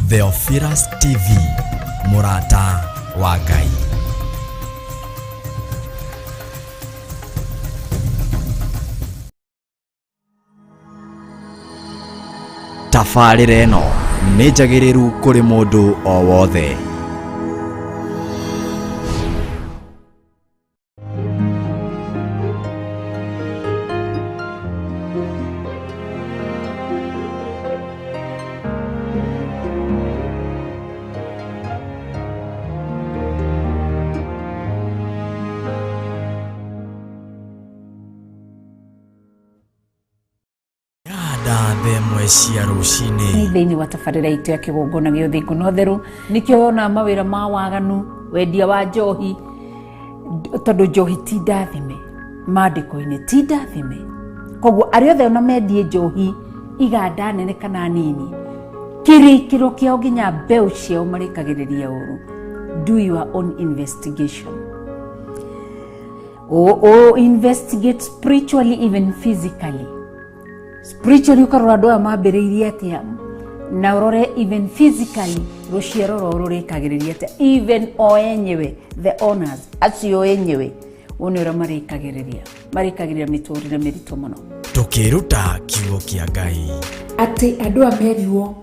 Theophilus TV, Murata wa Ngai. Tabarĩra ĩno nĩ njagĩrĩru kũrĩ mũndũ o wothe. Cia rucini thĩinĩ wa tabarĩra itũ ya kĩgongona gĩa ũthingu na ũtheru nĩkĩo wona mawĩra ma waganu wendia wa njohi tondũ njohi ti ndathime maandĩko-inĩ ti ndathime koguo arĩa othe ona mendie njohi iganda nene kana nini kĩrĩkĩro kĩao nginya mbeũ ciao marĩkagĩrĩria ũru. Do your own investigation. Investigate spiritually, even physically. Spiritually ukarora andũ aya mambĩrĩirie atĩa na urore even physically rũciaro rũrũ rũrĩkagĩrĩria atĩa, even o enyewe the owners acio enyewe one ũrĩa marĩkagĩrĩria mĩtũrĩre mĩritũ mũno. Tũkĩruta kiugo kĩa Ngai atĩ andũ aya merirwo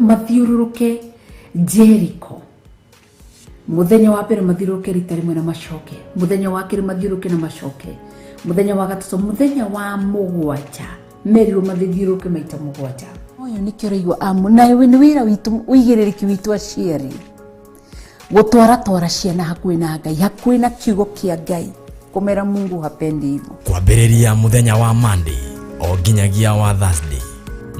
mathiũrũrũke Jericho. Mũthenya wa mbere mathiũrũrũke rita rĩmwe na macoke, mũthenya wa kerĩ mathiũrũrũke na macoke, mũthenya wa gatatũ, mũthenya wa mũgwanja merirwo mathiũrũrũke maita mũgwanja. Ũyũ nĩ kĩrĩigwo na nĩ wĩra witũ, ũigĩrĩrĩki witũ aciari gũtwara ciana hakuhĩ na Ngai, hakuhĩ na kiugo kĩa Ngai, kũmera Mungu hapendi hivyo. Kwambĩrĩria mũthenya wa Monday o nginyagia wa Thursday,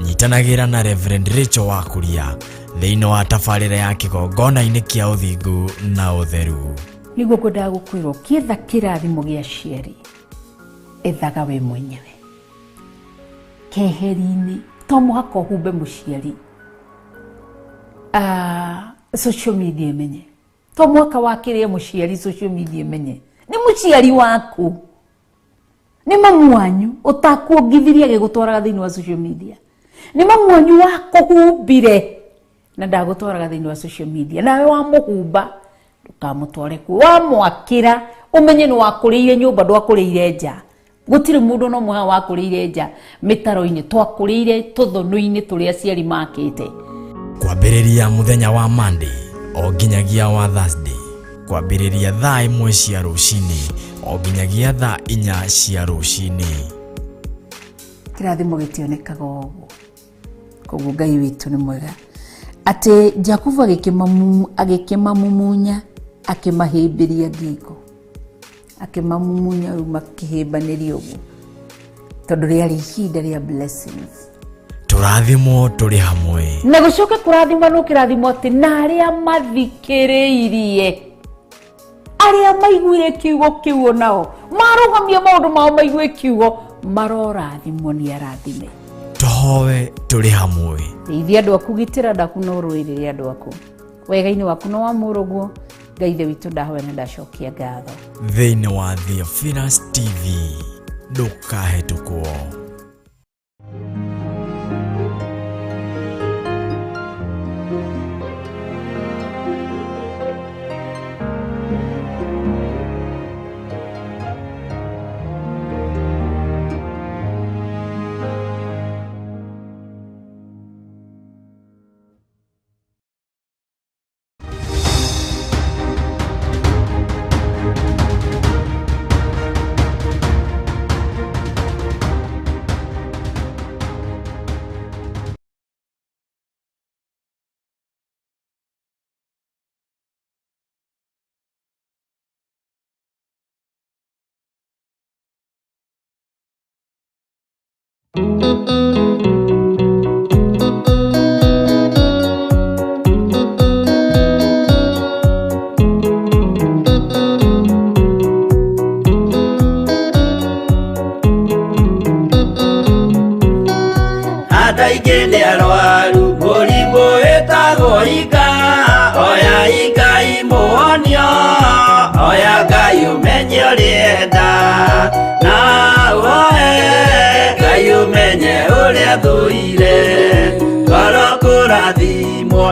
nyitanagĩra na Reverend Rachel Wakuria thĩinĩ wa tabarĩra ya kĩgongona-inĩ kĩa ũthingu na ũtheru. Nĩguo ngwendaga gũkwĩrwo kĩetha kĩrathimo gĩa aciari ethaga we mwenyewe keheri-inĩ, to mũhaka ũhumbe mũciari social media imenye, to mũhaka wakĩrĩa mũciari social media imenye. Nĩ mũciari waku, nĩ mamu wanyu ũtakuongithirie agĩgũtwaraga thĩinĩ wa social media, nĩ mamu wanyu wakũhumbire na ndagũtwaraga thĩinĩ wa social media, nawe wamũhumba ndũkamũtware kuo, wamwakĩra ũmenye nĩ wakũrĩire nyũmba ndwakũrĩire nja. Gũtirĩ mũndũ no mũha wakũrĩire nja mĩtaro-inĩ, twakũrĩire tũthũnũ-inĩ tũrĩa aciari makĩte. Kwambĩrĩria mũthenya wa Monday o nginyagia wa Thursday, kwambĩrĩria thaa 1 cia rũcinĩ o nginyagia thaa 4 cia rũcinĩ. Kĩrathimo gĩtionekaga ũguo, koguo Ngai witũ nĩ mwega. Atĩ Jakubu agĩkĩmamumunya akĩmahĩmbĩria ngingo, akĩmamumunya makĩhĩmbanĩria ũguo, tondũ rĩarĩ ihinda rĩa blessings. Tũrathimwo tũrĩ hamwe na gũcoka kũrathimwo no kĩrathimo atĩ na arĩa mathikĩrĩirie, arĩa maiguire kiugo kĩu nao marũgamia maũndũ mao maigue kiugo marorathimwo nĩ arathime. Tũhoe tũrĩ hamwe. Rĩithia andũ aku, gitĩra ndaku na ũrũĩrĩre andũ aku, wega-inĩ waku no wa mũrũguo. Ngai ithe witũ ndahoya na ndacokia ngatho thĩinĩ wa Theophilus TV, ndũkahĩtũkwo.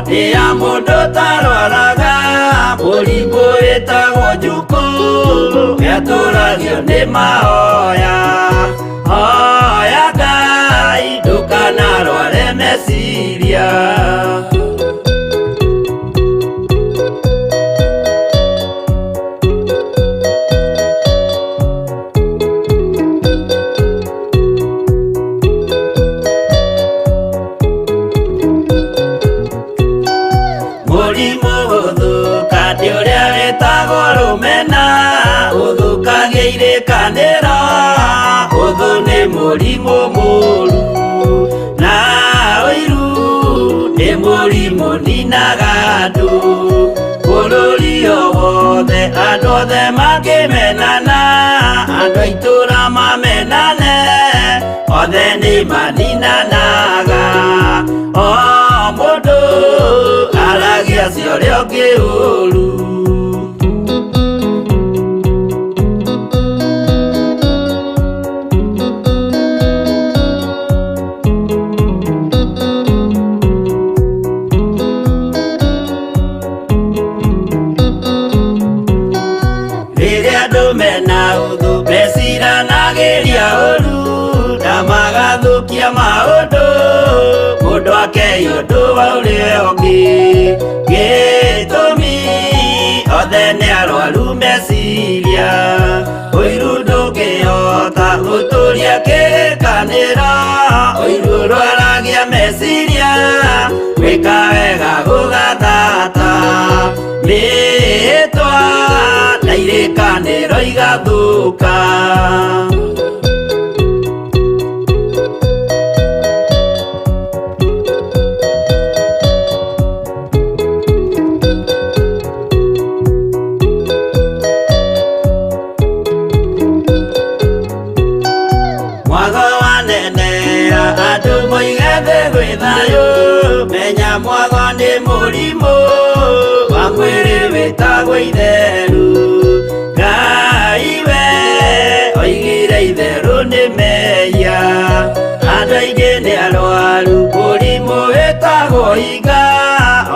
ya mũndũ tarwaraga mũrimũ wĩtagwo njukũ yatũragio nĩ mahoya. Hoya Ngai ndũkanarware meciria. Mũrimũ ũthũkandi ũrĩa wĩtagwo rũmena ũthũkagia irĩkanĩro. Ũthũ nĩ mũrimũ mũru na ũiru nĩ mũrimũ ninaga andũ. Bũrũri o wothe andũ othe mangĩmenana, andũ a itũũra mamenane, othe nĩ maninanaga. O mũndũ aragia cio ũrĩa ũngĩ ũru. Rĩrĩa andũ mena ũthũ meciranagĩria ũru na magathũkia maũndũ, mũndũ akeya ũndũ wa ũrĩa ũngĩ. Gĩtũmi othe nĩ arwaru meciria. Ũiru ndũngĩhota gũtũria kĩrĩkanĩro. Ũiru ũrwaragia meciria. Gwĩka wega gũgathata mĩĩtwa na irĩkanĩro igathũka. Mwago wanenea andũ moige thĩ gwĩ thayũ. Menya mwago nĩ mũrimũ wa mwĩrĩ wĩtagwo itherũ. Ngai we oigire itherũ nĩ mehia. Andũ aingĩ nĩ arwaru mũrimũ wĩtagwo inga.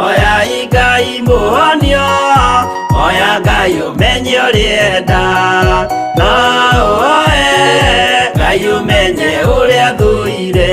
Oya Ngai mũhonio, oya Ngai ũmenye ũrĩa enda. No oe Ngai ũmenye ũrĩa thũire.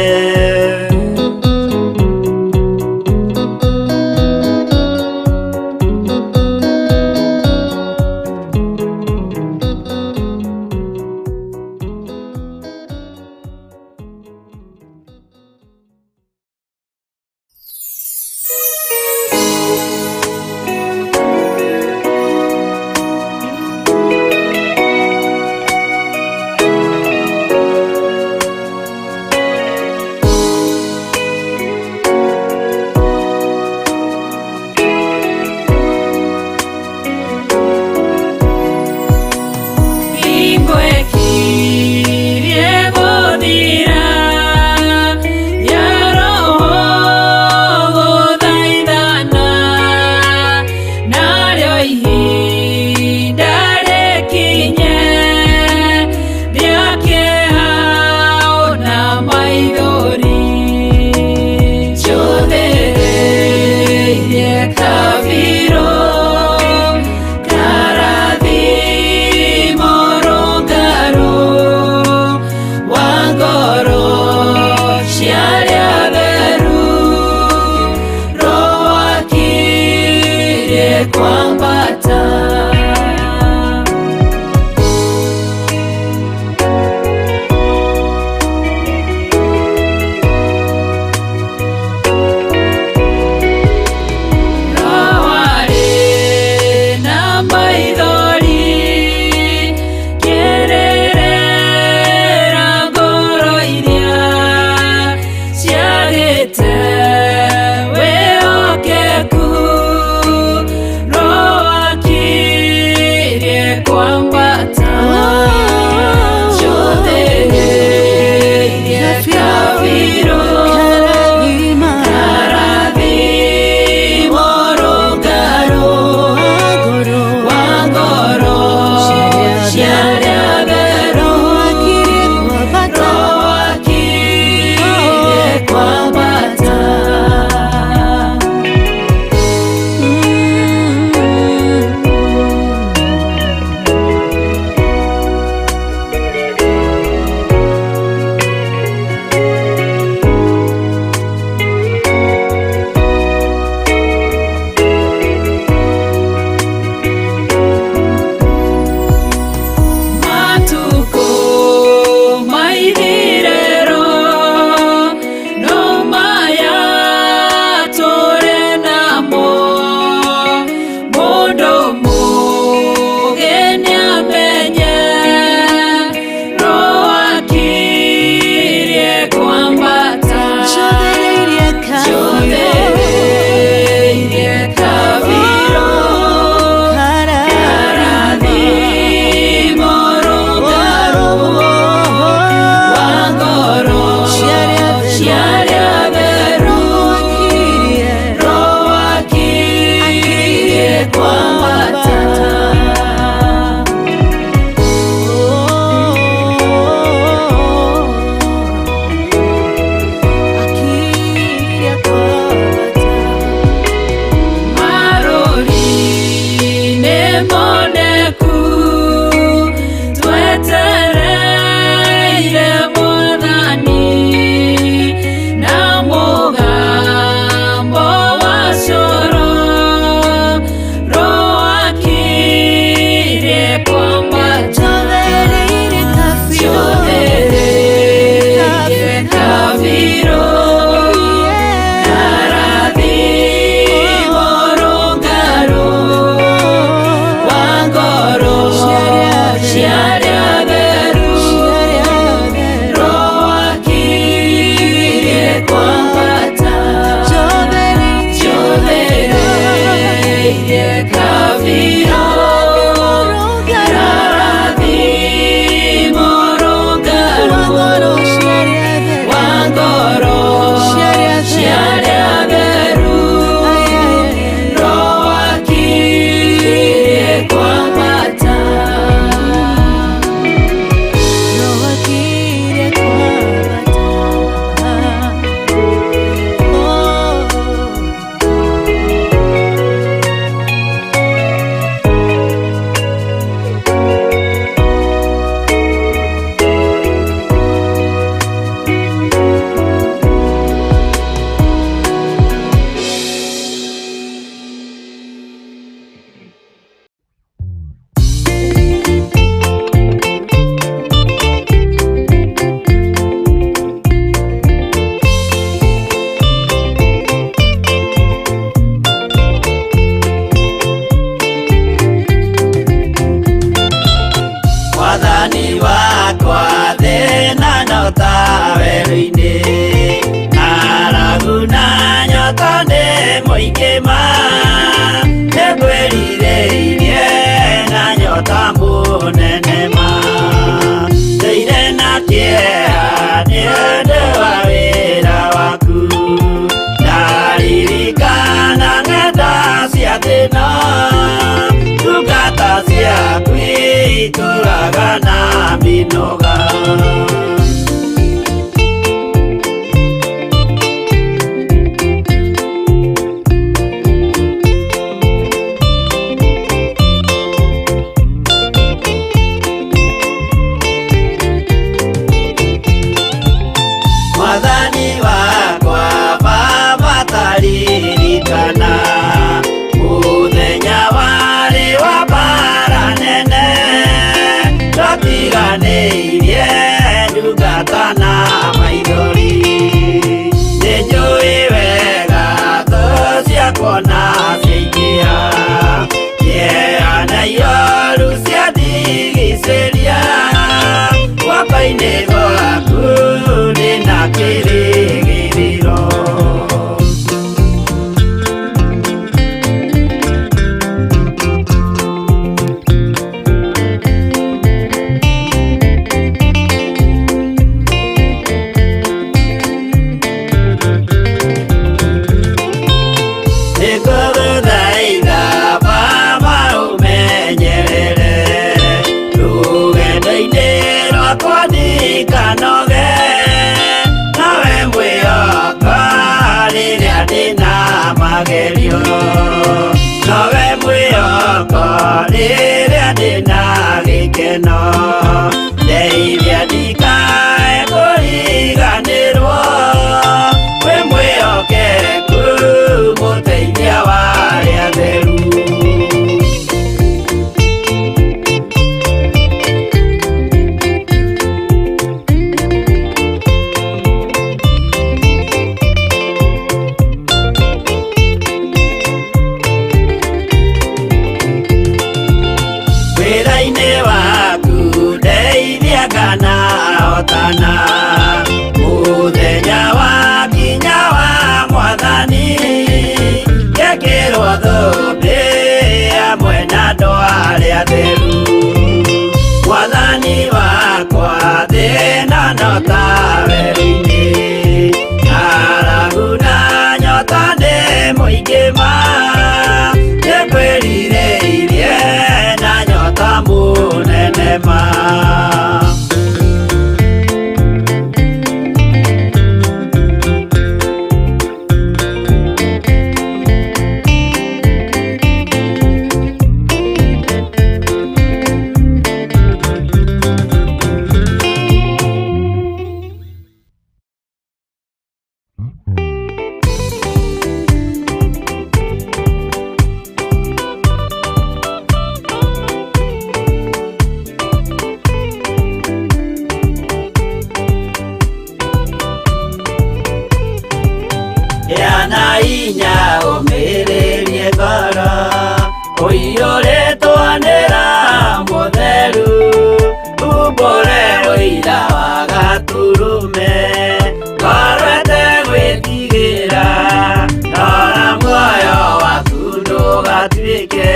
Atuike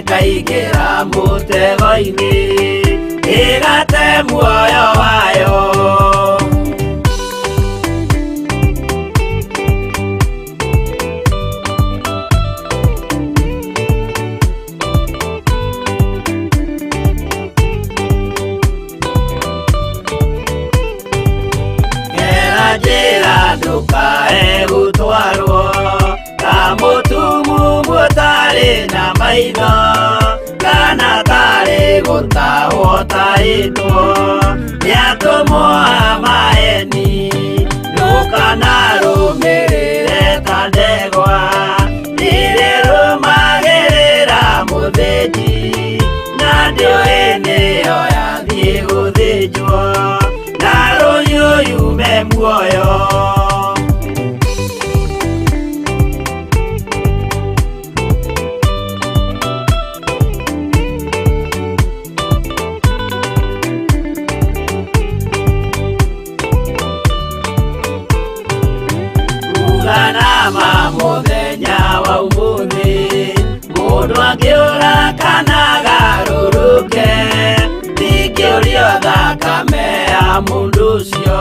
ĩkaingĩra mũtego-inĩ ĩgate muoyo wayo. Njĩra ndũkae gũtwarwo ta mũtumumu ũtarĩ na maitho kana tarĩ gũtahwo tahĩtwo nĩ atũmwo a maeni. Ndũkanarũmĩrĩre ta ndegwa ĩrĩrũmagĩrĩra mũthĩnji na ndĩũĩ nĩyo yathiĩ gũthĩnjwo na rũhiũ yume muoyo. Uganama mũthenya wa ũmũthĩ mũndũ angĩũra kana agarũrũke ndingĩũrio thakame ya mũndũ ũcio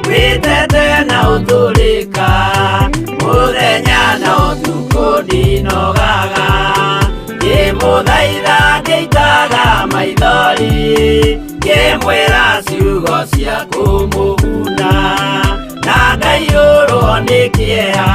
wĩtete na ũtũrĩka mũthenya na ũtukũ ndinogaga ngĩmũthaitha ngĩitaga maithori ngĩmwĩra ciugo cia kũmũguna na ngaiyũrwo nĩ kĩeha.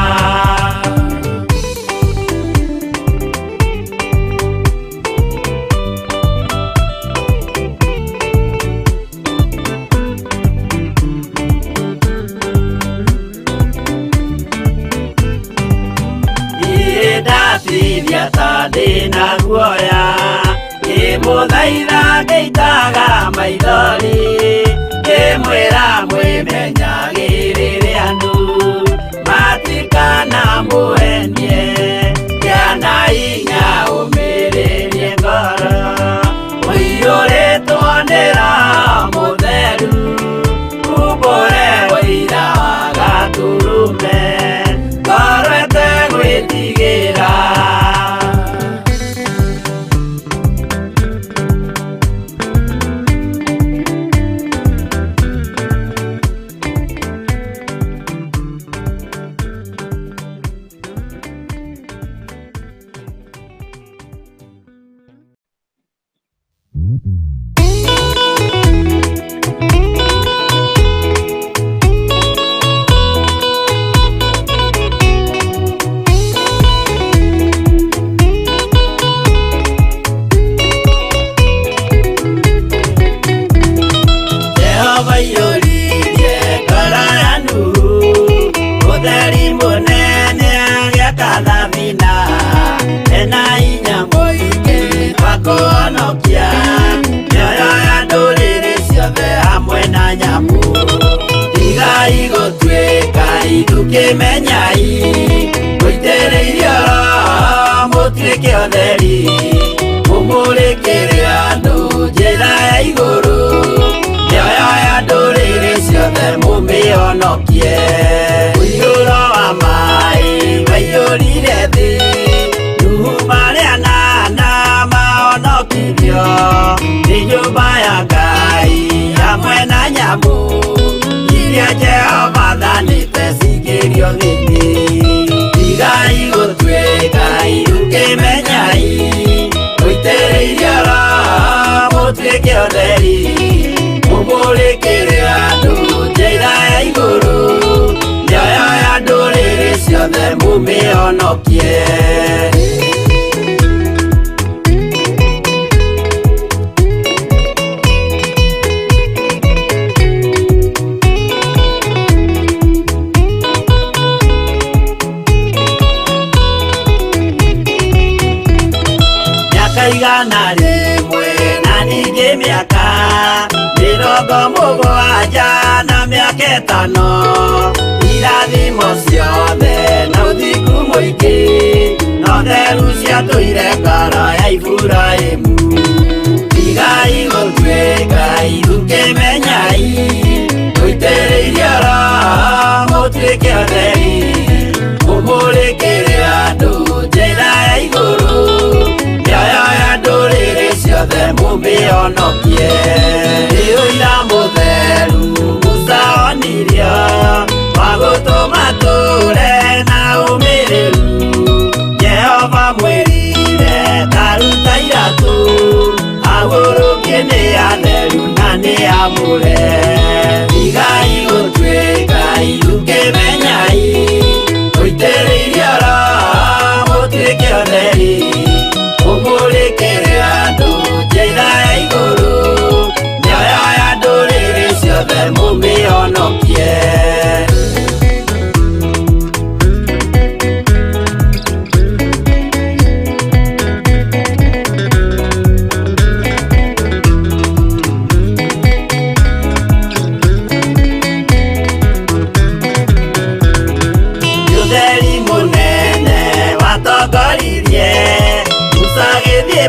Ndatithia ta ndĩna guoya ngĩmũthaitha ngĩitaga maithori ngĩmwĩra mwĩmenyagĩrĩre andũ matikanamũhenie gĩa hinya ũmĩrĩrie ngoro ũiyũrĩtwo nĩ Roho Mũtheru umbũre ũira wa gatũrũme ngoro ĩtegwĩtigĩra. Tukĩmenyai mũitĩrĩirie Roho mũtuĩke ũtheri mũmũrĩkĩre andũ njĩra ya igũrũ mĩoyo ya ndũrĩrĩ ciothe mũmĩhonokie. Mũiyũro wa maĩ waiyũrire thĩ Nuhu marĩa anana mahonokirio nĩ nyũmba ya Ngai hamwe na nyamũ iria Jehova thanĩte cingĩrio thĩinĩ. Tigai gũtuĩka tukĩmenyai mũitĩrĩirie Roho mũtuĩke ũtheri mũmũrĩkĩre andũ njĩra ya igũrũ mĩoyo ya ndũrĩrĩ ciothe mũmĩhonokie. Igana rĩmwe na ningĩ mĩaka 70 na mĩaka 5 irathimo ciothe na ũthingu mũingĩ na ũtheru ciatũire ngoro ya Iburahĩmu. Tigai gũtuĩka tukĩmenyai mũitĩrĩirie Roho mũtuĩke ũtheri mũmũrĩkĩre andũ njĩra ya igũrũ mĩoyo mĩhonokie rĩũira mũtheru mũcaonirio wa gũtũma tũre na ũmĩrĩru Jehova mwĩrire taruta iratũ agũrũkie nĩ atheru na nĩ amũre igai gũtuĩka irukĩmenyai gũitĩrĩirio ro mũtuĩke ũtheri ũmũrĩkĩre andũ njĩra ya igũrũ mĩoyo ya ndũrĩrĩ ciothe mũmĩhonokie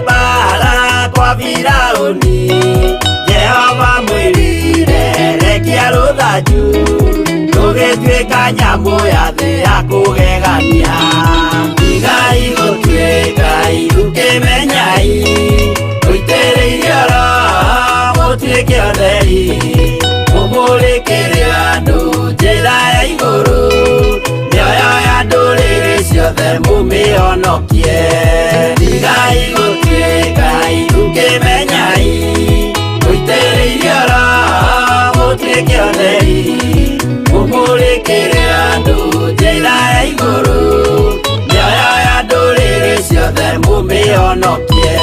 bara kwa Firaũni Jehova mwĩrire rekia rũthanju rũgĩtuĩka nyamũ ya thĩ ya kũgegania igai gũtuĩka irukĩmenyai gũitĩrĩirio ro mũtuĩke ũtheri mũmũrĩkĩre andũ njĩra ya igũrũ mĩoyo ya ndũrĩrĩ ciothe mũmĩhonokie igai gũtuĩka irukĩmenyai gũitĩrĩirio ro mũtuĩke ũtheri mũmũrĩkĩre andũ njĩra ya igũrũ mĩoyo ya ndũrĩrĩ ciothe mũmĩhonokie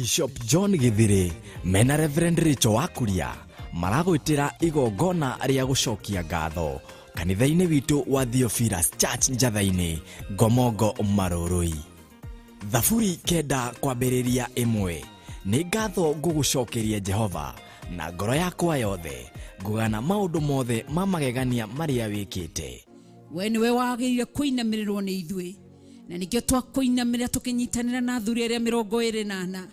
Bishop John Githire mena Reverend Rachel Wakuria maragwitira igongona ria gucokia ngatho kanitha-ini witu wa Theophilus Church Njathaini Ngomongo Marurui. Thaburi kenda kwambĩrĩria ĩmwe. Nĩ ngatho ngũgũcokeria Jehova na ngoro yakwa yothe, ngũgana maũndũ mothe ma magegania marĩa wĩkĩte. We niwe wagĩrĩire kũinamĩrĩrwo nĩ ithuĩ, na nĩkĩo twakũinamĩrĩra tũkĩnyitanĩra na athuri arĩa 24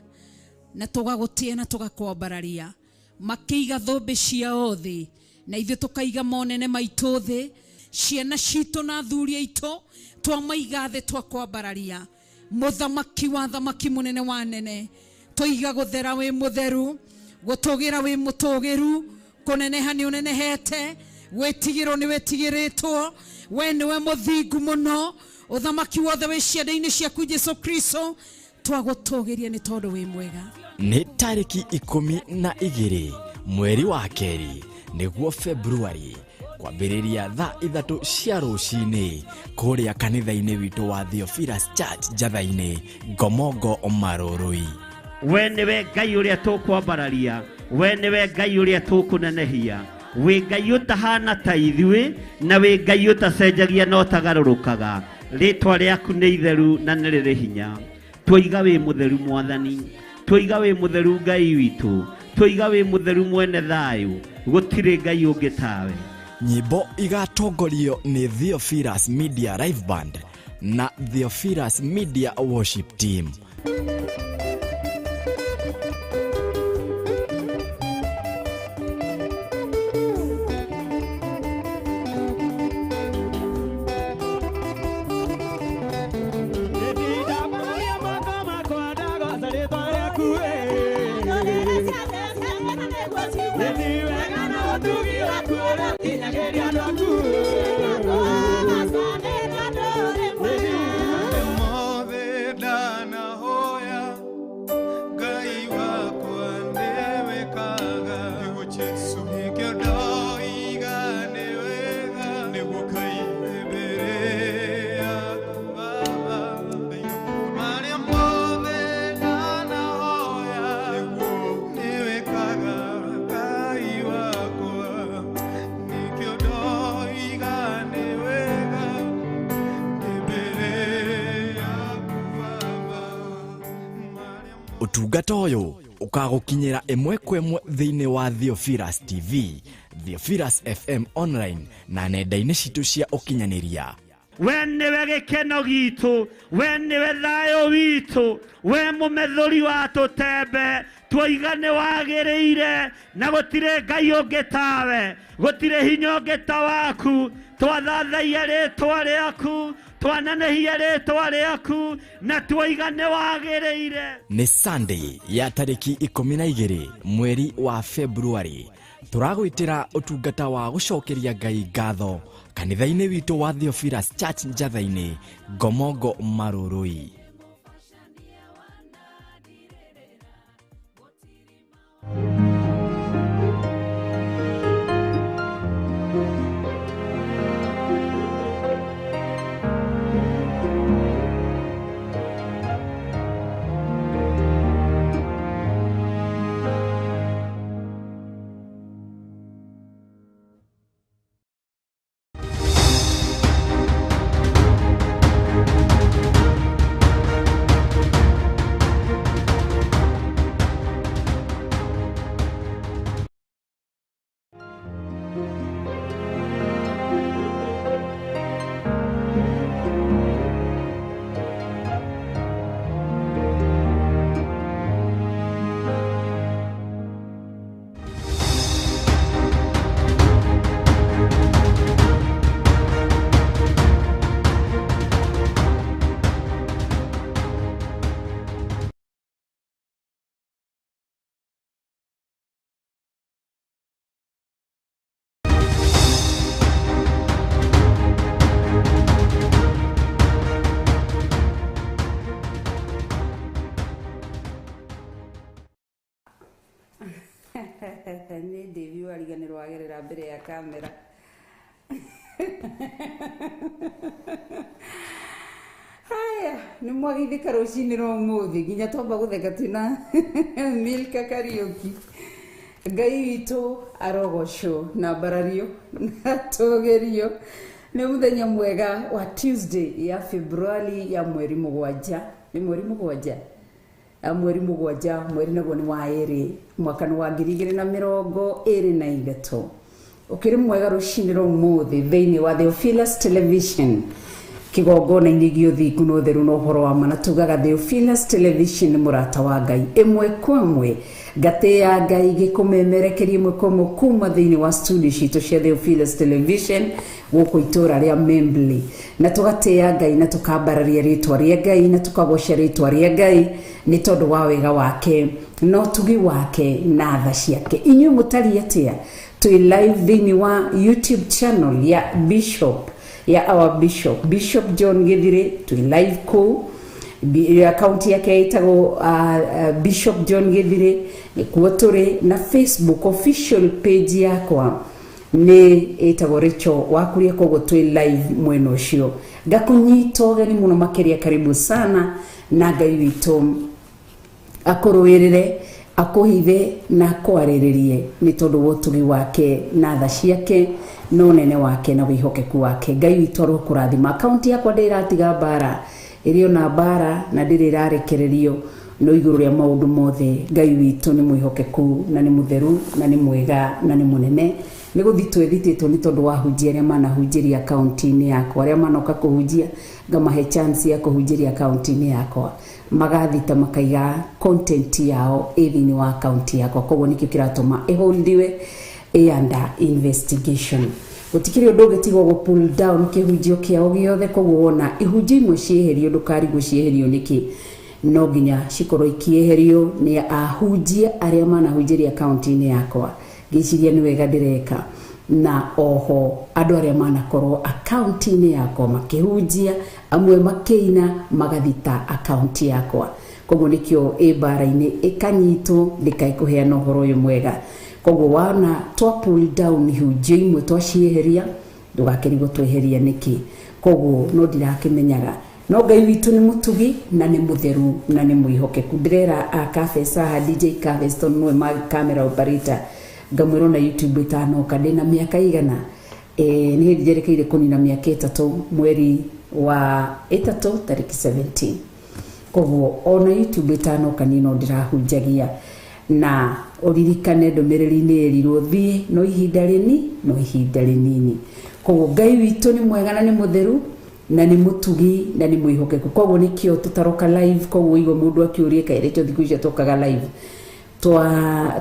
na tũgagũtĩa na tũgakwambararia, makĩiga thũmbĩ ciao thĩ na ithuĩ tũkaiga monene maitũ thĩ, ciana citũ na athuri aitũ twamaiga thĩ twakwambararia. Muthamaki wa thamaki munene wa nene, tũiga gũthera wĩ mũtheru, gũtũgĩra wĩ mũtũgĩru, kũneneha nĩ ũnenehete, wĩtigĩrwo nĩ wĩtigĩrĩtwo, we nĩwe mũthingu mũno, ũthamaki wothe wĩ ciande-inĩ ciaku Jesu Kristo, twagũtũgĩria nĩ tondũ wĩ mwega. Nĩ tarĩki 12 mweri wa kerĩ nĩguo Februari, kwambĩrĩria thaa 3 cia rũcinĩ kũrĩa kanitha-inĩ witũ wa Theophilus Church Njathaini Ngomongo Marurui. We niwe Ngai ũrĩa tũkwambararia, we niwe Ngai ũrĩa tũkũnenehia, wĩ Ngai ũtahana ta ithuĩ, na wĩ Ngai ũtacenjagia na ũtagarũrũkaga. Rĩtwa rĩaku nĩ itheru na nĩ rĩrĩ hinya. Tũiga wĩ mũtheru Mwathani, tũiga wĩ mũtheru Ngai witũ, tũiga wĩ mũtheru mwene thayũ, gũtirĩ Ngai ũngĩ tawe. Nyimbo igatongorio nĩ Theophilus Media Live Band na Theophilus Media Worship Team. Utungata ũyũ ũkagũkinyĩra ĩmwe kwa ĩmwe thĩinĩ wa Theophilus TV, Theophilus FM online na nenda-inĩ citũ cia ũkinyanĩria. We nĩwe gĩkeno gitũ, we nĩwe thayũ witũ, we mũmethũri wa tũtembe, twoiga nĩ wagĩrĩire na gũtirĩ Ngai ũngĩ tawe, gũtirĩ hinya ũngĩ ta waku, twathathaia rĩtwa rĩaku, twananehia rĩtwa rĩaku na twoiga nĩ wagĩrĩire. Nĩ Sunday ya tarĩki 12 mweri wa Februari. Tũragwĩtĩra ũtungata wa gũcokeria Ngai ngatho kanitha-inĩ witũ wa Theophilus Church Njathaini Ngomongo Marurui. Nĩ David wariganĩrwo agerera mbere ya kamera. Hai Aya, nĩ mwagithĩka rũcinĩ rwa ũmũthĩ nginya twamba gũtheka twĩna Milka Kariuki. Ngai witũ arogocwo na mbarario na tũgerio. Nĩ mũthenya mwega wa Tuesday ya February ya mweri mũgwanja. Nĩ mweri mũgwanja. Mweri mũgwanja, mweri naguo nĩ wa ĩrĩ, mwaka wa 2023. Ũkĩrĩ mwega rũcinĩ rwa ũmũthĩ thĩinĩ wa Theophilus Television. Kigongona-inĩ gĩothingu no theru no horo wa mana tugaga Theophilus Television mũrata wa Ngai ĩmwe kwa ĩmwe ngatĩ ya Ngai gĩkũmemerekeria ĩmwe kwa ĩmwe kuma thĩinĩ wa studio citũ cia Theophilus Television gũkũ itũra rĩa Membly, na tũgatĩa Ngai na tũkambararia rĩtwa rĩa Ngai na tũkagoca rĩtwa rĩa Ngai nĩ tondũ wa wega wake no tugi wake na tha ciake. Inyuĩ mũtari atĩa twĩ live thĩinĩ wa YouTube channel ya Bishop ya our Bishop John Githire twĩ live ku account yake ĩtagwo Bishop John Githire nĩkuo tũrĩ na Facebook official page yakwa nĩ ĩtagwo Rachel Wakuria, koguo twĩ live mwena ũcio. Ngakũnyita ũgeni mũno makĩria, karibu sana na Ngai witũ akũrũĩrĩre akũhithe na akwarĩrĩrie nĩ tondũ wa ũtugi wake na tha ciake no nene wake na wĩhokeku wake. Ngai witũ arokũrathima. Akaunti yakwa ndĩratiga mbara, ĩrĩ ona mbara na ndĩrĩ ĩrarekererio no igũrũ rĩa maũndũ mothe. Ngai witũ nĩ mwĩhokeku na nĩ mũtheru na nĩ mwega na nĩ mũnene. Nĩ gũthi twĩthitĩtwo nĩ tondũ wa hunjia arĩa manahunjĩria akaunti-inĩ yakwa, arĩa manoka kũhunjia ngamahe chance ya kũhunjĩria akaunti-inĩ yakwa, magathita makaiga content yao thĩinĩ wa akaunti yakwa, koguo nĩkĩo kĩratũma ĩholdiwe under investigation. Gũtikĩrĩ ũndũ ũngĩtigwo gũ pull down kĩhunjio kĩao gĩothe, koguo wona ihunjio imwe cieherio ndũkarigwo cieherio nĩkĩ, no nginya cikorwo ikieherio nĩ ahunjia arĩa manahunjĩria akaunti-inĩ yakwa. Gĩciria nĩ wega ndĩreka, na oho andũ arĩa manakorwo akaunti-inĩ yakwa makĩhunjia, amwe makĩina magathita akaunti yakwa, koguo nĩkĩo mbara-inĩ ĩkanyitwo ndĩkaikũheana ũhoro ũyũ mwega. Koguo wana twa pull down ihunjio imwe twacieheria ndũgakĩrigwo tweheria nĩkĩ, koguo no ndirakĩmenyaga no Ngai witũ nĩ mũtugi na nĩ mũtheru na nĩ mwĩhokeku. Ndĩrera Kafesa DJ Kaveston nĩwe camera operator, ngamwĩrwo na YouTube itanoka ndĩna mĩaka igana nĩ hĩndĩ njerekeire kũnina mĩaka 3 mweri wa 3 tariki 17, koguo ona YouTube itanoka niĩ no ndĩrahunjagia. Na ũririkane ndũmĩrĩri-inĩ ĩrirwo thiĩ no ihinda rĩnini, koguo Ngai witũ nĩ mwega na nĩ mũtheru na nĩ mũtugi na nĩ mwĩhokeku. Koguo nĩkĩo tũtaroka live, koguo igua mũndũ akĩũria kaire tũ thikũ icio tokaga live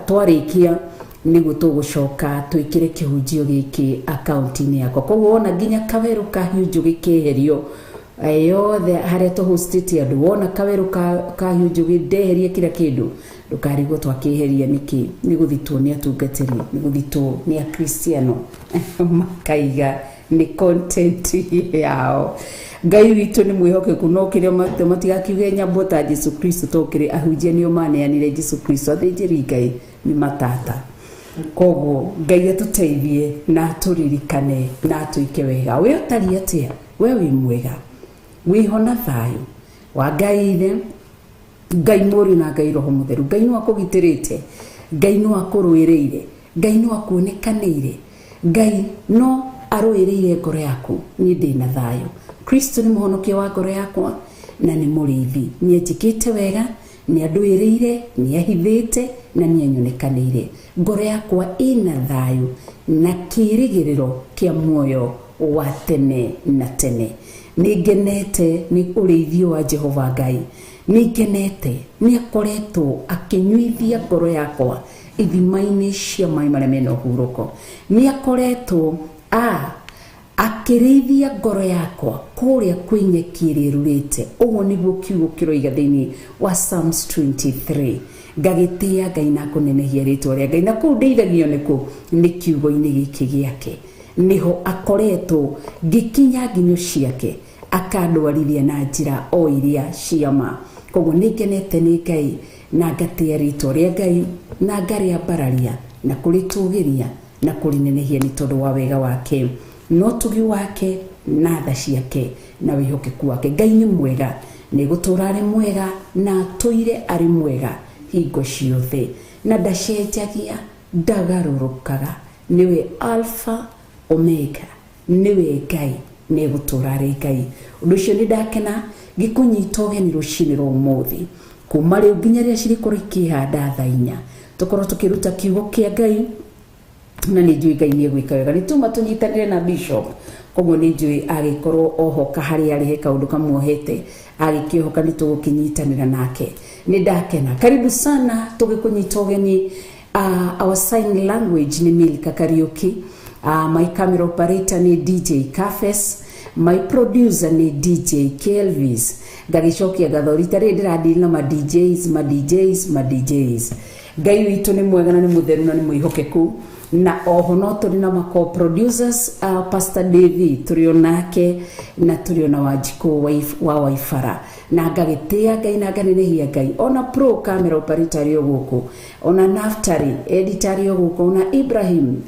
twarĩkia nĩguo tũgũcoka twĩkĩre kĩhunjio gĩkĩ akaunti-inĩ yakwa. Koguo wona nginya kawerũ kahiunjũ gĩkeherio yothe harĩa tũhostĩte andũ, wona kawerũ kahiunjũ gĩndeherie kila kĩndũ ndũkarigwo twakĩheria nĩkĩ, nĩ gũthitwo nĩ atungatĩri, nĩ gũthitwo nĩ akristiano makaiga nĩ content yao. Ngai witũ nĩ mwĩhokeku, no kĩrĩa matigakiuge nyambo ta Jesu Kristo, tokĩrĩ ahunjia nĩo maneanire Jesu Kristo, athĩnjĩri Ngai nĩ matata. Koguo Ngai atũteithie na tũririkane na tũike wega. We ũtari atĩa, we wĩ mwega, wĩho na thayũ wa Ngai Ithe, Ngai Mũriũ na Ngai Roho Mũtheru. Ngai nĩ akũgitĩrĩte, Ngai nĩ akũrũĩrĩire, Ngai nĩ akuonekanĩire, Ngai no arũĩrĩire ngoro yaku. Niĩ ndĩ na thayũ. Kristo nĩ mũhonokia wa ngoro yakwa na nĩ mũrĩithi, nĩ anjĩkĩte wega, nĩ andũĩrĩire, nĩ ahithĩte na nĩ anyonekanĩire. Ngoro yakwa ĩna thayũ na kĩĩrĩgĩrĩro kĩa muoyo wa tene na tene. Nĩ ngenete nĩ ũrĩithio wa Jehova Ngai, nĩ ngenete nĩ akoretwo akĩnyuithia ngoro yakwa ithima-inĩ cia maĩ marĩa mena ũhurũko. Nĩ akoretwo akĩrĩithia ngoro yakwa kũrĩa kwĩ nyeki ĩrĩrurĩte. Ũguo nĩguo kiugo kĩroiga thĩinĩ wa Psalms 23. Ngagĩtĩa Ngai na kũnenehia rĩtwa rĩa Ngai, na kũu ndeithagio nĩ kiugo-inĩ gĩkĩ gĩake. Niho akoretwo ngĩkinya nginyo ciake akandwarithia na njĩra o iria ciama. Koguo nĩ ngenete nĩ Ngai na ngatĩa rĩtwa rĩa Ngai na ngarĩambararia na kũrĩtũgĩria na kũrĩnenehia nĩ tondũ wa wega wake no tugi wake na tha ciake na wihokeku wake. Ngai ni mwega, ni gutura ari mwega na toire ari mwega hingo ciothe, na ndacenjagia ndagarurukaga. Niwe alpha omega, niwe Ngai, ni gutura ari Ngai. Undu ucio ni ndakena gikunyita ugeni rucini rwa umuthi kuma riu nginya ria cirikora ikihanda thaa 4 tukorwo tukiruta kiugo kia Ngai, na ni njui Ngai ni gwika wega. Ni tuma tunyitanire na bishop, koguo ni njui agikorwo ohoka hari ari he kaundu kamuohete agikihoka ni tugukinyitanira nake. Ni ndakena. Karibu sana tugikunyita ugeni. Our sign language ni Milka Kariuki. My camera operator ni DJ Kafes. My producer ni DJ Kelvis. Gagicokia gathorita ri ndiradili na ma DJs. Ngai witu ni mwega na ni mutheru na ni mwihokeku, na oho no turi na ma producers Pastor David turi onake na turi ona Wanjiku wa Waifara, na ngagitia Ngai na nganenehia Ngai. Ona pro camera operator ari oguku, ona Naftari editor ari oguku, ona Ibrahim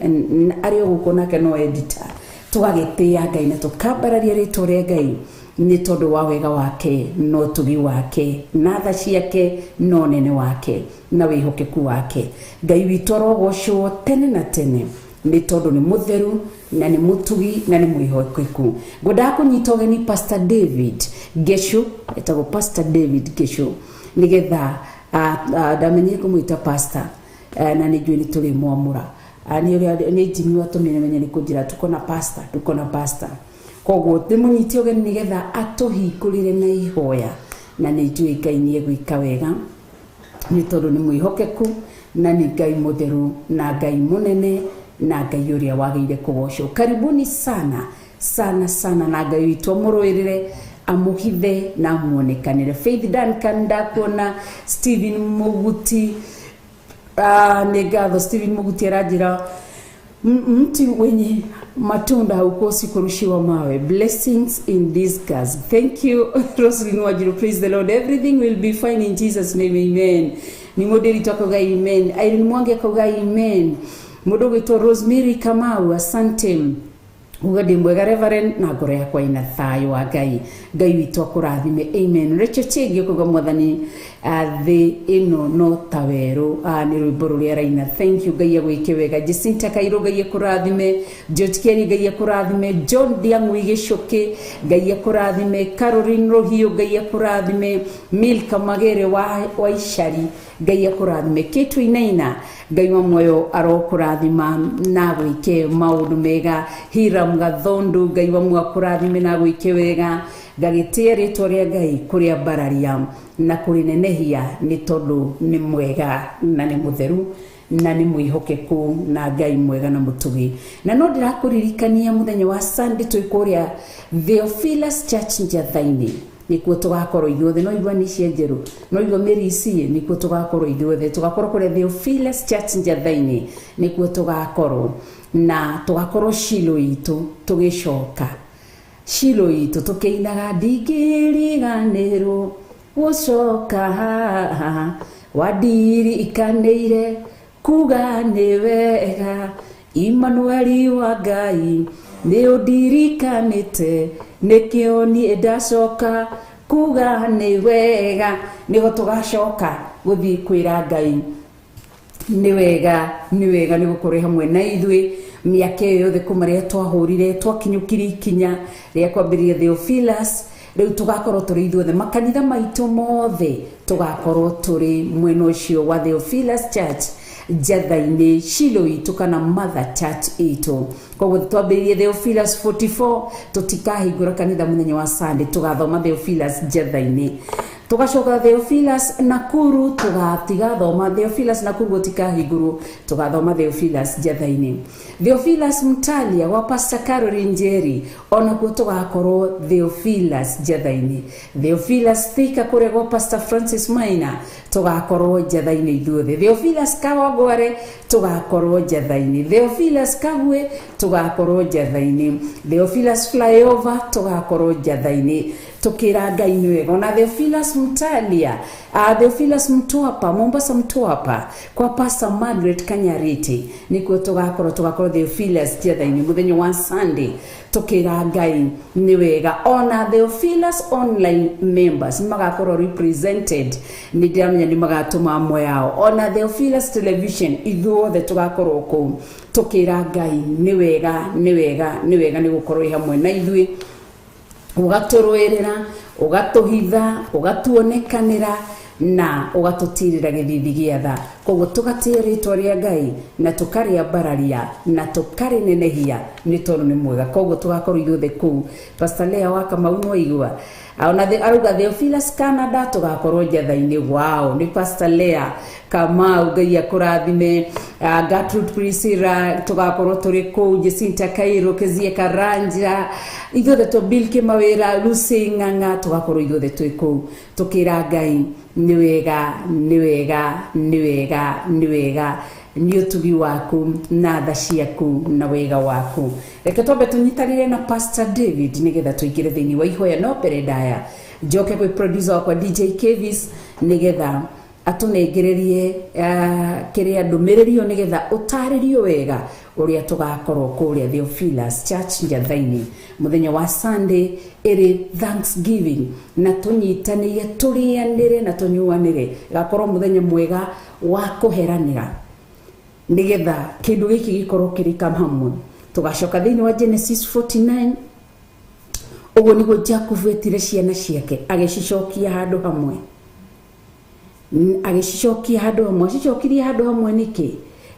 ari oguku nake no editor. Tugagitia Ngai na tukambararia ritwa ria Ngai ni tondu wa wega wake, no tugi wake, na tha ciake, no nene wake, na wihokeku wake. Ngai witu arogocwo tene na tene ni tondu ni mutheru na ni mutugi na ni mwihokeku. Ngwenda kunyita ugeni Pastor David Geshu, etago Pastor David Geshu, nigetha ndamenye kumwita pastor, na ni njui ni tuli mwamura ni jimi watumire menye ni kujira tuko na pastor. Koguo ndimunyite ugeni nigetha atuhingurire na ihoya, na ni njui Ngai ni gwika wega ni tondu ni mwihokeku, na ni Ngai mutheru, na Ngai munene, na Ngai uria wagire kugocwo. Karibuni sana na Ngai witu amuruirire, amuhithe na amuonekanire. Faith Duncan ndakuona, Stephen Muguti, ni ngatho Stephen Muguti arajira mti wenye matunda haukosi kurushiwa mawe. Blessings in disguise. Thank you Roslyn Wajiru. Praise the Lord. Everything will be fine in Jesus name, amen. Ni modeli tokoga amen. Irene Mwangi akoga amen. Mudogo to Rosemary Kamau, asante. Ugadi mwega Reverend na ngoro yakwa ina thayo wa Ngai. Ngai witu akurathime, amen. Rachel Chege akoga mwathani the ino no taweru ni rwimbo ruria raina. Thank you Ngai agwike wega. Jacinta Kairo Ngai akurathime, George Kelly Ngai akurathime, John Diangu Igicoke Ngai akurathime, Caroline Rohio Ngai akurathime, Milka Magere wa Ishari Ngai akurathime, Kitu Inaina Ngai wa moyo arokurathima na gwike maundu mega. Hiram Gathondu Ngai wa moyo akurathime na gwike wega. Ngagitia ritwa ria Ngai kuria bararia na kurinenehia ni tondu ni mwega na ni mutheru na ni mwihokeku, na Ngai mwega na mutugi. Na no ndirakuririkania muthenya wa Sunday tuikuria Theophilus Church Njathaini, nikuo tugakorwo ithuothe. No igwa ni cienjeru, no igwa Merisi, nikuo tugakorwo ithuothe. Tugakorwo kuria Theophilus Church Njathaini, nikuo tugakorwo, na tugakorwo Shilo itu tugicoka Shilo itu tukeinaga ndigiriganirwo gucoka haha wadiri ikaneire kuga ni wega. Emmanuel wa Ngai ni undirikanite, nikio ni ndacoka kuga ni wega. Nigo tugacoka guthii kwira Ngai ni wega ni gukuri hamwe na ithui miaka yothe kumaria twahurire twakinyukiri ikinya ria kwambiriria Theophilus. Riu tugakorwo turi ithuothe makanitha maitu mothe tugakorwo turi mwena ucio wa Theophilus Church Njathaini, Shilo itu kana Mother Church itu. Koguo twambiririe Theophilus 44 tutikahingura kanitha muthenya wa Sunday, tugathoma Theophilus Njathaini. Tugacoka Theophilus Nakuru tugatiga thoma Theophilus Nakuru tikahinguru, tugathoma Theophilus Njathaini. Theophilus Mtalia wa Pastor Caroline Njeri ona kuo tugakorwo Theophilus Njathaini. Theophilus Thika kuria gwa Pastor Francis Maina tugakorwo Njathaini ithuothe. Theophilus Kawagware tugakorwo Njathaini. Theophilus Kagwe tugakorwo Njathaini. Theophilus Flyover tugakorwo Njathaini. tukira Ngai ni wega. Ona Theophilus Mtalia, Theophilus Mtwapa, Mombasa Mtwapa, kwa Pastor Margaret Kanyariti nikuo tugakorwo Theophilus tiathaini muthenya wa Sunday, tukira Ngai ni wega. Ona Theophilus online members magakorwo represented, ni ndiamenya ni magatuma amwe yao. Ona Theophilus television ithuothe tugakorwo ku, tukira Ngai ni wega ni gukorwo hamwe na ithui, ugaturwerera, ugatuhitha, ugatuonekanira na ugatutirira githithi giatha. Koguo tugatia ritwa ria Ngai na tukaria bararia na tukari nenehia ni tondu ni mwega. Koguo tugakorwo ithuothe kuu. Pastor Lea wa Kamau no igua ona aruga Theophilus Canada tugakorwo njathaini. Wow, ni Pastor Lea Kamau, Ngai akurathime. Gertrude Priscilla tugakorwo turi kuu. Jacinta Kairo, Kezia Karanja, ithuothe to Bill Kimawira, Lucy Ng'ang'a tugakorwo ithuothe twi kuu, tukira Ngai ni wega ni utugi waku na tha ciaku na wega waku. Reke twambe tunyitanire na Pastor David nigetha tuingire thiini wa ihoya no mbere ndaya njoke kwi producer wakwa DJ Kevis nigetha atunegererie kiria ndumiriri nigetha utaririo wega uria tugakorwo kuria Theophilus Church njathaini muthenya wa Sunday iri Thanksgiving, na tunyitanire turianire na tunyuanire gakorwo muthenya mwega wa kuheranira nigetha kindu giki gikorwo kirika hamwe. Tugacoka thiini wa Genesis 49 uguo niguo Jacob etire ciana ciake agicicokia handu hamwe, agicicokia handu hamwe niki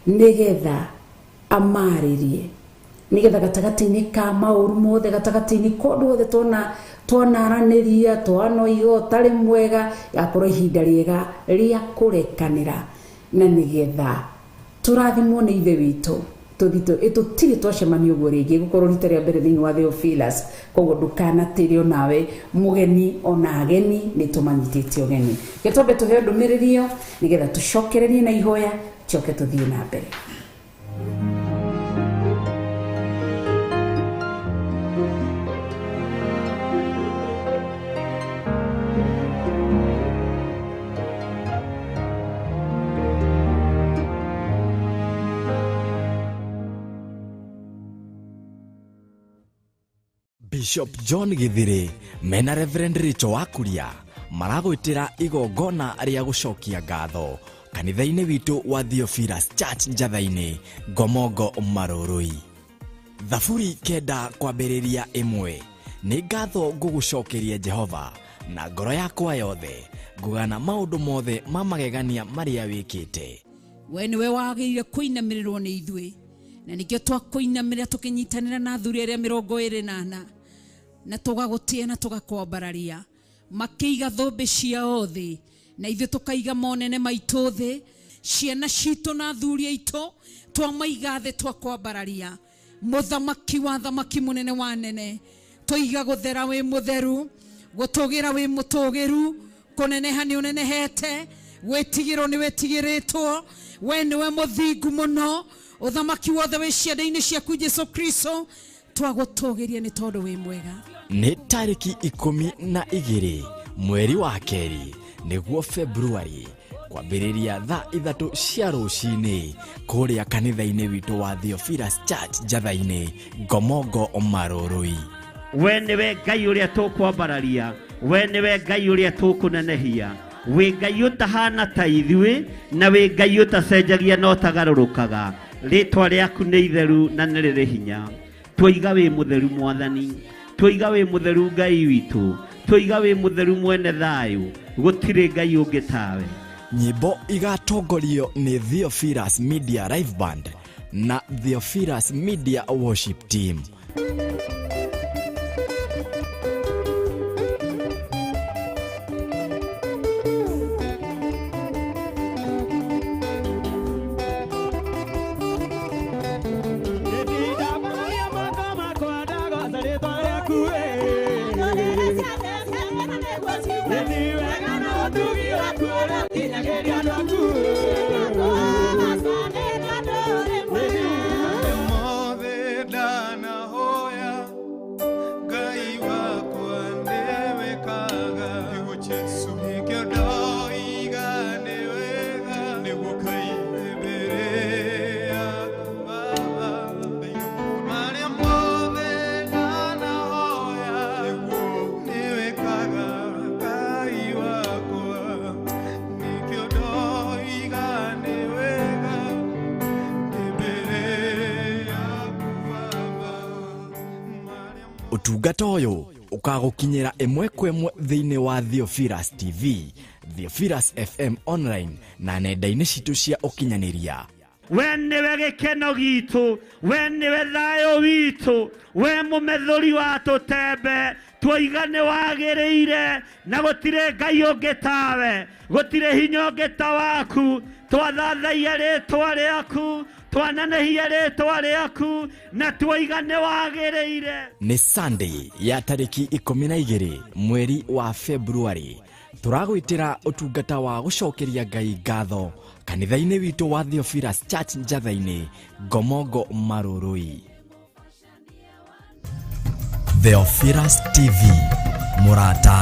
nigetha amaririe, nigetha gatagati-ini ka mauru mothe, gatagati-ini kondu othe twanaraniria twano igo tari mwega, gakorwo ihinda riega ria kurekanira na nigetha turathimwo ni ithe witu tutiri twacemania uguo ringi gukorwo rita ria mbere thiini wa Theophilus. Koguo ndukanatirio nawe mugeni ona ageni ni tumanyitite ugeni. Getombe tuheo ndumiririo nigetha tucokererie na ihoya choke tuthie na mbere. Bishop John Githiri mena Reverend Richo Wakuria maragwitira igongona ria gucokia ngatho kanitha-ini witu wa Theophilus Church njathaini Gomongo Marurui. Thaburi kenda kwambiriria imwe ni ngatho ngugucokeria Jehova na ngoro yakwa yothe ngugana maundu mothe ma magegania maria wikite. We niwe wagirire kuinamirirwo ni ithui, na nikio twakuinamirira tukinyitanira na athuri aria 28 na tugagutia na tugakwambararia makiiga thombe ciao thi na ithuĩ tukaiga monene maitũ thi, ciana citũ na athuri aitũ twamaiga thĩ twakwambararia muthamaki wa thamaki munene wa nene. Twiga guthera wi mutheru, gutugira wi mutugiru, kuneneha ni unenehete, wetigirwo ni wetigiritwo, we niwe muthingu muno, uthamaki wothe wi ciande-ini ciaku Jesu Kristo twagutugiria ni tondu wi mwega. Ni tariki 12 mweri wa keri niguo February kwambiriria thaa 3 cia rucini kuria kanitha-ini witu wa Theophilus Church njathaini Gomongo Marurui. We niwe Ngai uria tukwambararia, we niwe Ngai uria tukunenehia, we Ngai utahana ta ithui na we Ngai utacenjagia no tagarurukaga. Ritwa riaku ni itheru na ni riri hinya. Twiga wi mutheru Mwathani, twiga wi mutheru Ngai witu, twiga wi mutheru mwene thayu, gutire Ngai ungi tawe. Nyimbo igatongorio ni Theophilus Media Live Band na Theophilus Media Worship Team. Dana hoya Ngai wakwa ndewe Utungata ũyũ ukagukinyira imwe kwa imwe thiini wa Theophilus TV, Theophilus FM online na nenda-inĩ citũ cia ũkinyanĩria. We niwe gĩkeno gitũ, we niwe thayũ witũ, we mũmethũri wa tũtembe, twoiga nĩ wagĩrĩire na gũtirĩ Ngai ũngĩ tawe, gũtirĩ hinya ũngĩ ta waku, twathathaia rĩĩtwa rĩaku, twananehia rĩĩtwa rĩaku na twoiga nĩ wagĩrĩire. Nĩ Sunday ya tarĩki 12 mweri wa February. Turagwĩtĩra ũtungata wa gũcokeria Ngai ngatho kanitha-inĩ witũ wa Theophilus Church Njatha-inĩ, Ngomongo Marũrũi. Theophilus TV, mũrata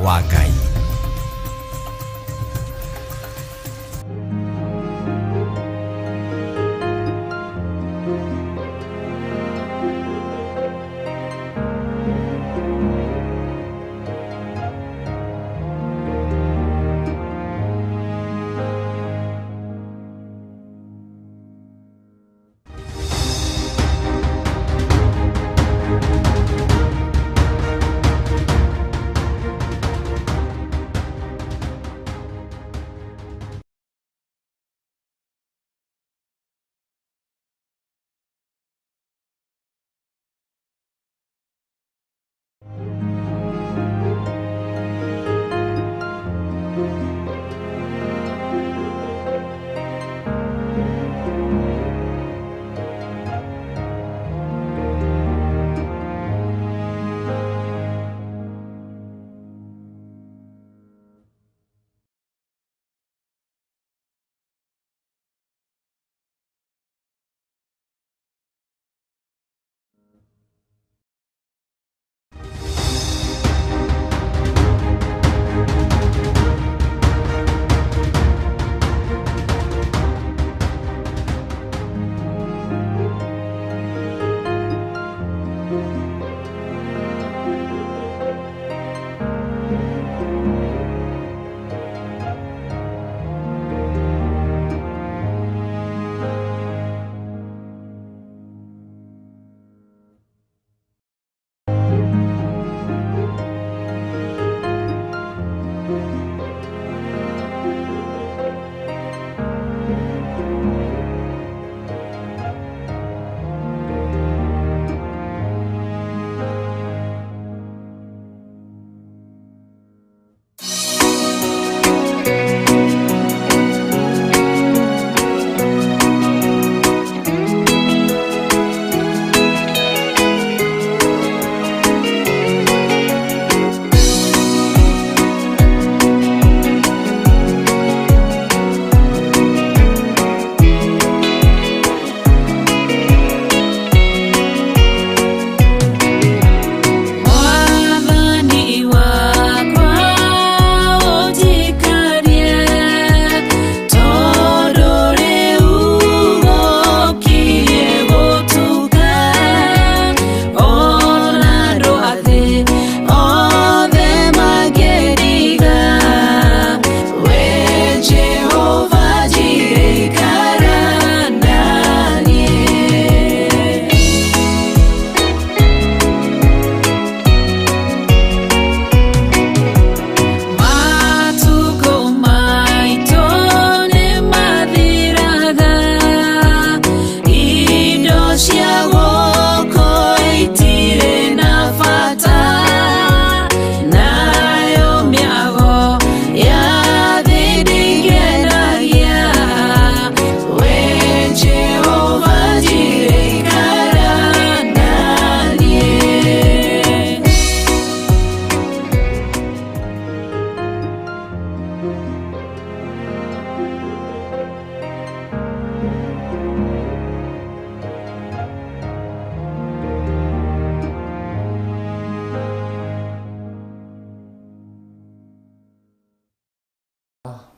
wa Ngai.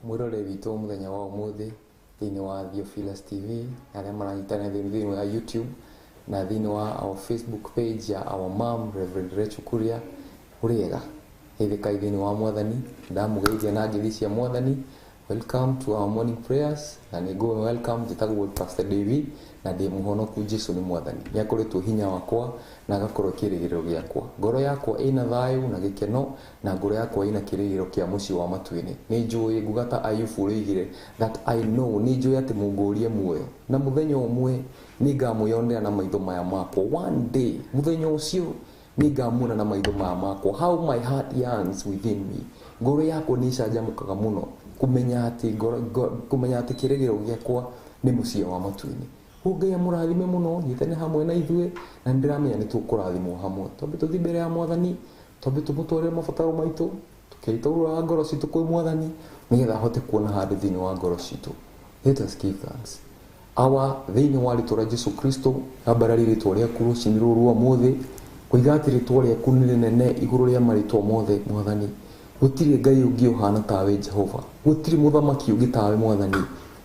Mwirore witũ muthenya wa umuthi thĩinĩ wa Theophilus TV arĩa maranyitana thĩinĩ wa YouTube na thĩinĩ wa our Facebook page ya our mom Reverend Rachel Kuria. Uriega ithika thĩinĩ wa Mwathani, ndamũgeithia na ngeithi cia Mwathani welcome to our morning prayers na nigo welcome jitagwo Pastor David na ndi muhonoku Jesu ni mwathani nyakoretwo hinya wakwa na agakorwo kirigiro giakwa ngoro yakwa ina thayu na gikeno na ngoro yakwa ina kirigiro kia muci wa matwini ni njui ngugata Ayubu rigire that I know ni njui ati mungurie muoyo na muthenya umwe ni ngamuyonera na maitho maya makwa one day muthenya ucio ni ngamuna na maitho maya makwa how my heart yearns within me ngoro yakwa ni canjamukaga muno kumenya ati kirigiro giakwa ni muci wa matwini Ngai amurathime muno nyitane hamwe na ithuĩ na ndiramenya ni tukurathimwo hamwe tondu tuthi mbere ya mwathani tondu tumutwarire mabataro maitu tukeitaurura ngoro citu kwi mwathani nigetha ahote kuona handu thiini wa ngoro citu. Let us give thanks. Our thiini wa ritwa Jesu Kristo ambarari ritwa riaku rucini ruru umuthi kuiga ati ritwa riaku ni rinene iguru ria maritwa mothe mwathani gutiri Ngai ungi uhana tawe Jehova gutiri muthamaki ungi tawe mwathani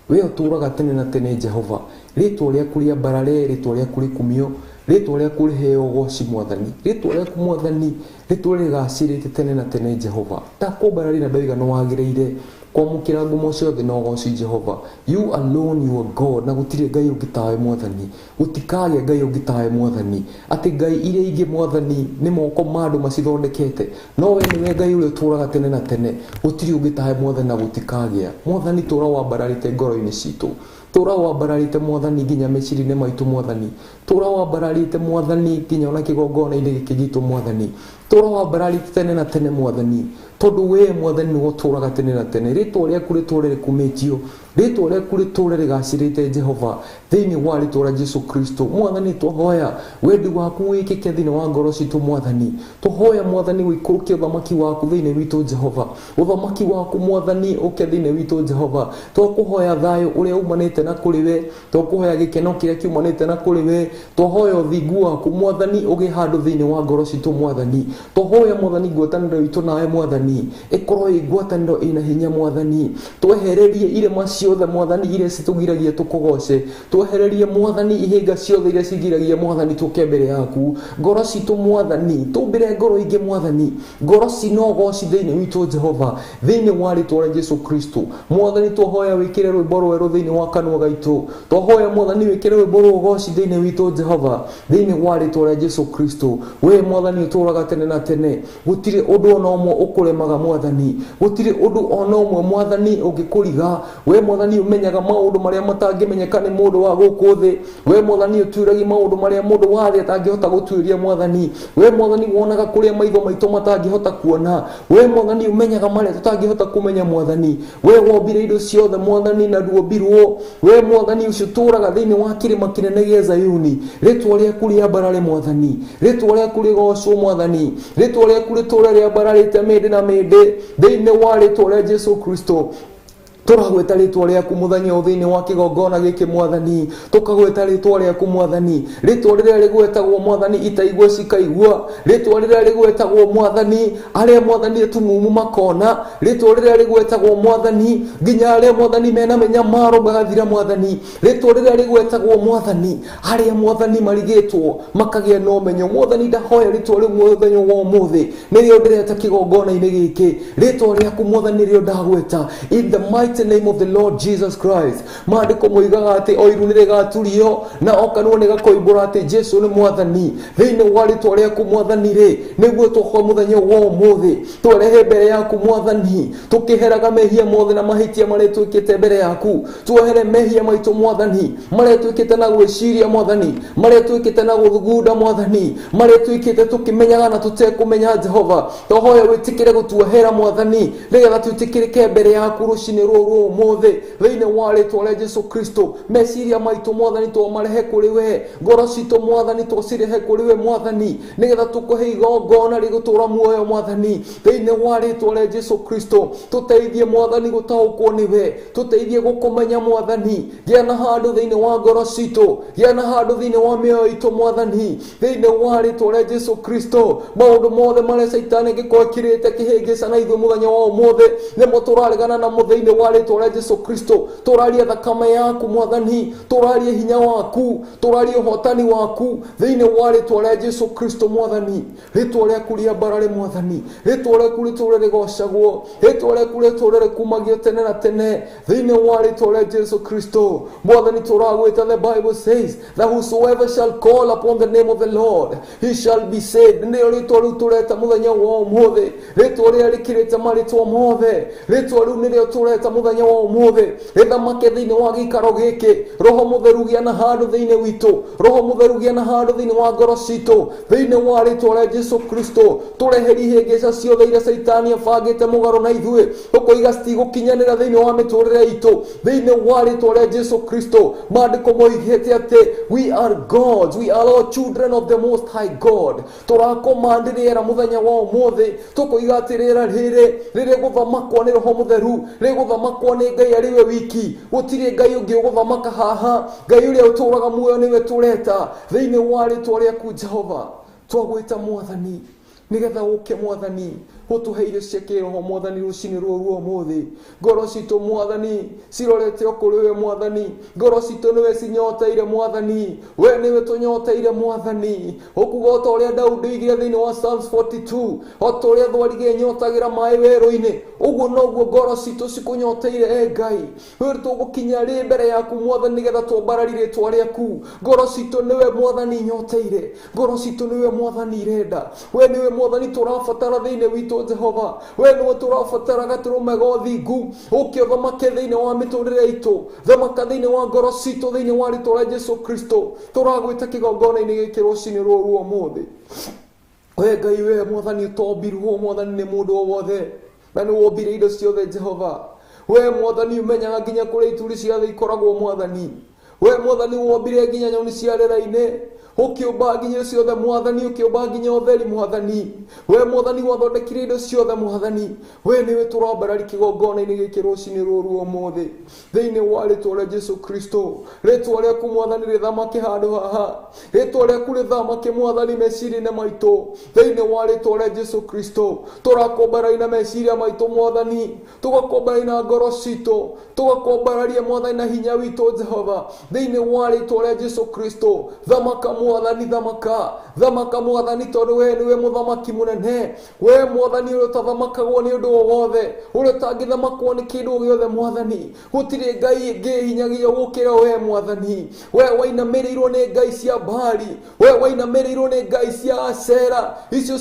we uturaga tene na tene Jehova ritwa riaku ria barare ritwa riaku rikumio ritwa riaku riheo goci mwathani ritwa riaku mwathani ritwa rigacirite tene na tene Jehova takubarari na ndoiga no wagireire kwamukira ngumo ciothe no goci Jehova you alone you are God na gutire Ngai ungi tawe mwathani gutikage Ngai ungi tawe mwathani ati Ngai iria ingi mwathani ni moko mandu macithondekete no we ni Ngai uri uturaga tene na tene gutire ungi tawe mwathani na gutikage mwathani tura wambararite ngoro-ini citu tura wambararite mwathani nginya meciri-ini maitu mwathani tura wambararite mwathani nginya ona kigongona-ini giki gitu mwathani tura wambararite tene na tene mwathani tondu we mwathani ni guturaga tene na tene ritwa riaku ritwa rikumitio ritwa riaku ritwa rigacirite Jehova thiini wa ritwa Jesu Kristo mwathani twahoya wendi waku wikike thiini wa ngoro citu mwathani twahoya mwathani wikurukie uthamaki waku thiini witu Jehova uthamaki waku mwathani uke thiini witu Jehova twakuhoya thayu uria umanite na kuri we twakuhoya gikeno kiria kiumanite na kuri we twahoya uthingu waku mwathani uge handu thiini wa ngoro citu mwathani twahoya mwathani ngwataniro itu nawe mwathani ikorwo igwataniro ina hinya mwathani twehererie irema ciothe mwathani iria citugiragia tukugoce twehererie mwathani ihinga ciothe iria cigiragia mwathani tuke mbere yaku ngoro citu mwathani tumbire ngoro ingi mwathani ngoro cinogoci thiini witu Jehova thiini wa ritwa Jesu Kristo mwathani twahoya wikire rwimbo rweru thiini wa kanua gaitu twahoya mwathani wikire rwimbo rugoci thiini witu Jehova thiini wa ritwa Jesu Kristo we mwathani uturaga tene na tene gutire undu ona umwe ukuremaga mwathani gutire undu ona umwe mwathani ungikuriga we mwathani umenyaga maundu maria matangimenyeka ni mundu wa guku thi we mwathani utuiragi maundu maria mundu wa thi atangihota gutuiria mwathani we mwathani wonaga kuria maitho maitu matangihota kuona we mwathani umenyaga maria tutangihota kumenya mwathani we wombire indo ciothe mwathani na nduombirwo we mwathani ucio turaga thiini wa kirima kinene gia Zayuni ritwa riaku riambarare mwathani ritwa riaku rigocwo mwathani ritwa riaku ritura riambararite mindi na mindi thiini wa ritwa Jesu Kristo turagweta ritwa riaku muthenya uthiini wa kigongona giki mwathani tukagweta ritwa riaku mwathani ritwa riria rigwetagwo mwathani itaigwa cikaigwa ritwa riria rigwetagwo mwathani aria mwathani atumumu makona ritwa riria rigwetagwo mwathani nginya aria mwathani mena menyamaro magathira mwathani ritwa riria rigwetagwo mwathani aria mwathani marigitwo makagia no menyo mwathani ndahoya ritwa riu muthenya wa umuthi nirio ndireta kigongona-ini giki ritwa riaku mwathani nirio ndagweta in the mighty name of the Lord Jesus Christ maandiko moigaga ati oiru nirigaturio na okanwo nigakoimbura ati Jesu ni mwathani thiini wa ritwa riaku mwathani ri niguo tuho muthenya wa umuthi twerehe mbere yaku mwathani tukiheraga mehia mothe na mahitia maria twikite mbere yaku twehere mehia maitu mwathani maria twikite na gwiciria mwathani maria twikite na guthugunda mwathani maria twikite tukimenyaga na tutekumenya Jehova tuhoya witikire gutuohera mwathani nigetha twitikirike mbere yaku rucini ruru umuthi thiini wa ritwa Jesu Kristo meciria maitu mwathani twamarehe kuri we ngoro citu mwathani twacirihe kuri we mwathani nigetha tukuhe igongona rigutura muoyo mwathani thiini wa ritwa Jesu Kristo tuteithie mwathani gutaukwo ni we tuteithie gukumenya mwathani gia na handu thiini wa ngoro citu gia na handu thiini wa mioyo itu mwathani thiini wa ritwa Jesu Kristo maundu mothe maria saitani gikorwo kirite kihingica na ithuĩ muthenya wa umuthi nimo turaregana na muthenya wa rĩtwa rĩa Jesu Kristo tũraria thakame yaku Mwathani, tũraria hinya waku, tũraria ũhotani waku thĩinĩ wa rĩtwa rĩa Jesu Kristo Mwathani. Rĩtwa rĩaku rĩa mbarare Mwathani, rĩtwa rĩaku rĩtũũre rĩgocagwo, rĩtwa rĩaku rĩtũũre rĩkumagio tene na tene thĩinĩ wa rĩtwa rĩa Jesu Kristo Mwathani. Tũragwĩta, the Bible says that whosoever shall call upon the name of the Lord he shall be saved. Nĩrĩo rĩtwa rĩu tũreta mũthenya wa ũmũthĩ, rĩtwa rĩrĩa rĩkĩrĩte marĩtwa mothe, rĩtwa rĩu nĩrĩo tũreta mũthenya wa ũmũthĩ rĩthamake thĩinĩ wa gĩikaro gĩkĩ. Roho Mũtheru gĩa na handũ thĩinĩ witũ, Roho Mũtheru gĩa na handũ thĩinĩ wa ngoro citũ thĩinĩ wa rĩtwa rĩa Jesu Kristo. Tũreheri ihĩngĩca ciothe iria Saitani abangĩte mũgarũ na ithuĩ tũkoiga citigũkinyanĩra thĩinĩ wa mĩtũrĩre itũ thĩinĩ wa rĩtwa rĩa Jesu Kristo. Maandĩko moigĩte atĩ we are gods, we are all children of the Most High God. Tũrakoma rĩera mũthenya wa ũmũthĩ tũkoiga atĩ rĩera rĩrĩ rĩgũthamakwo nĩ Roho Mũtheru, rĩgũthamakwo nĩ Ngai arĩ we wiki. Gũtirĩ Ngai ũngĩ ũgũthamaka haha. Ngai ũrĩa ũtũũraga muoyo nĩwe tũreta thĩinĩ wa rĩtwa rĩaku Jehova. Twagwĩta Mwathani nĩgetha ũke Mwathani ũtũhe irio cia kĩroho Mwathani rũcinĩ rũrũ ũmũthĩ. Ngoro citũ Mwathani cirorete kũrĩ we Mwathani, ngoro citũ nĩwe cinyoteire Mwathani, we nĩwe tũnyoteire Mwathani. Ũkuga o ta ũrĩa Daudi oigire thĩinĩ wa Psalms 42, o ta ũrĩa thwarigĩ nyotagĩra maĩ werũ-inĩ, ũguo noguo ngoro citũ cikũnyoteire Ngai. We tũgũkinya rĩ mbere yaku Mwathani nĩgetha twambarari rĩtwa rĩaku. Ngoro citũ nĩwe Mwathani nyoteire, ngoro citũ nĩwe Mwathani irenda, we nĩwe Mwathani tũrabatara thĩinĩ witũ Jehova. We nĩwe tũrabatara gatũrũme ga ũthingu, ũke ũthamake thĩinĩ wa mĩtũrĩre itũ, thamaka thĩinĩ wa ngoro citũ thĩinĩ wa rĩtwa rĩa Jesu Kristo. Tũragwĩta kĩgongona-inĩ gĩkĩ rũcinĩ rũrũ ũmũthĩ. We Ngai we Mwathani ũtombirwo Mwathani nĩ mũndũ o wothe, na nĩ wombire indo ciothe Jehova. We Mwathani ũmenyaga nginya kũrĩa ituri ciothe ikoragwo Mwathani. We Mwathani wombire nginya nyoni cia rĩera-inĩ, ũkĩũmba nginya ciothe Mwathani, ũkĩũmba nginya ũtheri Mwathani. We Mwathani wathondekire indo ciothe Mwathani. We nĩwe tũrambarari kĩgongona-inĩ gĩkĩ rũcinĩ rũrũ ũmũthĩ thĩinĩ wa rĩtwa rĩa Jesu Kristo. Rĩtwa rĩaku Mwathani rĩthamake handũ haha, rĩtwa rĩaku rĩthamake Mwathani meciria-inĩ maitũ thĩinĩ wa rĩtwa rĩa Jesu Kristo. Tũrakombarari na meciria maitũ Mwathani, tũgakombarari na ngoro citũ, tũgakombararia Mwathani na hinya witũ Jehova thĩinĩ wa rĩtwa rĩa Jesu Kristo. Thamaka Mwathani, thamaka, thamaka Mwathani, tondũ we nĩwe mũthamaki mũnene. We Mwathani ũrĩa ũtathamakagwo nĩ ũndũ o wothe, ũrĩa ũtangĩthamakwo nĩ kĩndũ o gĩothe Mwathani. Gũtirĩ Ngai ĩngĩ hinyagio gũkĩra we Mwathani. We wainamĩrĩirwo nĩ ngai cia Baali, we wainamĩrĩirwo nĩ ngai cia Ashera, icio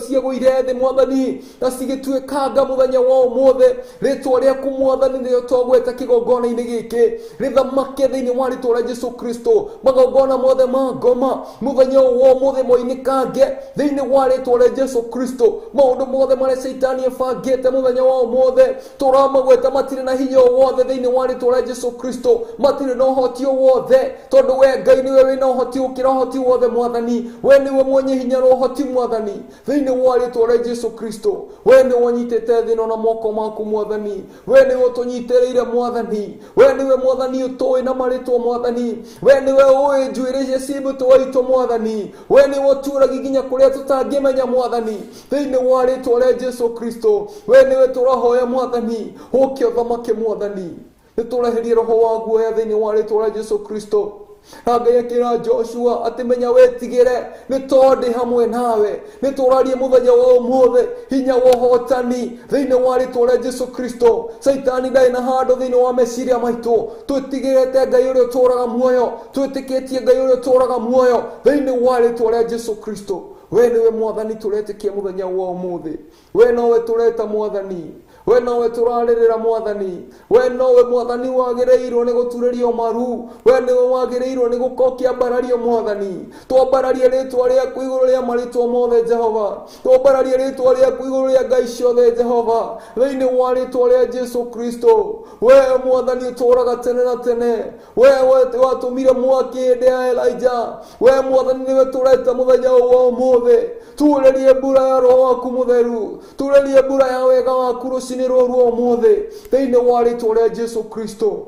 ciagũire thĩ Mwathani na cigĩtuĩkanga mũthenya wa ũmũthĩ. Rĩtwa rĩaku Mwathani nĩrĩo twagweta kĩgongona-inĩ gĩkĩ, rĩthamake thĩinĩ wa rĩtwa rĩa Jesu Kristo. Magongona mothe ma ngoma mũthenya wa ũmũthĩ moinĩkange thĩinĩ wa rĩtwa rĩa Jesu Kristo. Maũndũ mothe marĩa Saitani ebangĩte mũthenya wa ũmũthĩ tũramagweta matirĩ na hinya o wothe thĩinĩ wa rĩtwa rĩa Jesu Kristo, matirĩ na ũhoti o wothe, tondũ we Ngai nĩwe wĩna ũhoti gũkĩra ũhoti wothe Mwathani. We nĩwe mwenye hinya na ũhoti Mwathani thĩinĩ wa rĩtwa rĩa Jesu Kristo. We nĩwe ũnyitĩte thĩ ĩno na moko maku Mwathani, we nĩwe ũtũnyitĩrĩire Mwathani, we nĩwe Mwathani ũtũĩ na marĩtwa Mwathani, we nĩwe ũĩ njuĩrĩ iria ciĩ mũtwe witũ Mwathani, we nĩwe ũtuũragia nginya kũrĩa tũtangĩmenya Mwathani thĩinĩ wa rĩtwa rĩa Jesu Kristo. We nĩwe tũrahoya Mwathani, ũke ũthamake Mwathani. Nĩtũreherie roho wa guoya thĩinĩ wa rĩtwa rĩa Jesu Kristo. Ngai akĩra Joshua atĩ menya wetigĩre nĩ tondũ ndĩ hamwe nawe. Nĩtũrarie mũthenya wa ũmũthĩ hinya wa ũhotani thĩinĩ wa rĩtwa rĩa Jesu Kristo. Saitani ndarĩ na handũ thĩinĩ wa meciria maitũ. Twĩtigĩrĩte Ngai ũrĩa ũtũũraga muoyo, twĩtĩkĩtie Ngai ũrĩa ũtũũraga muoyo thĩinĩ wa rĩtwa rĩa Jesu Kristo. We nĩwe Mwathani tũretĩkia mũthenya wa ũmũthĩ. We nowe tũreta Mwathani, we nowe tũrarĩrĩra Mwathani. We nowe Mwathani wagĩrĩirwo nĩ gũturĩrio maru, we nĩwe wagĩrĩirwo nĩ gũkokia mbarario Mwathani. Twambararie rĩtwa rĩaku igũrũ rĩa marĩtwa mothe Jehova, twambararie rĩtwa rĩaku igũrũ rĩa ngai ciothe Jehova thĩinĩ wa rĩtwa rĩa Jesu Kristo. We Mwathani ũtũũraga tene na tene, we watũmire mwaki hĩndĩ ya Elijah. We Mwathani nĩwe tũreta mũthenya wa ũmũthĩ, tuurerie mbura ya Roho waku Mũtheru, tuurerie mbura ya wega waku rũcinĩ rũrũ ũmũthĩ thĩinĩ wa rĩtwa rĩa Jesu Kristo.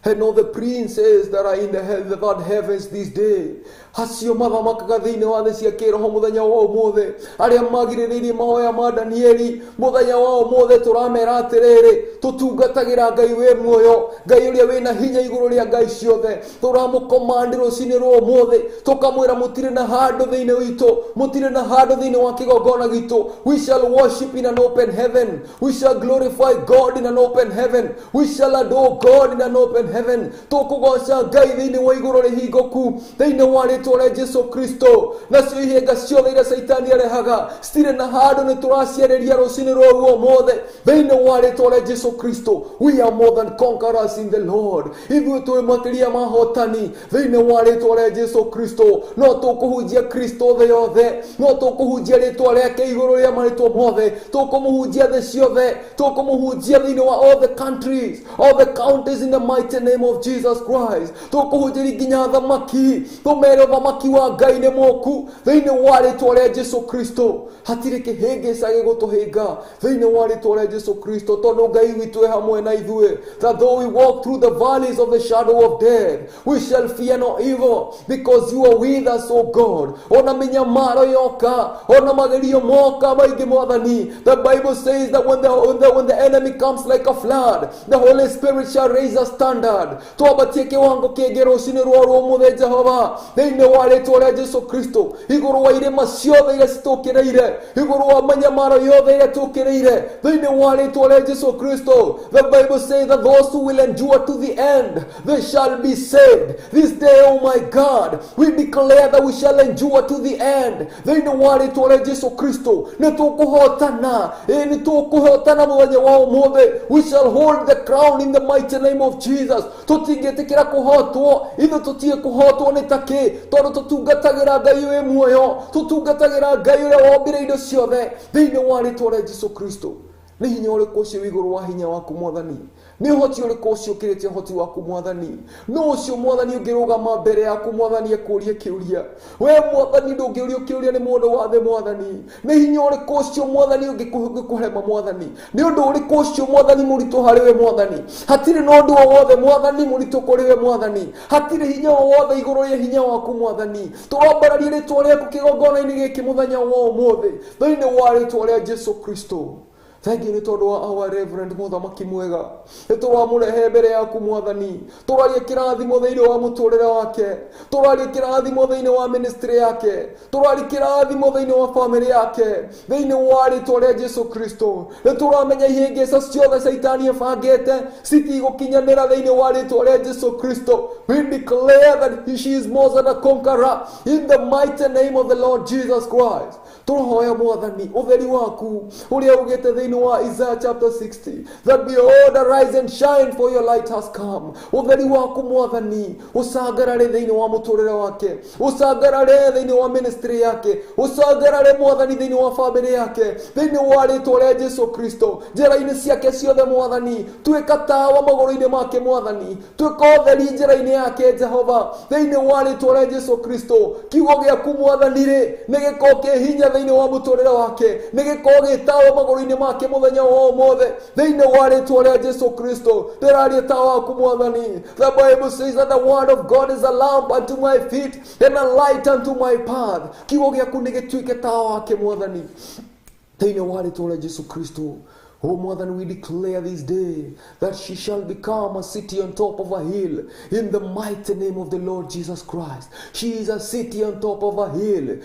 And all the princes that are in the third heavens this day, acio mathamakaga thĩinĩ wa thĩ cia kĩroho mũthenya wa ũmũthĩ, arĩa magirĩrĩirie mahoya ma Danieli mũthenya wa ũmũthĩ tũramera atĩrĩrĩ, tũtungatagĩra Ngai wĩ muoyo, Ngai ũrĩa wĩna hinya igũrũ rĩa ngai ciothe. Tũramũkomandi rũcinĩ rwa ũmũthĩ tũkamwĩra mũtirĩ na handũ thĩinĩ witũ, mũtirĩ na handũ thĩinĩ wa kĩgongona gitũ. We shall worship in an open heaven, we shall glorify God in an open heaven, we shall adore God in an open heaven. Tũkũgoca Ngai thĩinĩ wa igũrũ rĩhingũku, thĩinĩ wa rĩtwa rĩa Jesũ Kristo. Nacio ihĩnga ciothe iria Saitani arehaga citirĩ na handũ nĩ tũraciarĩria rũcinĩ rũrũ ũmũthĩ thĩinĩ wa rĩtwa rĩa Jesũ Kristo. We are more than conquerors in the Lord. Ithuĩ twĩ makĩria mahotani thĩinĩ wa rĩtwa rĩa Jesũ Kristo. No tũkũhunjia Kristo thĩ yothe, no tũkũhunjia rĩtwa rĩake igũrũ rĩa marĩtwa mothe, tũkũmũhunjia thĩ ciothe, tũkũmũhunjia thĩinĩ wa all the countries, all the counties in the mighty name of Jesus Christ. Tũkũhunjia nginya thamaki, tũmere thamaki wa Ngai nĩ mũku thĩinĩ wa rĩtwa rĩa Jesũ Kristo. Hatirĩ kĩhĩngĩca gĩgũtũhĩnga thĩinĩ wa rĩtwa rĩa Jesũ Kristo, tondũ Ngai witũ e hamwe na ithuĩ. That though we walk through the valleys of the shadow of death, we shall fear no evil, because you are with us, O God. Ona minyamaro yoka, ona magerio moka maingĩ Mwathani. The Bible says that when the enemy comes like a flood, the Holy Spirit shall raise a standard. Twabatie kĩwango kĩngĩ rũcinĩ rwa ũmũthĩ Jehova thĩinĩ wa rĩtwa rĩa Jesũ Kristo, igũrũ wa irĩma ciothe iria citũkĩrĩire, igũrũ wa manyamaro yothe iria tũkĩrĩire thĩinĩ wa rĩtwa rĩa Jesũ Kristo. The Bible says that those who will endure to the end, they shall be saved. This day, oh my God, we declare that we shall endure to the end thĩinĩ wa rĩtwa rĩa Jesũ Kristo. Nĩ tũkũhotana, nĩ tũkũhotana mũthenya wa ũmũthĩ. We shall hold the crown in the mighty name of Jesus. Tũtingĩtĩkĩra kũhotwo, ithuĩ tũtige kũhotwo nĩ takĩ, tondũ tũtungatagĩra Ngai wĩ muoyo, tũtungatagĩra Ngai ũrĩa wombire indo ciothe thĩinĩ wa rĩtwa rĩa Jesũ Kristo. Nĩ hinya ũrĩkũ ũcio igũrũ wa hinya waku Mwathani? Nĩ ũhoti ũrĩkũ ũcio ũkĩrĩtie ũhoti waku Mwathani? No ũcio Mwathani ũngĩrũgama mbere yaku Mwathani ekũrie kĩũria? We Mwathani ndũngĩũrio kĩũria nĩ mũndũ wa thĩ Mwathani. Nĩ hinya ũrĩkũ ũcio Mwathani ũngĩkũhema Mwathani? Nĩ ũndũ ũrĩkũ ũcio Mwathani mũritũ harĩ we Mwathani? Hatirĩ na ũndũ o wothe Mwathani mũritũ kũrĩ we Mwathani. Hatirĩ hinya o wothe igũrũ rĩa hinya waku Mwathani. Tũrambararie rĩtwa rĩaku kĩgongona-inĩ gĩkĩ mũthenya wa ũmũthĩ thĩinĩ wa rĩtwa rĩa Jesũ Kristo. Thank you nĩ tondũ wa our Reverend mũthamaki mwega. Nĩ tũramũrehe mbere yaku Mwathani. Tũrarie kĩrathimo thĩinĩ wa mũtũrĩre wake, tũrarie kĩrathimo thĩinĩ wa ministry yake, tũrarie kĩrathimo thĩinĩ wa family yake thĩinĩ wa rĩtwa rĩa Jesũ Kristo. Nĩ tũramenya ihĩngĩca ciothe Saitani ebangĩte citigũkinyanĩra thĩinĩ wa rĩtwa rĩa Jesũ Kristo. We declare that she is more than a conqueror in the mighty name of the Lord Jesus Christ. Tũrahoya Mwathani ũtheri waku ũrĩa ugĩte thĩinĩ wa Isaiah chapter 60, that behold, arise and shine, for your light has come. Ũtheri waku Mwathani ũcangarare thĩinĩ wa mũtũrĩre wake, ũcangarare thĩinĩ wa ministry yake, ũcangarare Mwathani thĩinĩ wa family yake thĩinĩ wa rĩtwa rĩa Jesũ Kristo. Njĩra-inĩ ciake ciothe Mwathani, tuĩka tawa magũrũ-inĩ make Mwathani, tuĩka ũtheri njĩra-inĩ yake Jehova thĩinĩ wa rĩtwa rĩa Jesũ Kristo. Kiugo gĩaku Mwathani rĩ nĩ gĩkorwo kĩ hinya thĩinĩ wa mũtũrĩre wake, nĩ gĩkorwo gĩ tawa magũrũ-inĩ make mũthenya wa ũmũthĩ thĩinĩ wa rĩtwa rĩa Jesũ Kristo. Ndĩraria tawa waku Mwathani. The Bible says that the word of God is a lamp unto my feet and a light unto my path. Kiugo gĩaku nĩ gĩtuĩke tawa wake Mwathani thĩinĩ wa rĩtwa rĩa Jesũ Kristo. Oh Mwathani, we declare this day that she shall become a city on top of a hill in the mighty name of the Lord Jesus Christ. She is a city on top of a hill.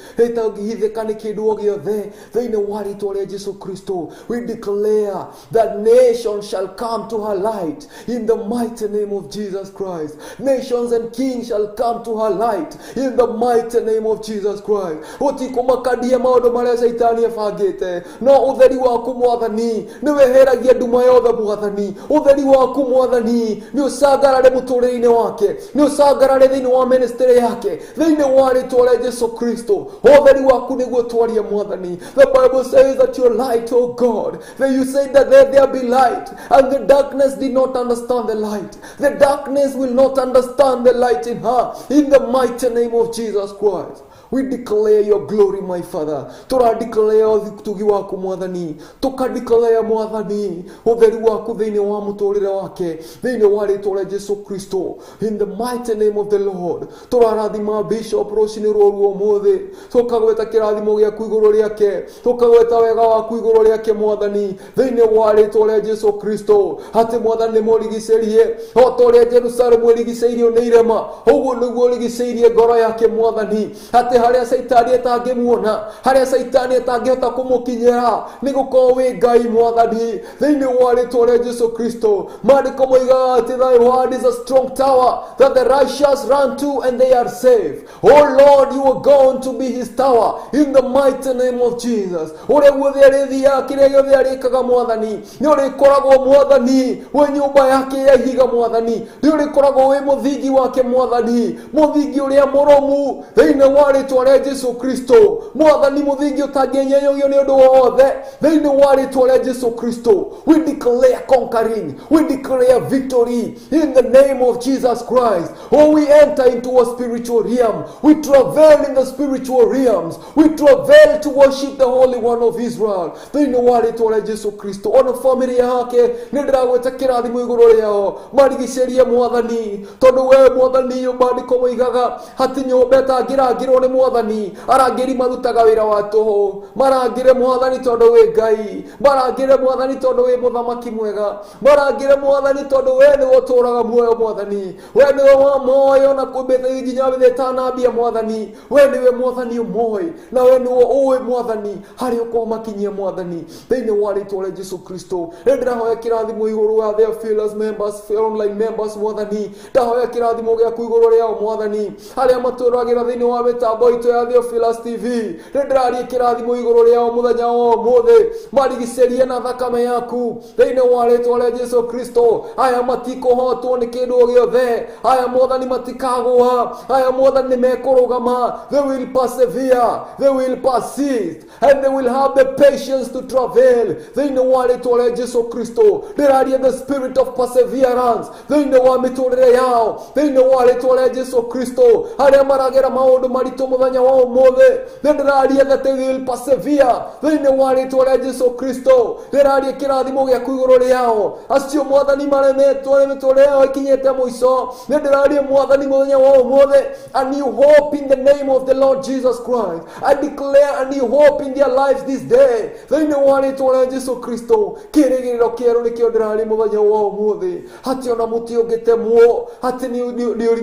We declare that nations shall come to her light in the mighty name of Jesus Christ. Nations and kings shall come to her light in the mighty name of Jesus Christ. Utikumakadia maũndũ marĩa Saitani ebangĩte, no ũtheri waku Mwathani niweheragia nduma yothe Mwathani. Ũtheri waku Mwathani nĩ ũcangarare mũtũrĩre-inĩ wake, nĩ ũcangarare thĩinĩ wa ministry yake thĩinĩ wa rĩtwa rĩa Jesũ Kristo. Ũtheri waku nĩguo twarie Mwathani. The Bible says that your light, oh God, that you said that there be light, and the darkness did not understand the light. The darkness will not understand the light in her in the mighty name of Jesus Christ. We declare your glory, my Father. Tora declare utugi waku mwathani. Tuka declare mwathani utheru waku thiini wa muturire wake. Thiini wa ritwa ria Jesu Kristo. In the mighty name of the Lord. Tora rathima Bishop Rocini Rworu umuthi. Tukagweta kirathimo giaku iguru riake. Tukagweta wega waku iguru riake mwathani. Thiini wa ritwa ria Jesu Kristo. Ati mwathani murigicerie. O toria Jerusalemu irigiceirio ni irema. Uguo niguo irigiceirie ngoro yake mwathani. Ati haria Saitani etangimuona, haria Saitani etangihota kumukinyira, ni gukorwo wi Ngai mwathani. Thiini wa ritwa ria Jesu Kristo. Maandiko moigaga ati thy word is a strong tower that the righteous run to and they are safe. Oh Lord, you are going to be his tower in the mighty name of Jesus. Uria guothe arithiaga kiria giothe arikaga mwathani, ni urikoragwo mwathani we nyumba yake ya ihiga mwathani, ni urikoragwo wi muthingi wake mwathani, muthingi uria murumu thiini wa ritwa ria Jesu Kristo. Mwathani muthingi utangienyenyogio ni undu wothe thiini wa ritwa ria Jesu Kristo. We declare conquering, we declare victory in the name of Jesus Christ. Oh, we enter into a spiritual realm, we travel in the spiritual realms, we travel to worship the Holy One of Israel thiini wa ritwa ria Jesu Kristo. Ona family yake ni ndiragweta kirathimo iguru riao, marigicerie mwathani, tondu we mwathani maandiko moigaga ati nyumba etangirangirwo ni mwathani, arangiri marutaga wira wa tuhu. Marangire mwathani tondu wi Ngai, marangire mwathani tondu wi muthamaki mwega, marangire mwathani tondu we ni uturaga muoyo mwathani, we ni wa moyo na kumbithe nginya bithetanambia mwathani, we ni we mwathani umoi na we ni uwi mwathani hari ukomakinyia mwathani thiini wa ritwa ria Jesu Kristo. Ndirahoya kirathimo iguru wa Theophilus members, online members mwathani, ndahoya kirathimo giaku iguru riao mwathani, aria maturagira thiini wa mitambo itu ya Theophilus TV. Ndirarie kirathimo iguru riao muthenya wa umuthi, marigicerie na thakame yaku thiini wa ritwa ria Jesu Kristo. Aya matikohotwo ni kindu giothe, aya mwathani matikagwa, aya mwathani ni mekurugama. They will persevere, they will persist, and they will have the patience to travel thiini wa ritwa ria Jesu Kristo. Ndirarie the spirit of perseverance thiini wa miturire yao thiini wa ritwa ria Jesu Kristo. Aria maragera maundu maritu muthenya wa umuthi, ndirarie that they will persevere thiini wa ritwa ria Jesu Kristo. Ndirarie kirathimo giaku iguru riao, acio mwathani maremetwo ni miturire yao ikinyite muico. Ndirarie mwathani muthenya wa umuthi a new hope in the name of the Lord Jesus Christ. I declare a new hope in their lives this day thiini wa ritwa ria Jesu Kristo. Kirigiriro kieru nikio ndirarie muthenya wa umuthi, ati ona muti ungitemwo, ati ni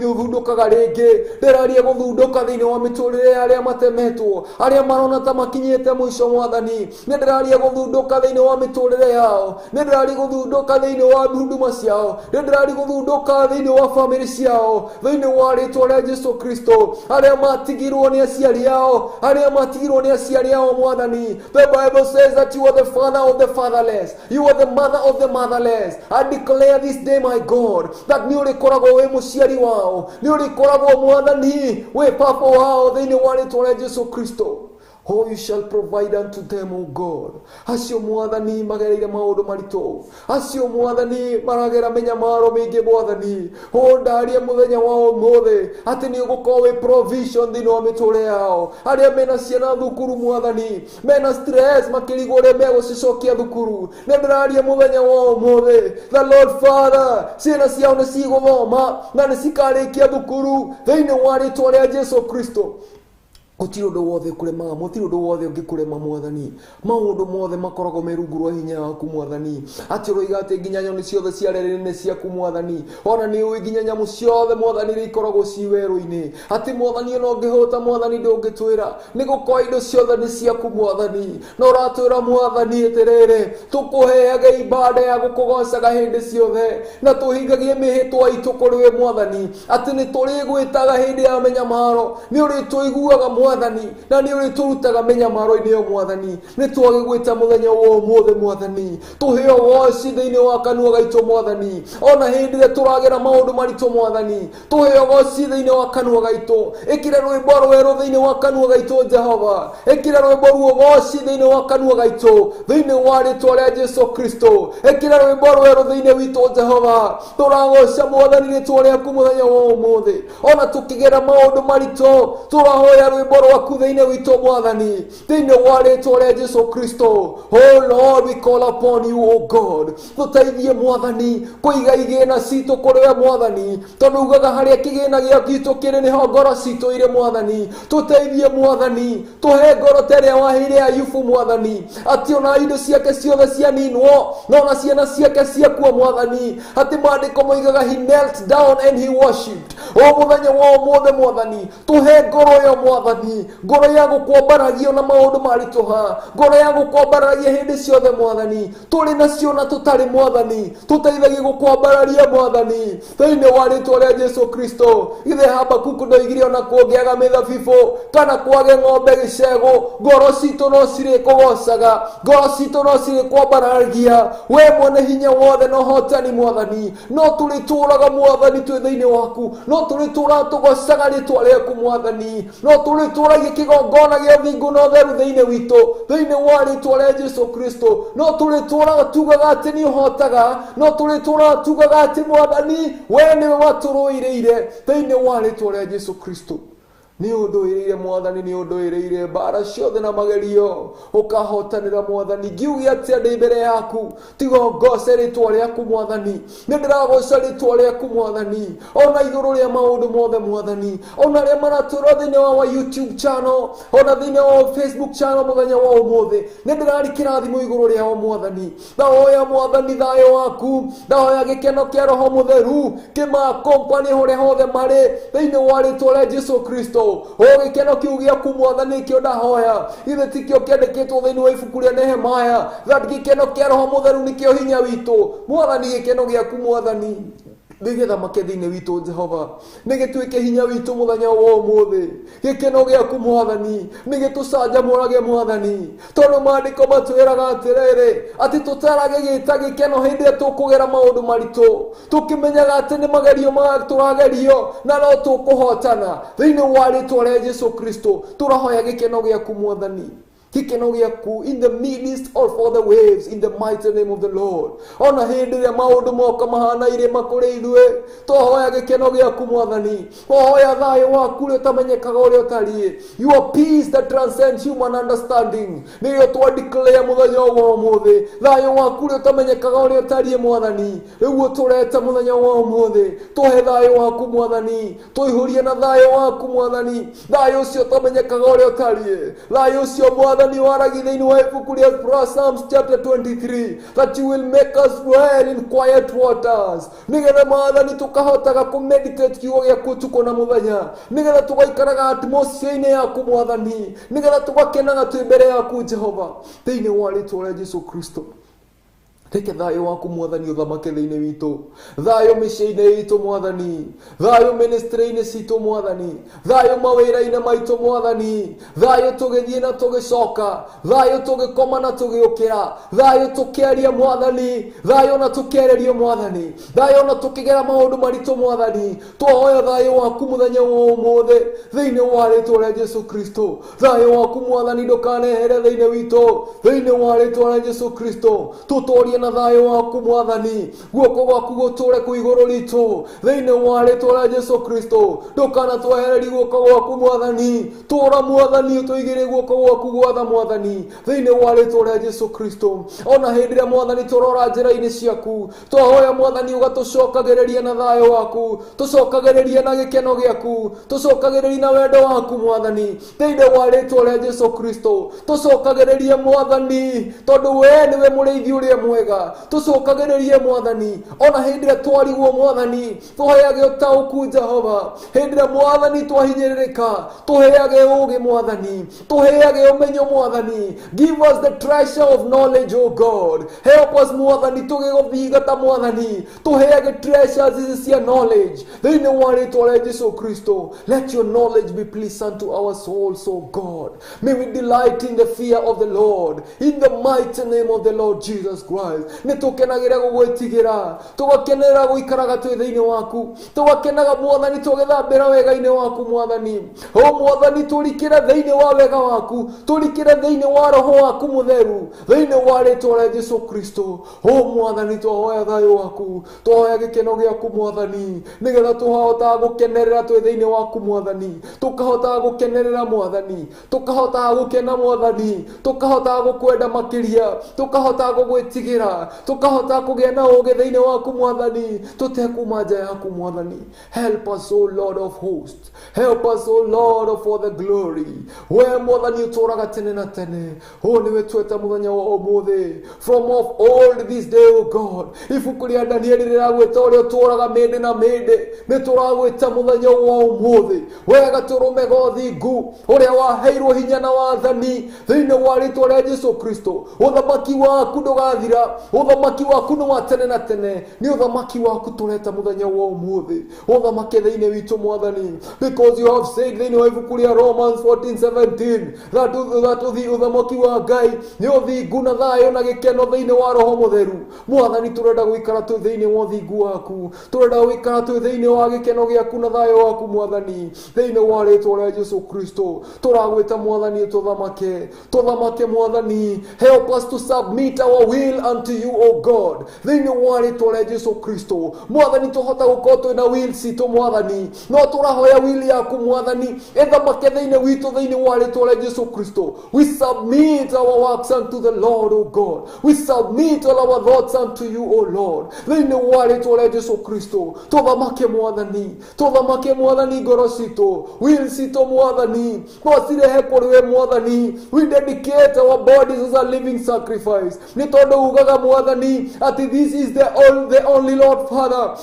uthundukaga ringi. Ndirarie guthunduka thiini wa miturire aria matemetwo, aria marona ta makinyite muico mwathani. Ndirarie guthunduka thiini wa miturire yao, ndirarie guthunduka thiini wa huduma ciao, ndirarie guthunduka thiini wa family ciao thiini wa ritwa ria Jesu Kristo. Aria matigirwo ni aciari yao, aria matigirwo ni aciari yao mwathani. The Bible says that you are the father of the fatherless, you are the mother of the motherless. I declare this day, my God, that ni urikoragwo wi muciari wao, ni urikoragwo mwathani wi papa wao thiini wa ritwa ria Jesu Kristo. Oh, you shall provide unto them, O God. Acio mwathani magereire maundu maritu, acio mwathani maragera menyamaro mingi mwathani. Oh, ndaria muthenya wa umuthi ati ni ugukorwo wi provision thiini wa miture yao. Aria mena ciana thukuru mwathani, mena stress makirigwo uria megucicokia thukuru, ni ndiraria muthenya wa umuthi the Lord Father, ciana ciao ni ciguthoma na ni cikarikia thukuru thiini wa ritwa ria Jesu Kristo. Gutiri undu wothe kurema, mutiri undu wothe ungikurema mwathani. Maundu mothe makoragwo merungu rwa hinya waku mwathani. Ati uroiga ati nginya nyoni ciothe cia rere-ini ciaku mwathani, ona ni ui nginya nyamu ciothe mwathani ri ikoragwo ci weru-ini. Ati mwathani ona ungihota mwathani ndungitwira, ni gukorwo indo ciothe ni ciaku mwathani. Na uratwira mwathani atiriri, tukuheage ibada ya gukugocaga hindi ciothe, na tuhingagie mihitwa itu kuri we mwathani. Ati ni turigwitaga hindi ya menyamaro, ni uri tuiguaga mwathani, na ni uri turutaga menyamaro-ini yo mwathani. Ni twagigwita muthenya wa umuthi mwathani, tuheo woci thiini wa kanua gaitu mwathani. Ona hindi ria turagera maundu maritu mwathani, tuheo woci thiini wa kanua gaitu. Ikira rwimbo rweru thiini wa kanua gaitu Jehova, ikira rwimbo ruo woci thiini wa kanua gaitu thiini wa ritwa ria Jesu Kristo. Ikira rwimbo rweru thiini witu Jehova, turagoca mwathani ritwa riaku muthenya wa umuthi. Ona tukigera maundu maritu turahoya rwimbo rwaku thĩinĩ witũ Mwathani, thĩinĩ wa rĩĩtwa rĩa Jesũ Kristo. Oh Lord, we call upon you, oh God. Tũteithie Mwathani kũiga igĩna citũ kũrĩ we Mwathani, tondũ ugaga harĩa kĩgĩna gĩaku kĩrĩ nĩho ngoro citũ irĩ Mwathani. Tũteithie Mwathani, tũhe ngoro ta ĩrĩa waheire Ayubu Mwathani, atĩ ona indo ciake ciothe cianinwo no na ciana ciake ciakua Mwathani, atĩ maandĩko moigaga he knelt down and he worshipped. O mũthenya wa ũmũthĩ Mwathani, tũhe ngoro ĩyo Mwathani, ngoro ya gũkwambaragia na maũndũ maritũha, ngoro ya gũkwambaragia hĩndĩ ciothe Mwathani, tũrĩ nacio na tũtarĩ Mwathani, tũteithagie gũkwambararia Mwathani, thĩinĩ wa rĩĩtwa rĩa Jesũ Kristo. Ithe Habakuku ndoigire ona kũngĩaga mĩthabibũ kana kwage ng'ombe gĩcegũ, ngoro citũ no cirĩkũgocaga, ngoro citũ no cirĩkwambaragia we mwene hinya wothe na ũhotani Mwathani. No tũrĩtũũraga Mwathani twĩ thĩinĩ waku, no tũrĩtũũraga tũgocaga rĩĩtwa rĩaku Mwathani, no tũrĩtũũragia kĩgongona gĩa ũthingu na ũtheru thĩinĩ witũ, thĩinĩ wa rĩĩtwa rĩa Jesũ Kristo. No tũrĩtũũraga tugaga atĩ nĩ ũhotaga, no tũrĩtũũraga tugaga atĩ Mwathani we nĩwe watũrũĩrĩire thĩinĩ wa rĩĩtwa rĩa Jesũ Kristo. Nĩ ũndũĩrĩire Mwathani, nĩ ũndũĩrĩire mbara ciothe na magerio, ũkahotanĩra Mwathani. Ngiuge atĩa ndĩ mbere yaku tiga ngoce rĩĩtwa rĩaku Mwathani, nĩ ndĩragoca rĩĩtwa rĩaku Mwathani, ona igũrũ rĩa maũndũ mothe Mwathani, ona arĩa maratũra thĩinĩ wa YouTube channel, ona thĩinĩ wa Facebook channel mũthenya wa ũmũthĩ, nĩ ndĩrarikĩra thimũ igũrũ rĩao Mwathani. Ndahoya Mwathani thayũ waku, ndahoya gĩkeno kĩa Roho Mũtheru kĩmakompani hũrĩa hothe marĩ thĩinĩ wa rĩĩtwa rĩa Jesũ Kristo. O gĩkeno kĩu gĩaku Mwathani kĩo ndahoya, ithe tikĩo kĩandĩkĩtwo thĩinĩ wa ibuku rĩa Nehemaya, that gĩkeno kĩa Roho Mũtheru nĩkĩo hinya witũ Mwathani. Gĩkeno gĩaku Mwathani nĩgĩthamake thĩinĩ witũ Jehova, nĩgĩtuĩke hinya witũ mũthenya wa ũmũthĩ. Gĩkeno gĩaku Mwathani nĩgĩtũcanjamũrage Mwathani, tondũ maandĩko matwĩraga atĩrĩrĩ atĩ tũtarage gĩta gĩkeno hĩndĩ ĩrĩa tũkũgera maũndũ maritũ, tũkĩmenyaga atĩ nĩ magerio tũragerio na no tũkũhotana thĩinĩ wa rĩĩtwa rĩa Jesũ Kristo. Tũrahoya gĩkeno gĩaku Mwathani, gĩkeno gĩaku in the midst of all the waves, in the mighty name of the Lord. Ona hĩndĩ ĩrĩa maũndũ moka mahana irĩma kũrĩ ithuĩ, twahoya gĩkeno gĩaku Mwathani, twahoya thayũ waku ũrĩa ũtamenyekaga ũrĩa ũtariĩ, your peace that transcends human understanding, nĩyo twa-declare mũthenya wa ũmũthĩ. Thayũ waku ũrĩa ũtamenyekaga ũrĩa ũtariĩ Mwathani, rĩu tũreta mũthenya wa ũmũthĩ, tũhe thayũ waku Mwathani, tũihũrie na thayũ waku Mwathani, thayũ ũcio ũtamenyekaga ũrĩa ũtariĩ, thayũ ũcio Mwathani waragi thĩinĩ wa ibuku rĩa Psalms chapter 23, that you will make us dwell in quiet waters, nĩgetha Mwathani tũkahotaga kũ-meditate kiugo gĩaku ũtukũ na mũthenya, nĩgetha tũgaikaraga atmosphere-inĩ yaku Mwathani, nĩgetha tũgakenaga twĩ mbere yaku Jehova, thĩinĩ wa rĩĩtwa rĩa Jesũ Kristo. Reke thayũ waku Mwathani ũthamake thĩinĩ witũ, thayũ mĩciĩ-inĩ itũ Mwathani, thayũ ministry-inĩ citũ Mwathani, thayũ mawĩra-inĩ maitũ Mwathani, thayũ tũgĩthiĩ na tũgĩcoka, thayũ tũgĩkoma na tũgĩũkĩra, thayũ tũkĩaria Mwathani, thayũ na tũkĩarerio Mwathani, thayũ na tũkĩgera maũndũ maritũ Mwathani. Twahoya thayũ waku mũthenya wa ũmũthĩ thĩinĩ wa rĩĩtwa rĩa Jesũ Kristo. Thayũ waku Mwathani ndũkanehere thĩinĩ witũ, thĩinĩ wa rĩĩtwa rĩa Jesũ Kristo. Tũtũũrie na thayũ waku Mwathani, guoko gwaku gũtũũre kwĩ igũrũ ritũ thĩinĩ wa rĩĩtwa rĩa Jesũ Kristo. Ndũkanatwehererie guoko gwaku Mwathani, tũũra Mwathani ũtũigĩrĩre guoko gwaku gwatha Mwathani thĩinĩ wa rĩĩtwa rĩa Jesũ Kristo. Ona hĩndĩ ĩrĩa Mwathani tũrora njĩra-inĩ ciaku, twahoya Mwathani ũgatũcokagĩrĩria na thayũ waku, tũcokagĩrĩria na gĩkeno gĩaku, tũcokagĩrĩria na wendo waku Mwathani thĩinĩ wa rĩĩtwa rĩa Jesũ Kristo. Tũcokagĩrĩria Mwathani, tondũ we nĩwe mũrĩithi ũrĩa mwega. Tũcokagĩrĩrie Mwathani, ona hĩndĩ ĩrĩa twarigwo Mwathani, tũheage ũtaũku Jehova. Hĩndĩ ĩrĩa Mwathani twahinyĩrĩrĩka, tũheage ũũgĩ Mwathani, tũheage ũmenyo Mwathani. Give us the treasure of knowledge, O God. Help us Mwathani tũgĩgũthingata Mwathani, tũheage treasures ici cia knowledge thĩinĩ wa rĩĩtwa rĩa Jesũ Kristo. Let your knowledge be pleasant to our souls, O God. May we delight in the fear of the Lord, in the mighty name of the Lord Jesus Christ. sacrifice. Nitukenagira gugwitigira, tugakenera guikaraga twi thiini waku, tugakenaga Mwathani tugithambira wega-ini waku Mwathani. O Mwathani turikire thiini wa wega waku, turikire thiini wa roho waku mutheru, thiini wa ritwa ria Jesu Kristo. O Mwathani twahoya thayo waku, twahoya gikeno giaku Mwathani, nigetha tuhota gukenerera twi thiini waku Mwathani, tukahota gukenerera Mwathani, tukahota gukena Mwathani, tukahota gukwenda makiria, tukahota gugwitigira, tukahota kugia na uge thiini waku Mwathani, tutekuma nja yaku Mwathani. Help us, O Lord of hosts, help us, O Lord, for the glory. We Mwathani uturaga tene na tene, o niwe tweta muthenya wa umuthi. From of old this day, O God, ibuku ria Danieli riragwita uria uturaga mende na mende, ni turagwita muthenya wa umuthi. Wega turume gothingu uria waheirwo hinya na wathani thiini wa ritwa ria Jesu Kristo. Uthamaki waku ndugathira, uthamaki waku ni wa tene na tene, ni uthamaki waku tureta muthenya wa umuthi. Uthamaki thiini witu Mwathani, because you have said thiini wa ibuku ria Romans 14:17 that uthamaki wa Ngai ni uthingu na thayo na gikeno thiini wa roho mutheru. Mwathani turenda guikara tu thiini wa uthingu waku, turenda guikara tu thiini wa gikeno giaku na thayo waku Mwathani, thiini wa ritwa ria Jesu Kristo. Turagwita Mwathani tuthamake Mwathani. Help us to submit our will unto you, O God, thiini wa ritwa ria Jesu Kristo. Mwathani tuhota gukorwo twina will citu Mwathani, no turahoya will yaku Mwathani ithamake thiini witu thiini wa ritwa ria Jesu Kristo. We submit our works unto the Lord, O God. We submit all our thoughts unto you, O Lord, thiini wa ritwa ria Jesu Kristo. Tuthamake Mwathani ngoro citu, will citu Mwathani, twacireh kuri we Mwathani. We dedicate our bodies as a living sacrifice, ni tondu ugaga Mwathani ati this is the only Lord Father,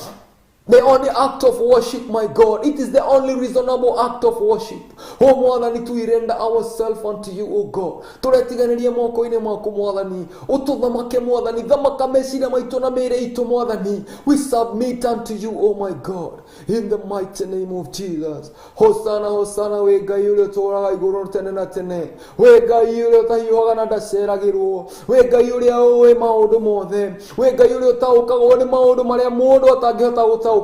the only act of worship, my God. It is the only reasonable act of worship. Oh Mwathani, to render ourselves unto you, O God. Turetiganirie moko-ini maku Mwathani, ututhamake Mwathani, thamaka meciria maitu na mĩĩrĩ itu Mwathani. We submit unto you, O my God, in the mighty name of Jesus. Hosana, Hosana, we Ngai uria uturaga iguru tene na tene, we Ngai uria utahiũhaga na ndaceragĩrwo, we Ngai uria ũĩ maũndũ mothe, we Ngai uria ũtaũkagwo nĩ maũndũ marĩa mũndũ atangĩhota gũtaũkwo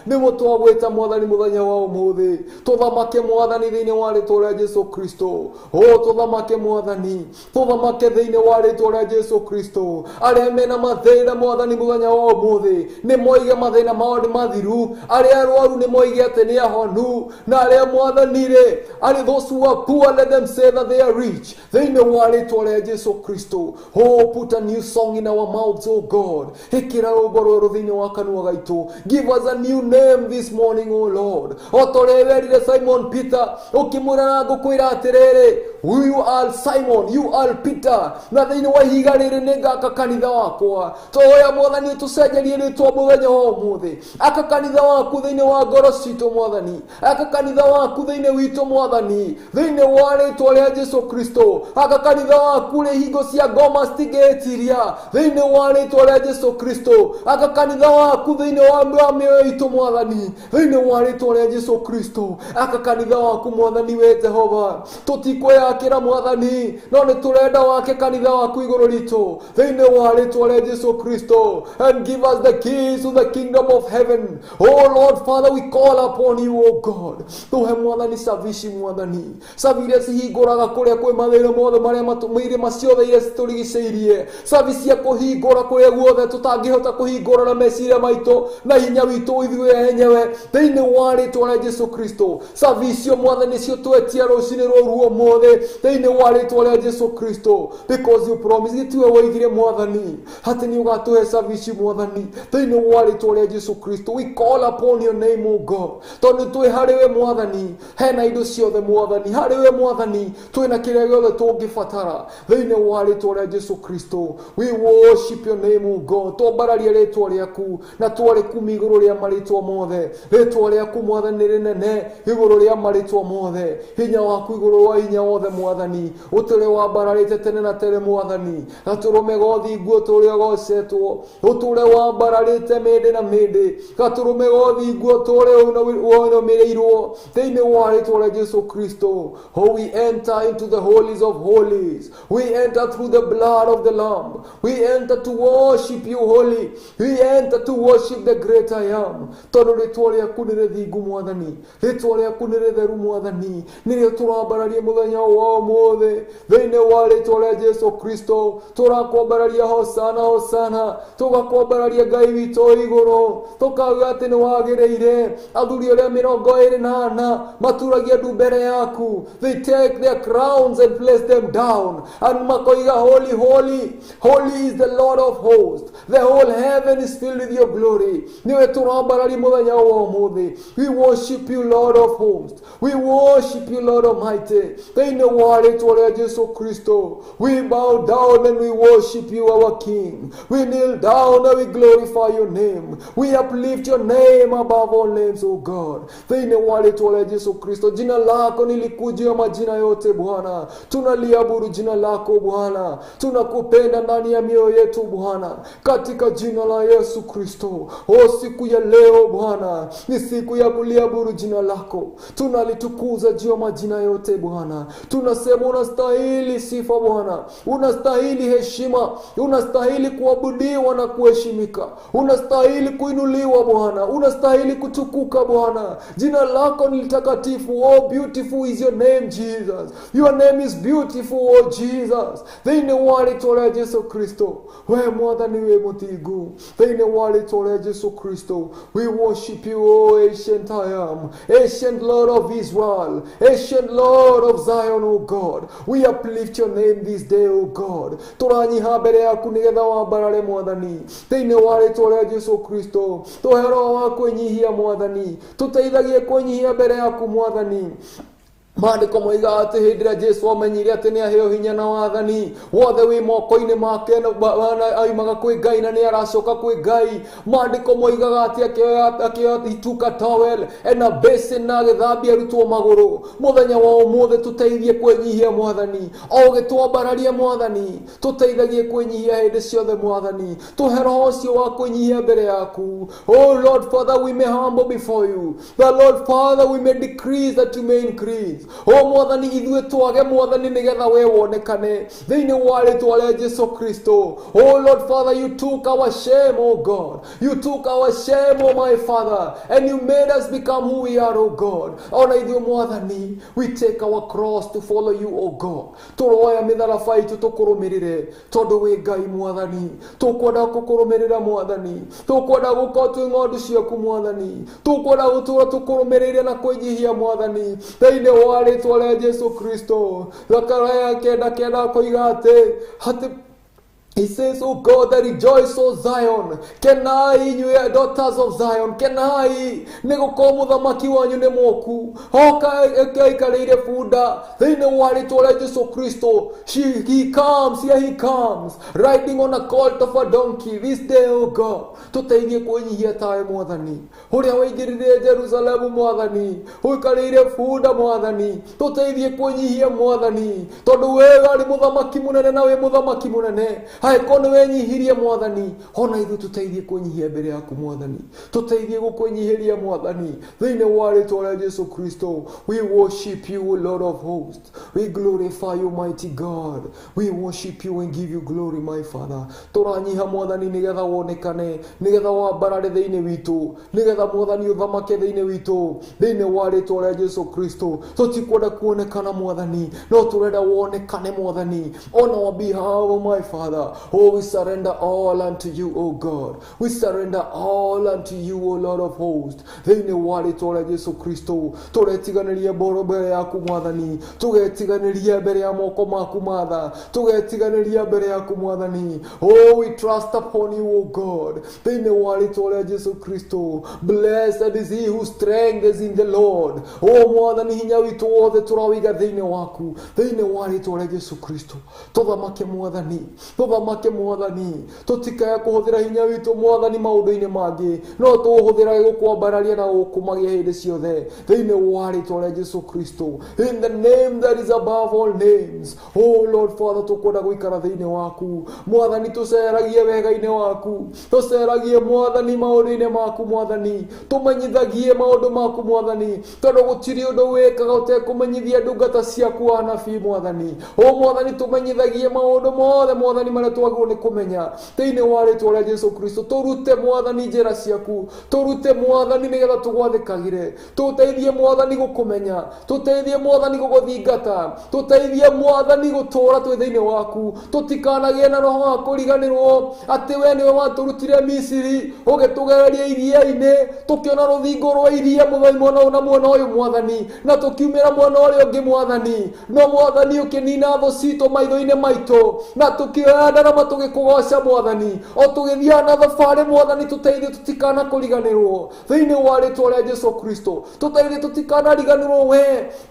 nimo twagwita Mwathani muthenya wa umuthi. Tuthamake Mwathani thiini wa ritwa ria Jesu Kristo. O tuthamake Mwathani, tuthamake thiini wa ritwa ria Jesu Kristo. Aria mena mathina Mwathani muthenya wa umuthi ni moige mathina mao ni mathiru, aria arwaru ni moige ati ni ahonu, na aria Mwathani ri ari those who are poor, let them say that they are rich thiini wa ritwa ria Jesu Kristo. Oh, put a new song in our mouths, O God. Ikira rwimbo rweru thiini wa kanua gaitu. Give us a new name this morning, O Lord. Otoreverire Simon Peter, ukimwira na ngukwira atiriri, you are Simon, you are Peter, na thiini wa ihiga riri ni ngaka kanitha wakwa. Twoya Mwathani tucenjerie ritwa muthenya wa umuthi, aka kanitha waku thiini wa ngoro citu Mwathani, aka kanitha waku thiini witu Mwathani, thiini wa ritwa ria Jesu Kristo. Aka kanitha waku ri hingo cia ngoma citigetiria thiini wa ritwa ria Jesu Kristo. Aka kanitha waku thiini wa mĩoyo itu Mwathani, thiini wa ritwa ria Jesu Kristo. Aka kanitha waku Mwathani we Jehova, tutikwiyakira Mwathani, no ni turenda wake kanitha waku iguru ritu thiini wa ritwa ria Jesu Kristo. And give us the keys to the kingdom of heaven. Oh Lord Father, we call upon you, O God. Tuhe Mwathani savici Mwathani, saviria cihinguraga kuria kwi mathina mothe maria matumire maciothe iria citurigicĩirie, savi cia kuhingura kuria guothe tutangihota kuhingura na meciria maitu na hinya witu ithuĩ enyewe thiini wa ritwa ria Jesu Kristo. Savicio Mwathani cio twetia rucini rũru ũmũthĩ thiini wa ritwa ria Jesu Kristo, because you promise gĩtiwe woigire Mwathani ati ni ũgatuhe savici Mwathani thiini wa ritwa ria Jesu Kristo. We call upon your name, O God, tondu twi hariwe Mwathani hena indo ciothe Mwathani, hariwe Mwathani twina kiria giothe tungibatara thiini wa ritwa ria Jesu Kristo. We worship your name, O God. Twambararie ritwa riaku na twarikumi iguru ria maritwa mothe, ritwa riaku Mwathani rinene iguru ria maritwa mothe, hinya waku iguru wa hinya wothe mwathani utule wambararite tene na tene mwathani na turume gothi guo tule gocetwo utule wambararite mende na mende gaturume gothi guo tule wono mireirwo thiini wa ritwa ria Jesu Kristo. Oh, we enter into the holies of holies. We enter through the blood of the Lamb. We enter to worship you holy. We enter to worship the great I am. Tondu ritwa riaku ni rithingu mwathani, ritwa riaku ni ritheru mwathani, nirio turambararia muthenya wa umuthi thiini wa ritwa ria Jesu Kristo. Turakwambararia hosana hosana, tugakwambararia Ngai witu iguru, tukauga ati ni wagiriire. Athuri aria 24 maturagia ndu mbere yaku, they take their crowns and place them down and makoiga holy holy holy is the Lord of hosts, the whole heaven is filled with your glory. Niwe turambararia muthenya wa umuthi. We worship you Lord of hosts, we worship you Lord Almighty. Thiini wa ritwa ria Jesu Kristo, we bow down and we worship you our King. We kneel down and we glorify your name. We uplift your name above all names, O God. Thiini wa ritwa ria Jesu Kristo, jina lako nilikujia majina yote Bwana. Tunaliabudu jina lako Bwana, tunakupenda ndani ya mioyo yetu Bwana, katika jina la Yesu Kristo. O siku ya leo Bwana ni siku ya kuliabudu jina lako, tunalitukuza juu ya majina yote Bwana. Tunasema unastahili sifa Bwana, unastahili heshima, unastahili kuabudiwa na kuheshimika, unastahili kuinuliwa Bwana, unastahili kutukuka Bwana. Jina lako ni takatifu. Oh, beautiful is your name Jesus, your name is beautiful, oh Jesus. Thiini wa ritwa ria Jesu Kristo, we mwathani we mutigu. Thiini wa ritwa ria Jesu Kristo, we worship you, oh ancient I am, ancient Lord of Israel, ancient Lord of Zion, oh God. We uplift your name this day, oh God. Turanyiha mbere yaku nigetha wambarare mwathani. Thiini wa ritwa ria Jesu Kristo, tuhe roho wa kunyihia mwathani, tuteithagie kunyihia mbere yaku mwathani. Maandiko moiga ati hindi ria Jesu amenyire ati ni aheo hinya na wathani wothe wi moko-ini make na aimaga kwi Ngai na ni aracoka kwi Ngai. Maandiko moigaga ati akioya ituka towel ena basin na agithambia arutwo maguru. Muthenya wa umuthi tuteithie kwenyihia mwathani, o gitwambararia mwathani, tuteithagie kwenyihia hindi ciothe mwathani, tuhe roho ucio wa kwenyihia mbere yaku. Oh Lord Father, we may humble before you, the Lord Father, we may decrease that you may increase. O mwathani ithue twage mwathani nigetha we wonekane thiini wa ritwa ria Jesu Kristo. Oh Lord Father, you took our shame, oh God, you took our shame, oh my Father, and you made us become who we are, oh God. Ona ithue mwathani, we take our cross to follow you, oh God. Turoya mitharaba itu tukurumirire tondu wi Ngai mwathani. Tukwenda gukurumirira mwathani, tukwenda gukorwo twi ng'ondu ciaku mwathani, tukwenda gutura tukurumirire na kwenyihia mwathani thiini wa ritwa ria Jesu Kristo. Zakaria 9:9 koiga ati he says, oh God, that rejoice, O Zion. Kenai, you daughters of Zion. Kenai, nigukorwo muthamaki wanyu ni moku. Hoka ikaikariire bunda thiini wa ritwa ria Jesu Kristo. He comes, here he comes, riding on a colt of a donkey this day, O God. Tuteithie kwenyihia tawe mwathani, uria waingirire Jerusalemu mwathani, uikariire bunda mwathani. Tuteithie kwenyihia mwathani, tondu wewe ari muthamaki munene na we muthamaki munene. Haiko ni wenyihirie mwathani, ona ithu tuteithie kwenyihia mbere yaku mwathani, tuteithie gukwenyihiria mwathani thiini wa ritwa ria Jesu Kristo. We worship you, O Lord of hosts, we glorify you, mighty God, we worship you and give you glory, my Father. Turanyiha mwathani nigetha wonekane, nigetha wambarare thiini witu, nigetha mwathani uthamake thiini witu thiini wa ritwa ria Jesu Kristo. Tutikwenda kuonekana mwathani, no turenda wonekane mwathani on our behalf, oh my Father. Oh, we surrender all unto you, O God. We surrender all unto you, O Lord of hosts. Thiini wa ritwa ria Jesu Kristo, turetiganiria mboro mbere yaku mwathani, tugetiganiria mbere ya moko maku matha, tugetiganiria mbere yaku mwathani. Oh, we trust upon you, O God. Thiini wa ritwa ria Jesu Kristo. Blessed is he who strengthens in the Lord. Oh mwathani, hinya witu wothe turawiga thiini waku, thiini wa ritwa ria Jesu Kristo. Tuthamake mwathani, tuthamake ũthamake Mwathani, tũtikae kũhũthĩra hinya witũ Mwathani maũndũ-inĩ mangĩ, no tũhũthĩra gũkwambararia na gũkũmagia hĩndĩ ciothe thĩinĩ wa rĩĩtwa rĩa Jesũ Kristo, in the name that is above all names. Oh Lord Father, tũkwenda gũikara thĩinĩ waku Mwathani, tũceragie wega-inĩ waku, tũceragie Mwathani maũndũ-inĩ maku Mwathani, tũmenyithagie maũndũ maku Mwathani, tondũ gũtirĩ ũndũ wĩkaga ũtekũmenyithia ndungata ciaku anabii Mwathani. O Mwathani, tũmenyithagie maũndũ mothe Mwathani marĩa twagĩrĩirwo nĩ kũmenya thĩinĩ wa rĩĩtwa rĩa Jesũ Kristo. Tũrute Mwathani njĩra ciaku, tũrute Mwathani nĩgetha tũgwathĩkagĩre, tũteithie Mwathani gũkũmenya, tũteithie Mwathani gũgũthingata, tũteithie Mwathani gũtũũra twĩ thĩinĩ waku, tũtikanagĩe na roho wa kũriganĩrwo atĩ we nĩwe watũrutire Misiri ũgĩtũgereria iria-inĩ, tũkĩona rũthingo rwa iria mwena ũyũ Mwathani, na tũkiumĩra mwena ũrĩa ũngĩ Mwathani, no Mwathani ũkĩnina thũ citũ maitho-inĩ maitũ, na tũkĩoya ndarama tũgĩkũgoca Mwathani, o tũgĩthiaga na thabarĩ Mwathani, tũteithie tũtikana kũriganĩrwo thĩinĩ wa rĩĩtwa rĩa Jesũ Kristo, tũteithie tũtikanariganĩrwo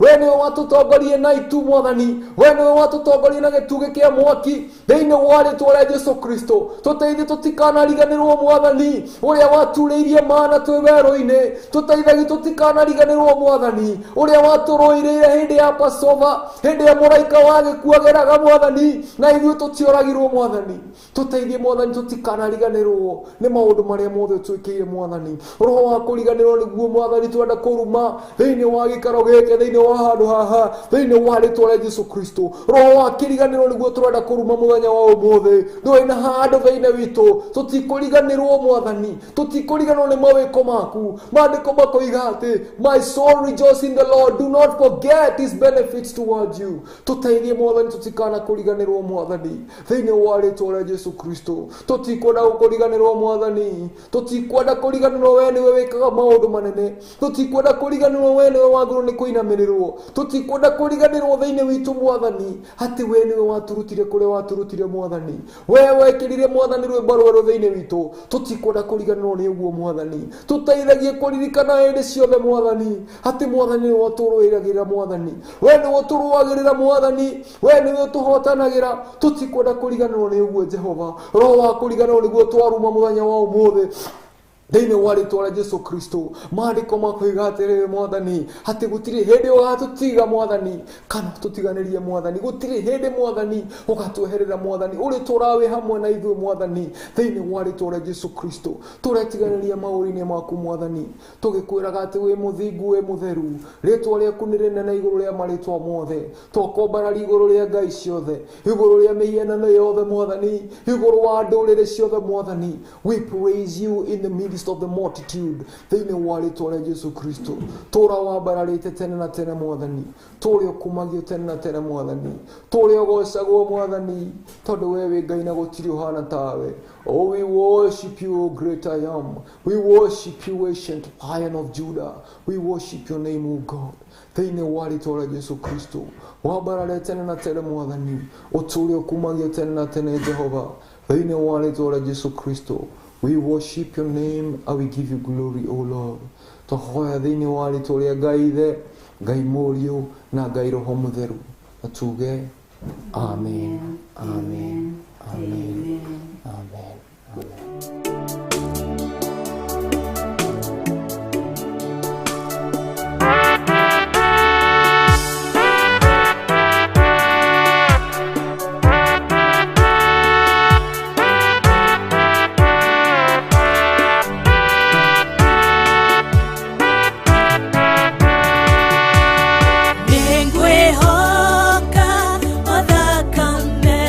we nĩwe watũtongorie na itu Mwathani, we nĩwe watũtongorie na gĩtugĩ kĩa mwaki thĩinĩ wa rĩĩtwa rĩa Jesũ Kristo, tũteithie tũtikanariganĩrwo Mwathani, ũrĩa waturĩirie mana twĩ werũ-inĩ, tũteithagie tũtikanariganĩrwo Mwathani, ũrĩa watũrũĩrĩire hĩndĩ ya Passover, hĩndĩ ya mũraika wa gĩkuũ ageraga Mwathani, na ithuĩ tũtioragirwo Mwathani, tũteithie Mwathani tũtikanariganĩrwo nĩ maũndũ marĩa mothe twĩkĩire Mwathani. Roho wa kũriganĩrwo nĩguo Mwathani twenda kũruma thĩinĩ wa gĩikaro gĩkĩ, thĩinĩ wa handũ haha, thĩinĩ wa rĩĩtwa rĩa Jesũ Kristo. Roho wa kĩriganĩro nĩguo tũrenda kũruma mũthenya wa ũmũthĩ, ndũrĩ na handũ thĩinĩ witũ, tũtikũriganĩrwo Mwathani, tũtikũriganĩrwo nĩ mawĩko maku. Maandĩko makoiga atĩ my soul rejoice in the Lord, do not forget his benefits towards you. Tũteithie Mwathani tũtikana kũriganĩrwo Mwathani thĩinĩ wa rĩĩtwa rĩa Jesũ Kristo. Tũtikwenda kũriganĩrwo Mwathani, tũtikwenda kũriganĩrwo we nĩwe wĩkaga maũndũ manene, tũtikwenda kũriganĩrwo we nĩwe wagĩrĩirwo nĩ kũinamĩrĩrwo, tũtikwenda kũriganĩrwo thĩinĩ witũ Mwathani atĩ we nĩwe waturutire kũrĩa waturutire Mwathani, we wekĩrire Mwathani rwĩmbo rwerũ thĩinĩ witũ, tũtikwenda kũriganĩrwo nĩ ũguo Mwathani. Tũteithagie kũririkana hĩndĩ ciothe Mwathani atĩ Mwathani nĩwe ũtũrũĩragĩra Mwathani, we nĩwe ũtũrũagĩrĩra Mwathani, we nĩwe ũtũhotanagĩra, tũtikwenda kũriganĩrwo nĩ ũguo Jehova. Roho wa kũriganĩrwo nĩguo twaruma mũthenya wa ũmũthĩ thĩinĩ wa rĩĩtwa rĩa Jesũ Kristo. Maandĩko makoiga atĩrĩrĩ Mwathani atĩ gũtirĩ hĩndĩ ũgatũtiga Mwathani kana tũtiganĩrie Mwathani, gũtirĩ hĩndĩ Mwathani ũgatweherera Mwathani, ũrĩtũũraga wĩ hamwe na ithuĩ Mwathani thĩinĩ wa rĩĩtwa rĩa Jesũ Kristo. Tũretiganĩria maũndũ-inĩ maku Mwathani, tũgĩkwĩraga atĩ wĩ mũthingu wĩ mũtheru, rĩĩtwa rĩaku nĩ rĩnene igũrũ rĩa marĩĩtwa mothe, twakwambararia igũrũ rĩa ngai ciothe, igũrũ rĩa mĩhianano yothe Mwathani, igũrũ wa ndũrĩrĩ ciothe Mwathani. We praise you in the midst of the multitude thĩinĩ wa rĩĩtwa rĩa Jesũ Kristo. Tũũra wambararĩte tene na tene Mwathani, tũũrĩa ũkumagio tene na tene Mwathani, tũũrĩa ũgocagwo Mwathani, tondũ we wĩ Ngai na gũtirĩ ũhana tawe. Oh, we worship you, O great I am. We worship you, ancient Lion of Judah. We worship your name, O God. Thĩinĩ wa rĩĩtwa rĩa Jesũ Kristo, wambarare tene na tene Mwathani, ũtũũrĩa ũkumagio tene na tene Jehova, thĩinĩ wa rĩĩtwa rĩa Jesũ Kristo. We worship your name and we give you glory, O Lord. Tũhoya thĩinĩ wa rĩĩtwa rĩa Ngai Ithe, Ngai Mũriũ na Ngai Roho Mũtheru, na tuge amen, amen, amen, amen, amen. Ningwĩhoka o thakame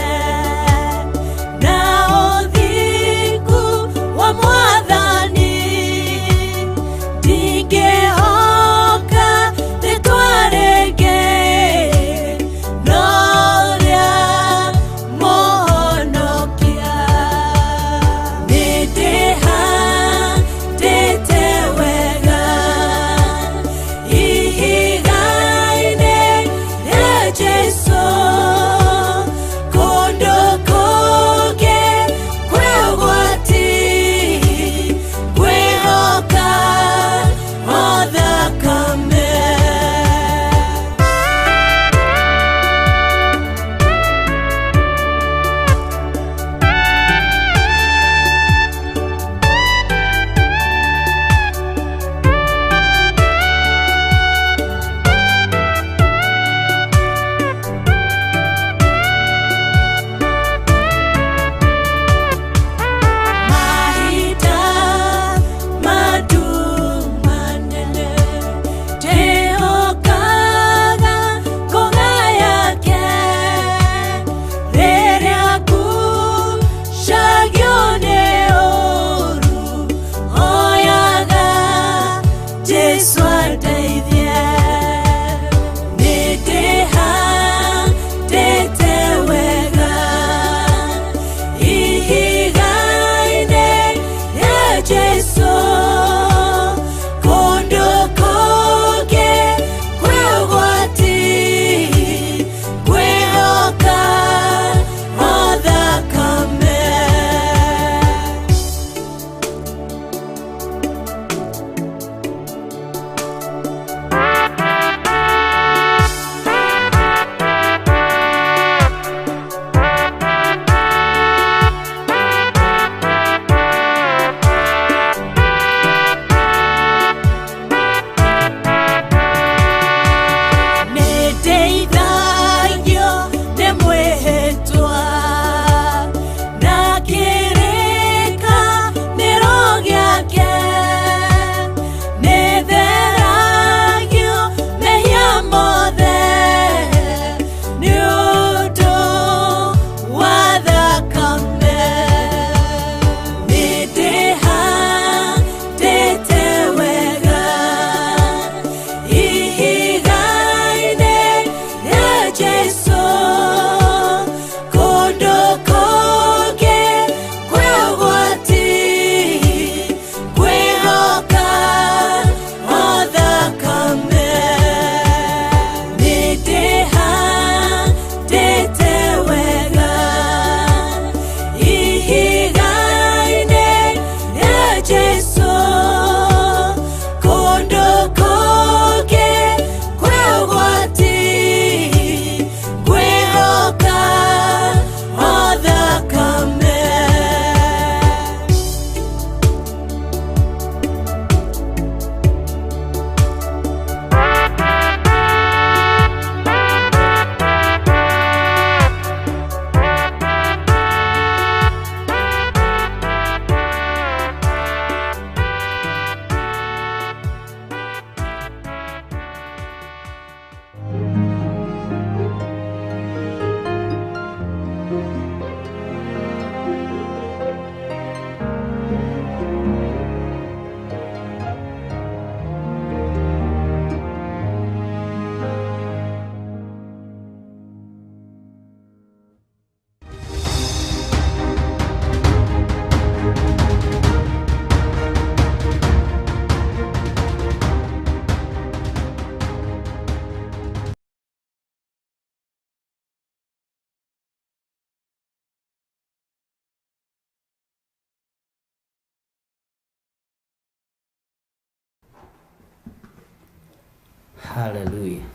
Hallelujah.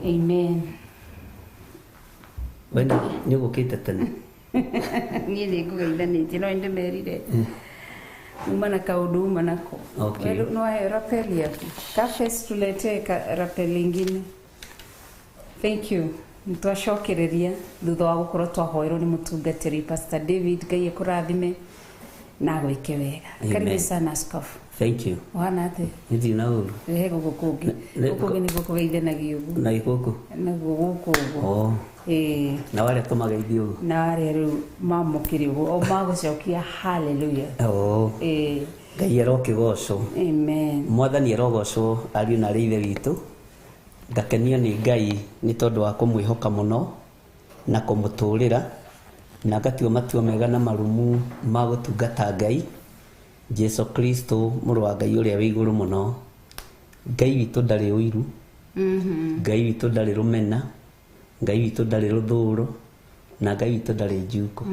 Amen. Wenda nĩ ũgũkĩte tene. Niĩ nĩ ngũgeithanĩtie no nĩndĩmerire uma na kaũndũ uma nako. Okay. No haheo rapeli yaku. Kafes tuletee rapeli ingine. Thank you. Nitwacokereria thutha wa gũkorwo twahoerwo nĩ mũtungatĩri Pastor David Ngai akũrathime na gwĩke wega. Karibu sana askofu. Thank you. Wana atĩ? Nĩthi na ũru. Rehe gũkũ kũngĩ. Gũkũ kũngĩ nĩguo kũgeithanagio ũguo. Na gĩkũkũ. Naguo gũkũ ũguo. Oh. Na wale tũmageithie ũguo. Na wale rĩu mamũkĩre ũguo o magũcokia hallelujah. Oh. Ngai arokĩgocwo. Amen. Mwathani arogocwo ariũ na ithe witũ. Ngakenio nĩ Ngai nĩ tondũ wa kũmwĩhoka mũno na kũmũtũũrĩra na ngatua matua mega na marumu ma gũtungata Ngai Jesu Kristo mũrũ wa Ngai ũrĩa wĩ igũrũ mũno. Ngai witũ ndarĩ ũiru, Ngai witũ ndarĩ rũmena, Ngai witũ ndarĩ rũthũũro na Ngai witũ ndarĩ njuko.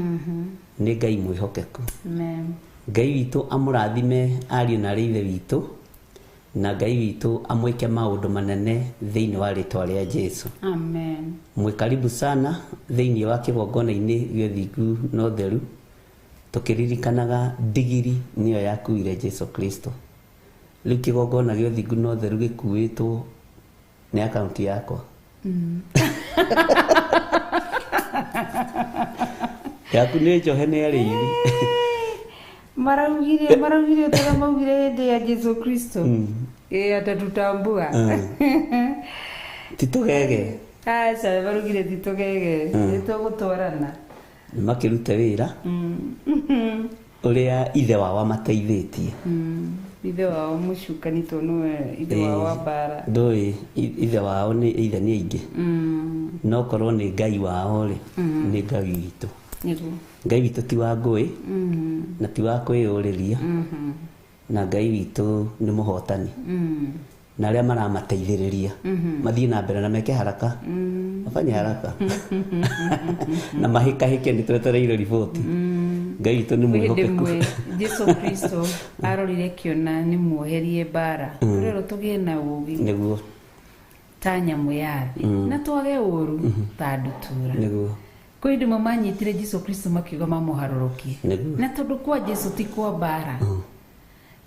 Nĩ Ngai mwĩhokeku. Amen. Ngai witũ amũrathime ariũ na ithe witũ na Ngai witũ amwĩke maũndũ manene thĩinĩ wa rĩtwa rĩa Jesu. Amen. Mwĩkaribu sana thĩinĩ wa kĩgongona-inĩ gĩa ũthingu na ũtheru tũkĩririkanaga ndigiri nĩyo yakuire Jesu Kristo. Rĩu kĩgongona gĩa ũthingu na ũtheru gĩkuĩtwo nĩ akaunti yakwa. Yaku nĩ njohe nĩ arĩithi. Maraugire utaga maugire hĩndĩ ya Jesu Kristo. Atatutambua. Titũgege. Aca barugire titũgege. Nĩtũgũtwarana. Nĩmakĩrute wĩra ũrĩa ithe wao amateithĩtie. Ithe wao mũcukanĩtwo nĩwe ithe wao wa mbara. Ndũĩ ithe wao nĩ ithe nĩ aingĩ. No korwo nĩ Ngai wao rĩ nĩ Ngai witũ. Ngai witũ ti wa ngũĩ na ti wa kwĩyũrĩria na Ngai witũ nĩ mũhotani. Na arĩa maramateithĩrĩria mathiĩ na mbere na meke haraka mafanye haraka na mahĩkahĩke nĩ twetereire riboti. Ngai witũ nĩ mwĩhokeku. Jesu Kristo arorire kĩona nĩ muoherie mbara rero tũgĩe na ũũgĩ nĩguo ta nyamũ ya thĩ na twage ũũru ta ndutura. Nĩguo kwĩ ndĩ mamanyitire Jesu Kristo makiuga mamũharũrũkie na tondũ kwa Jesu ti kwa mbara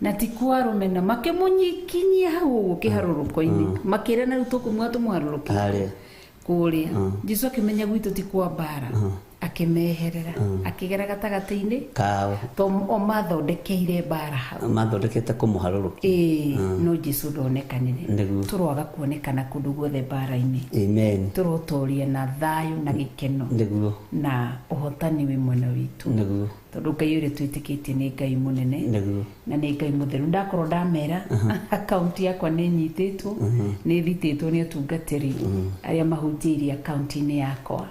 na ti kwa rũmena makĩmũnyikinyia hau ũguo kĩharũrũko-inĩ makĩra na rĩu tũkũmuoya tũmũharũrũkie kũrĩa. Jesu akĩmenya gwitũ ti kwa mbara akĩmeherera akĩgera gatagatĩ-inĩ kao o mathondekeire mbara hau mathondekete kũmũharũrũkia. No Jesu ndonekanire tũroaga kuonekana kũndũ guothe mbara-inĩ. Amen. Tũrotoria na thayũ na gĩkeno na ũhotani wĩ mwena witũ tondũ Ngai ũrĩa twĩtĩkĩtie nĩ Ngai mũnene na nĩ Ngai mũtheru. Ndakorwo ndamera akaunti yakwa nĩ nyitĩtwo nĩ thitĩtwo nĩ ũtungatĩri arĩa mahunjĩirie akaunti-inĩ yakwa.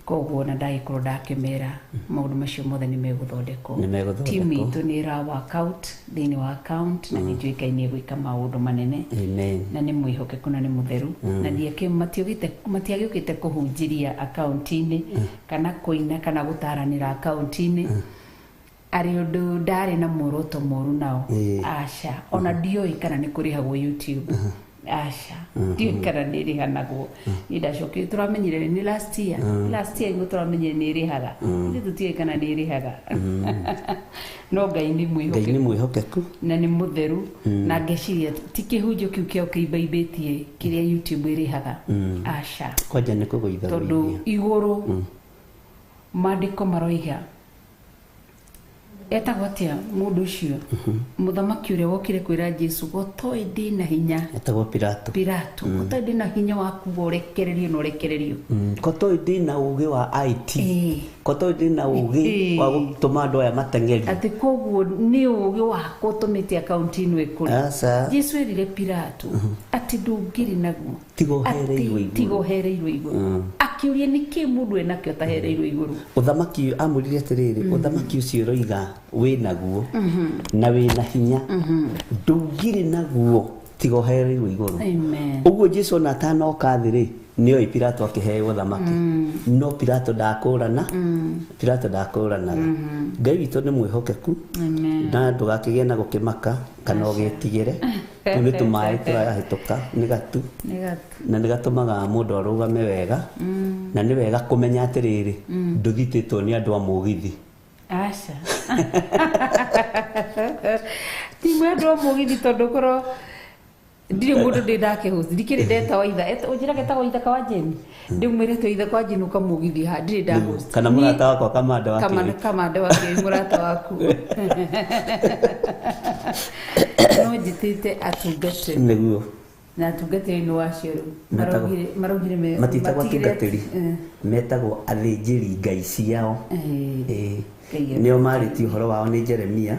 Koguo na ndagĩkorwo ndakĩmera maũndũ macio mothe nĩ megũthondekwo. Timu itũ nĩ ĩra-work out thĩinĩ wa account na nĩ njũĩ Ngai nĩ egwĩka maũndũ manene na nĩ mwĩhokeku na nĩ mũtheru na matiagĩũkĩte kũhunjĩria akaunti-inĩ kana kũina kana gũtaranĩra akaunti-inĩ arĩ ũndũ ndarĩ na muoroto mũru nao. Aca ona ndioĩ kana nĩ kũrĩhagwo YouTube. Aca ndiũĩ kana nĩ ĩrĩhanagwo. Niĩ ndacokire tũramenyire nĩ last year nĩguo tũramenyire nĩ ĩrĩhaga ithuĩ tũtiũĩ kana nĩ ĩrĩhaga. No Ngai nĩ mwĩhokeku na nĩ mũtheru na ngeciria ti kĩhunjio kĩu kĩao kĩimbaimbĩtie kĩrĩa YouTube ĩrĩhaga. Aca kwanja nĩ kũgũitha tondũ igũrũ maandĩko maroiga etagwo atĩa mũndũ ũcio mũthamaki ũrĩa wokire kwĩra Jesu gũtoĩ ndĩ na hinya etagwo Pilato gũtoĩ ndĩ na hinya wa kuga ũrekererio na ũrekererio gũtoĩ ndĩ na ũũgĩ wa IT gũtoĩ ndĩ na ũũgĩ wa gũtũma andũ aya mateng'eri atĩ koguo nĩ ũũgĩ wakwa ũtũmĩte akaunti ĩno ĩkũre. Jesu erire Pilato atĩ ndũngĩrĩ naguo tigohereirwo igũrũ. Akĩũria nĩkĩ mũndũ enakĩo tahereirwo igũrũ. Ũthamaki amwĩrire atĩrĩrĩ ũthamaki ũcio ũroiga wĩ naguo na wĩ na hinya ndũngĩrĩ naguo tigohereirwo igũrũ. Ũguo Jesu ona atanoka thĩ rĩ nio Pilato akiheo thamaki no Pilato ndakũrana Pilato ndakũranaga Ngai witũ nĩ mwĩhokeku na ndũgakĩgĩe na gũkĩmaka kana ũgĩtigĩre nĩ tũmaĩ tũrahĩtũka nĩ gatu na nĩ gatũmaga mũndũ arũgame wega na nĩ wega kũmenya atĩrĩrĩ ndũthitĩtwo nĩ andũ a mũgithi aca ti mwendwo mũgithi tondũ korwo ndire mundu ndindake host ndikire ndeta wa itha ujira geta wa itha kwa Jeni ndimwirete itha kwa Jeni ukamugithi ha ndire nda host kana murata wako kamanda wake kamanda wake murata waku no jitite atungate niguo na atungate no wacio marugire me matitagwo atungatĩri metagwo athĩnjĩri ngai ciao nĩo marĩtie ũhoro wao nĩ Jeremia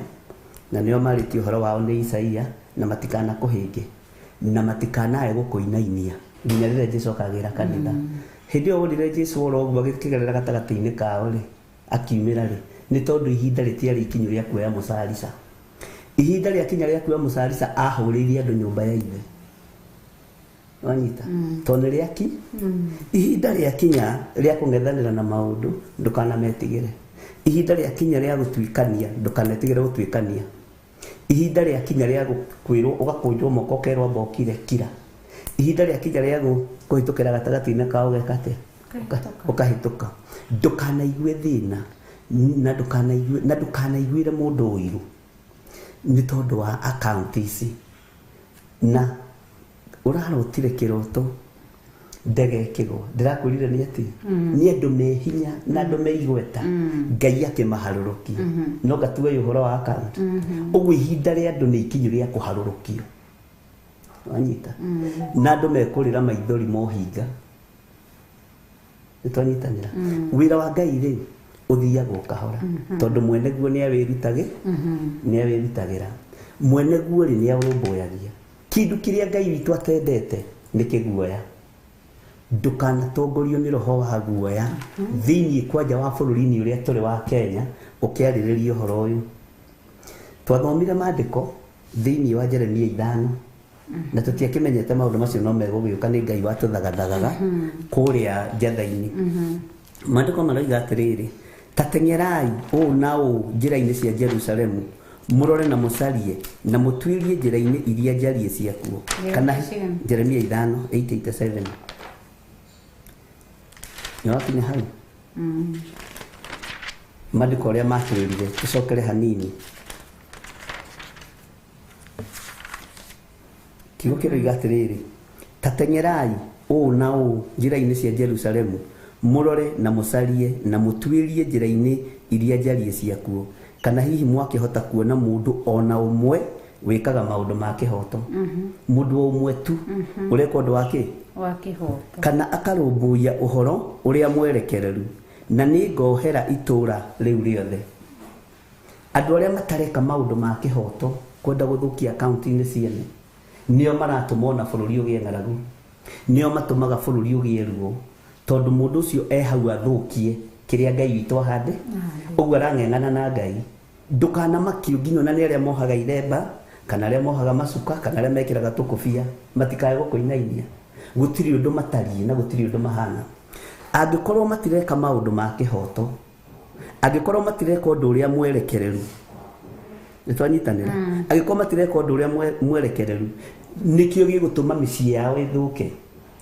na nĩo marĩtie ũhoro wao nĩ Isaia na matikana kũhĩnge na matikanae gũkũinainia nginya rĩrĩa Jesũ akagĩra kanitha hĩndĩ ĩyo ũrire Jesũ oroguo agĩkĩgerera gatagatĩ-inĩ kao rĩ akiumĩra rĩ nĩ tondũ ihinda rĩtiarĩ ikinyu rĩa kuoya mũcarica ihinda rĩakinya rĩa kuoya mũcarica ahũrĩire andũ nyũmba ya ithe wanyita tondũ rĩaki ihinda rĩakinya rĩa kũng'ethanĩra na maũndũ ndũkanametigĩre ihinda rĩakinya rĩa gũtuĩkania ndũkanetigĩre gũtuĩkania ihinda rĩakinya rĩa kwĩrwo ũgakũnjwo moko kerwo mbokire kira ihinda rĩakinya rĩa kũhĩtũkĩra gatagatĩ-inĩ kao gekate ũkahĩtũka ndũkanaigue thĩna na ndũkanaiguĩre mũndũ ũiru nĩ tondũ wa akaunti ici na ũrarotire kĩroto ndegekĩgwo ndĩrakwĩrire nĩ atĩ nĩ andũ mehinya na andũ meigweta Ngai akĩmaharũrũkia no gatuwe ũhoro wa akaunti ũguo ihinda rĩa andũ nĩ ikinyu rĩa kũharũrũkio wanyita na andũ mekũrĩra maithori mohinga nĩtwanyitanĩra wĩra wa Ngai rĩ ũthiagwo kahora tondũ mweneguo nĩawĩrutagĩra mweneguo rĩ nĩarũmbũyagia kĩndũ kĩrĩa Ngai witũ atendete nĩ kĩguoya ndũkanatongorio nĩ roho wa guoya thĩinĩ kwanja wa bũrũri-inĩ ũrĩa tũrĩ wa Kenya ũkĩarĩrĩria ũhoro ũyũ twathomire maandĩko thĩinĩ wa Jeremia 5 na tũtiakĩmenyete maũndũ macio no megũgĩũka nĩ Ngai watũthagathagaga kũrĩa njatha-inĩ maandĩko maroiga atĩrĩrĩ ta teng'erai ũũ na ũũ njĩra-inĩ cia Jerusalemu murore na mucarie na mutuirie njĩra-inĩ iria njarie ciakuo kana Jeremia 5:8-7 nĩwakinya hau maandĩko ũrĩa matwĩrire tũcokere hanini kiugo kĩroiga atĩrĩrĩ ta teng'erai ũũ na ũũ njĩra-inĩ cia Jerusalemu murore na mucarie na mutuirie njĩra-inĩ iria njarie ciakuo kana hihi mwakĩhota kuona mũndũ ona ũmwe wĩkaga maũndũ ma kĩhoto mũndũ ũmwe tu ũreka ũndũ wa kĩhoto kana akarũmbũiya ũhoro ũrĩa mwerekereru na nĩ ngohera itũũra rĩu rĩothe andũ arĩa matareka maũndũ ma kĩhoto kwenda gũthũkia akaunti-inĩ ciene nĩo maratũma ona bũrũri ũgĩe ng'aragu nĩo matũmaga bũrũri ũgĩe ruo tondũ mũndũ ũcio hau athũkie kĩrĩa Ngai witũ ahande ũguo arang'eng'ana na Ngai ndũkanamakio nginya na nĩ arĩa mohaga iremba kana arĩa mohaga macuka kana arĩa mekĩraga tũkũbia matikae gũkũinainia gũtirĩ ũndũ matariĩ na gũtirĩ ũndũ mahana angĩkorwo matireka maũndũ ma kĩhoto angĩkorwo matireka ũndũ ũrĩa mwerekereru nĩtwanyitanĩra angĩkorwo matireka ũndũ ũrĩa mwerekereru nĩkĩo gĩgũtũma mĩciĩ yao ĩthũke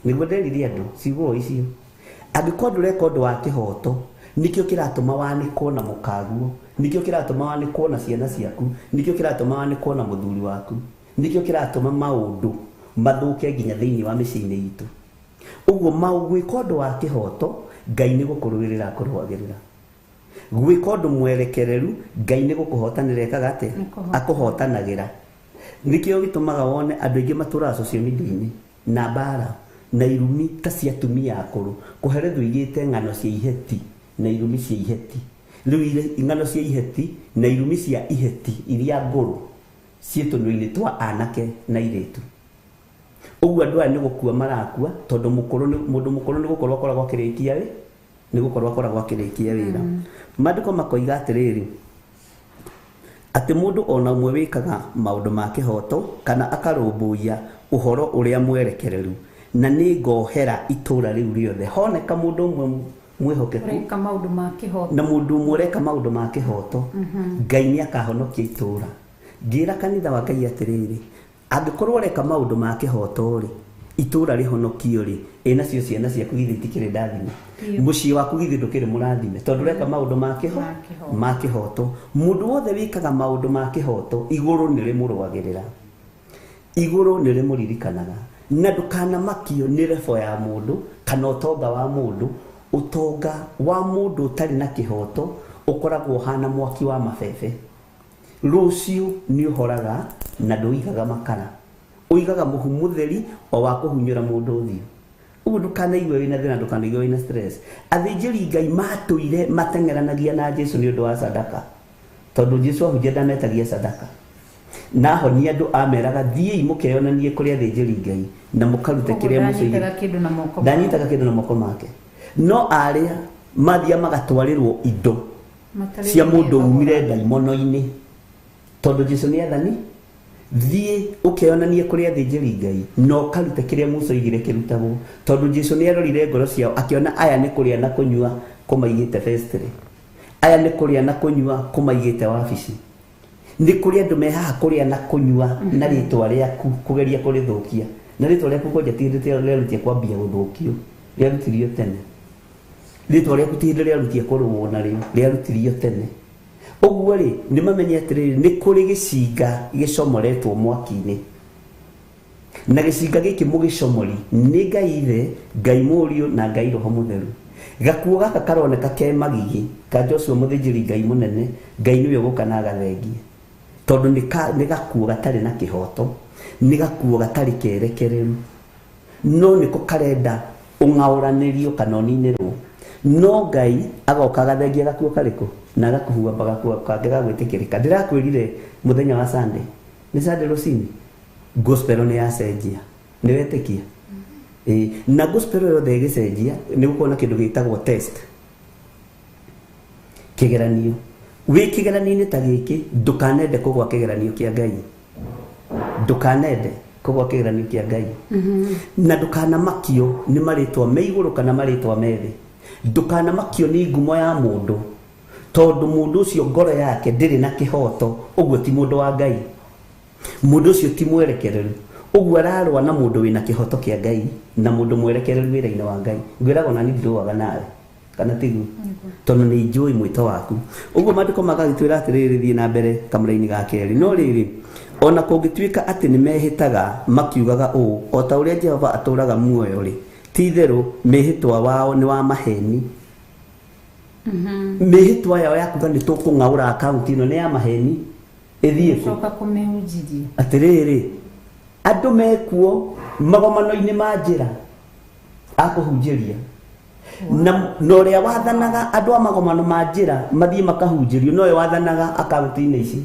nĩguo nderirie andũ ciugo icio angĩkorwo ndũreka ũndũ wa kĩhoto nikio kiratuma wanĩkwo na mũkaguo nikio kiratuma wanĩkwo na ciana ciaku nikio kiratuma wanĩkwo na mũthuri waku nikio kiratuma maũndũ mathũke nginya thĩinĩ wa mĩciĩ-inĩ itũ ũguo gwĩka ũndũ wa kĩhoto Ngai nĩ gũkũrũĩrĩra akũrũagĩrĩra gwĩka ũndũ mwerekereru Ngai nĩ gũkũhotanĩra ekaga atĩa akũhotanagĩra nikio gĩtũmaga wone andũ aingĩ matũraga social media-inĩ na mbara na irumi ta cia atumia akũrũ kũherethwo igĩte ng'ano cia iheti na irumi cia iheti rĩu ng'ano cia iheti na irumi cia iheti iria ngũrũ ciĩtũnũ-inĩ twa anake na irĩtu ũguo andũ aya nĩ gũkua marakua tondũ mũndũ mũkũrũ nĩ gũkorwo akoragwo akĩrĩkia wĩ nĩ gũkorwo akoragwo akĩrĩkia wĩra maandĩko makoiga atĩrĩrĩ atĩ mũndũ ona ũmwe wĩkaga maũndũ ma kĩhoto kana akarũmbũiya ũhoro ũrĩa mwerekereru na nĩ ngohera itũra rĩu rĩothe honeka mũndũ ũmwe mwĩhokeku Ũreka maũndũ ma kĩhoto. na mũndũ ũmwe ũreka maũndũ ma kĩhoto Ngai nĩakahonokia itũra. Ngĩra kanitha wa Ngai atĩrĩrĩ, angĩkorwo ũreka maũndũ ma kĩhoto rĩ, itũra rĩhonokio rĩ, nacio ciana ciaku githĩ itikĩrĩ ndathime, mũciĩ waku githĩ ndũkĩrĩ mũrathime, tondũ ũreka maũndũ ma kĩhoto. Mũndũ wothe wĩkaga maũndũ ma kĩhoto, igũrũ nĩrĩmũrũagĩrĩra, igũrũ nĩrĩmũririkanaga, na ndũkanamakio nĩ rebo ya mũndũ kana ũtonga wa mũndũ. Ũtonga wa mũndũ ũtarĩ na kĩhoto ũkoragwo hana mwaki wa mabebe. Rũciũ nĩ ũhoraga na ndũigaga makara, ũigaga mũhu mũtheri o wa kũhunyĩra mũndũ ũthiũ. Ũguo ndũkanaigue wĩna thĩna, ndũkanaigue wĩna stress. Athĩnjĩri Ngai matũire mateng'eranagia na Jesũ nĩ ũndũ wa sadaka, tondũ Jesũ ahunjia ndanetagia sadaka. Na honia andũ ameraga thiĩi mũkeyonanie kũrĩ athĩnjĩri Ngai na mũkarute kĩrĩa mũcoigire. Ndanyitaga kĩndũ na moko make. No arĩa mathia magatwarĩrwo indo cia mũndũ umire ndaimono-inĩ, tondũ Jesũ nĩ athani. Thiĩ ũkeyonanie kũrĩ athĩnjĩri Ngai na ũkarute kĩrĩa mũcoigire kĩrutagwo, tondũ Jesũ nĩ arorire ngoro ciao akĩona aya nĩ kũrĩa na kũnyua kũmaigĩte vestry, aya nĩ kũrĩa na kũnyua kũmaigĩte wabici, nĩ kũrĩ andũ mehaha kũrĩa na kũnyua na rĩtwa rĩaku kũgeria kũrĩthũkia, na rĩtwa rĩaku kwanja ti hĩndĩ rĩarutia kwambia gũthũkio, rĩarutirio tene. Rĩtwa rĩaku ti hĩndĩ rĩarutia kũrũo narĩo, rĩarutirio tene. Ũguo rĩ, nĩmamenye atĩrĩrĩ, nĩ kũrĩ gĩcinga gĩcomoretwo mwaki-inĩ, na gĩcinga gĩkĩ mũgĩcomori nĩ Ngai Ithe, Ngai Mũriũ na Ngai Roho Mũtheru. Gakuo gaka karoneka ke magigi ka Joshua mũthĩnjĩri Ngai mũnene, Ngai nĩwe ũgũka na agathengie, tondũ nĩ gakuo gatarĩ na kĩhoto, nĩ gakuo gatarĩ kerekereru, no nĩko karenda ũng'aũranĩrio kana ũninĩrwo. No Ngai agoka agathengia gakuo karĩkũ na agakuhua gakuo kangĩ ga gwĩtĩkĩrĩka. Ndĩrakwĩrire mũthenya wa Sunday, nĩ Sunday rũcinĩ, gospel nĩ yacenjia, nĩ wetĩkia. Na gospel yothe ĩgĩcenjia nĩ gũkorwo na kĩndũ gĩtagwo test, kĩgeranio. Wĩ kĩgeranio-inĩ ta gĩkĩ ndũkanende kũgwa kĩgeranio kĩa Ngai, ndũkanende kũgwa kĩgeranio kĩa Ngai, na ndũkanamakio nĩ marĩtwa me igũrũ kana marĩtwa me thĩ, ndũkanamakio nĩ ngumo ya mũndũ, tondũ mũndũ ũcio ngoro yake ndĩrĩ na kĩhoto. Ũguo ti mũndũ wa Ngai, mũndũ ũcio ti mwerekereru. Ũguo ararũa na mũndũ wĩna kĩhoto kĩa Ngai na mũndũ mwerekereru wĩra-inĩ wa Ngai. Ngwĩraga na niĩ ndĩrũaga nawe, kana tiguo, tondũ nĩ njũĩ mwĩto waku. Ũguo maandĩko magagĩtwĩra atĩrĩrĩ, thiĩ na mbere kamũra-inĩ ga kerĩ. No rĩrĩ, ona kũngĩtuĩka atĩ nĩ mehĩtaga makiugaga ũũ, o ta ũrĩa Jehova atũraga muoyo rĩ, ti itherũ mĩhĩtwa wao nĩ wa maheni. Mĩhĩtwa yao ya kuga nĩ tũkũng'aũra akaunti ĩno nĩ ya maheni, ĩthiĩ kũ? Atĩrĩrĩ, andũ mekuo magomano-inĩ ma njĩra akũhunjĩria, na ũrĩa wathanaga andũ a magomano ma njĩra mathiĩ makahunjĩrio nowe wathanaga akaunti-inĩ ici.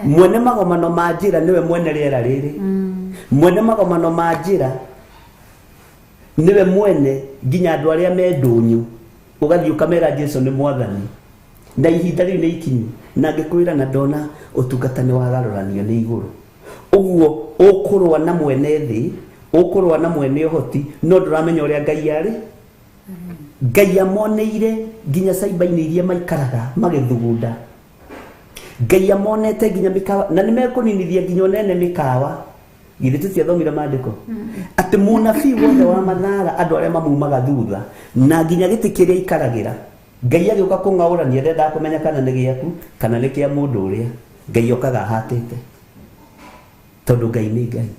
Mwene magomano ma njĩra nĩwe mwene rĩera rĩrĩ, mwene magomano ma njĩra nĩwe mwene nginya andũ arĩa me ndũnyũ, ũgathiĩ ũkamera Jesũ nĩ mwathani, na ihinda rĩu nĩ ikinyu, na ngĩkwĩra na ndona ũtungata nĩ wagarũranio nĩ igũrũ. Ũguo ũkũrũa na mwene thĩ, ũkũrũa na mwene ũhoti, no ndũramenya ũrĩa Ngai arĩ. Ngai amoneire nginya caiba-inĩ iria maikaraga magĩthugunda, Ngai amonete nginya mĩkawa, na nĩ mekũninithia nginya ũnene mĩkawa. Githĩ tũtiathomire maandĩko atĩ mũnabii wothe wa mathaara andũ arĩa mamumaga thutha, na nginya gĩtĩ kĩrĩa ikaragĩra, Ngai agĩũka kũng'aũrania, ndendaga kũmenya kana nĩ gĩaku kana nĩ kĩa mũndũ ũrĩa, Ngai okaga ahatĩte, tondũ Ngai nĩ Ngai.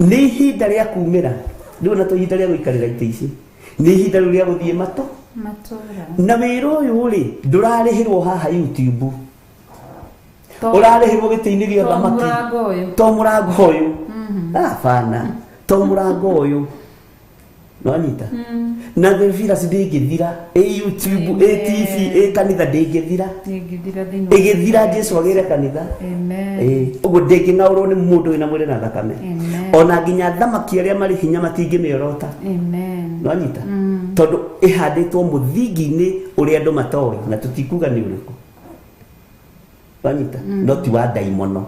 Nĩ ihinda rĩa kumĩra, rĩu na to ihinda rĩa gũikarĩra itĩ ici, nĩ ihinda rĩu rĩa gũthiĩ na wĩra ũyũ rĩ, ndũrarĩhĩrwo haha YouTube, ũrarĩhĩrwo gĩtĩ-inĩ gĩa ũthamaki, to mũrango ũyũ. Bana, to mũrango ũyũ, nwanyita. Na The Virus ndĩngĩthira, YouTube, TV, kanitha ndĩngĩthira, ĩgĩthira Jesũ agĩre kanitha. Ũguo ndĩngĩng'aũrwo nĩ mũndũ wĩna mwĩrĩ na thakame, ona nginya thamaki arĩa marĩ hinya matingĩmĩorota, nwanyita, tondũ ĩhandĩtwo mũthingi-inĩ ũrĩa andũ matoĩ, na tũtikuga nĩ ũrĩkũ, nwanyita, no ti wa ndaimono,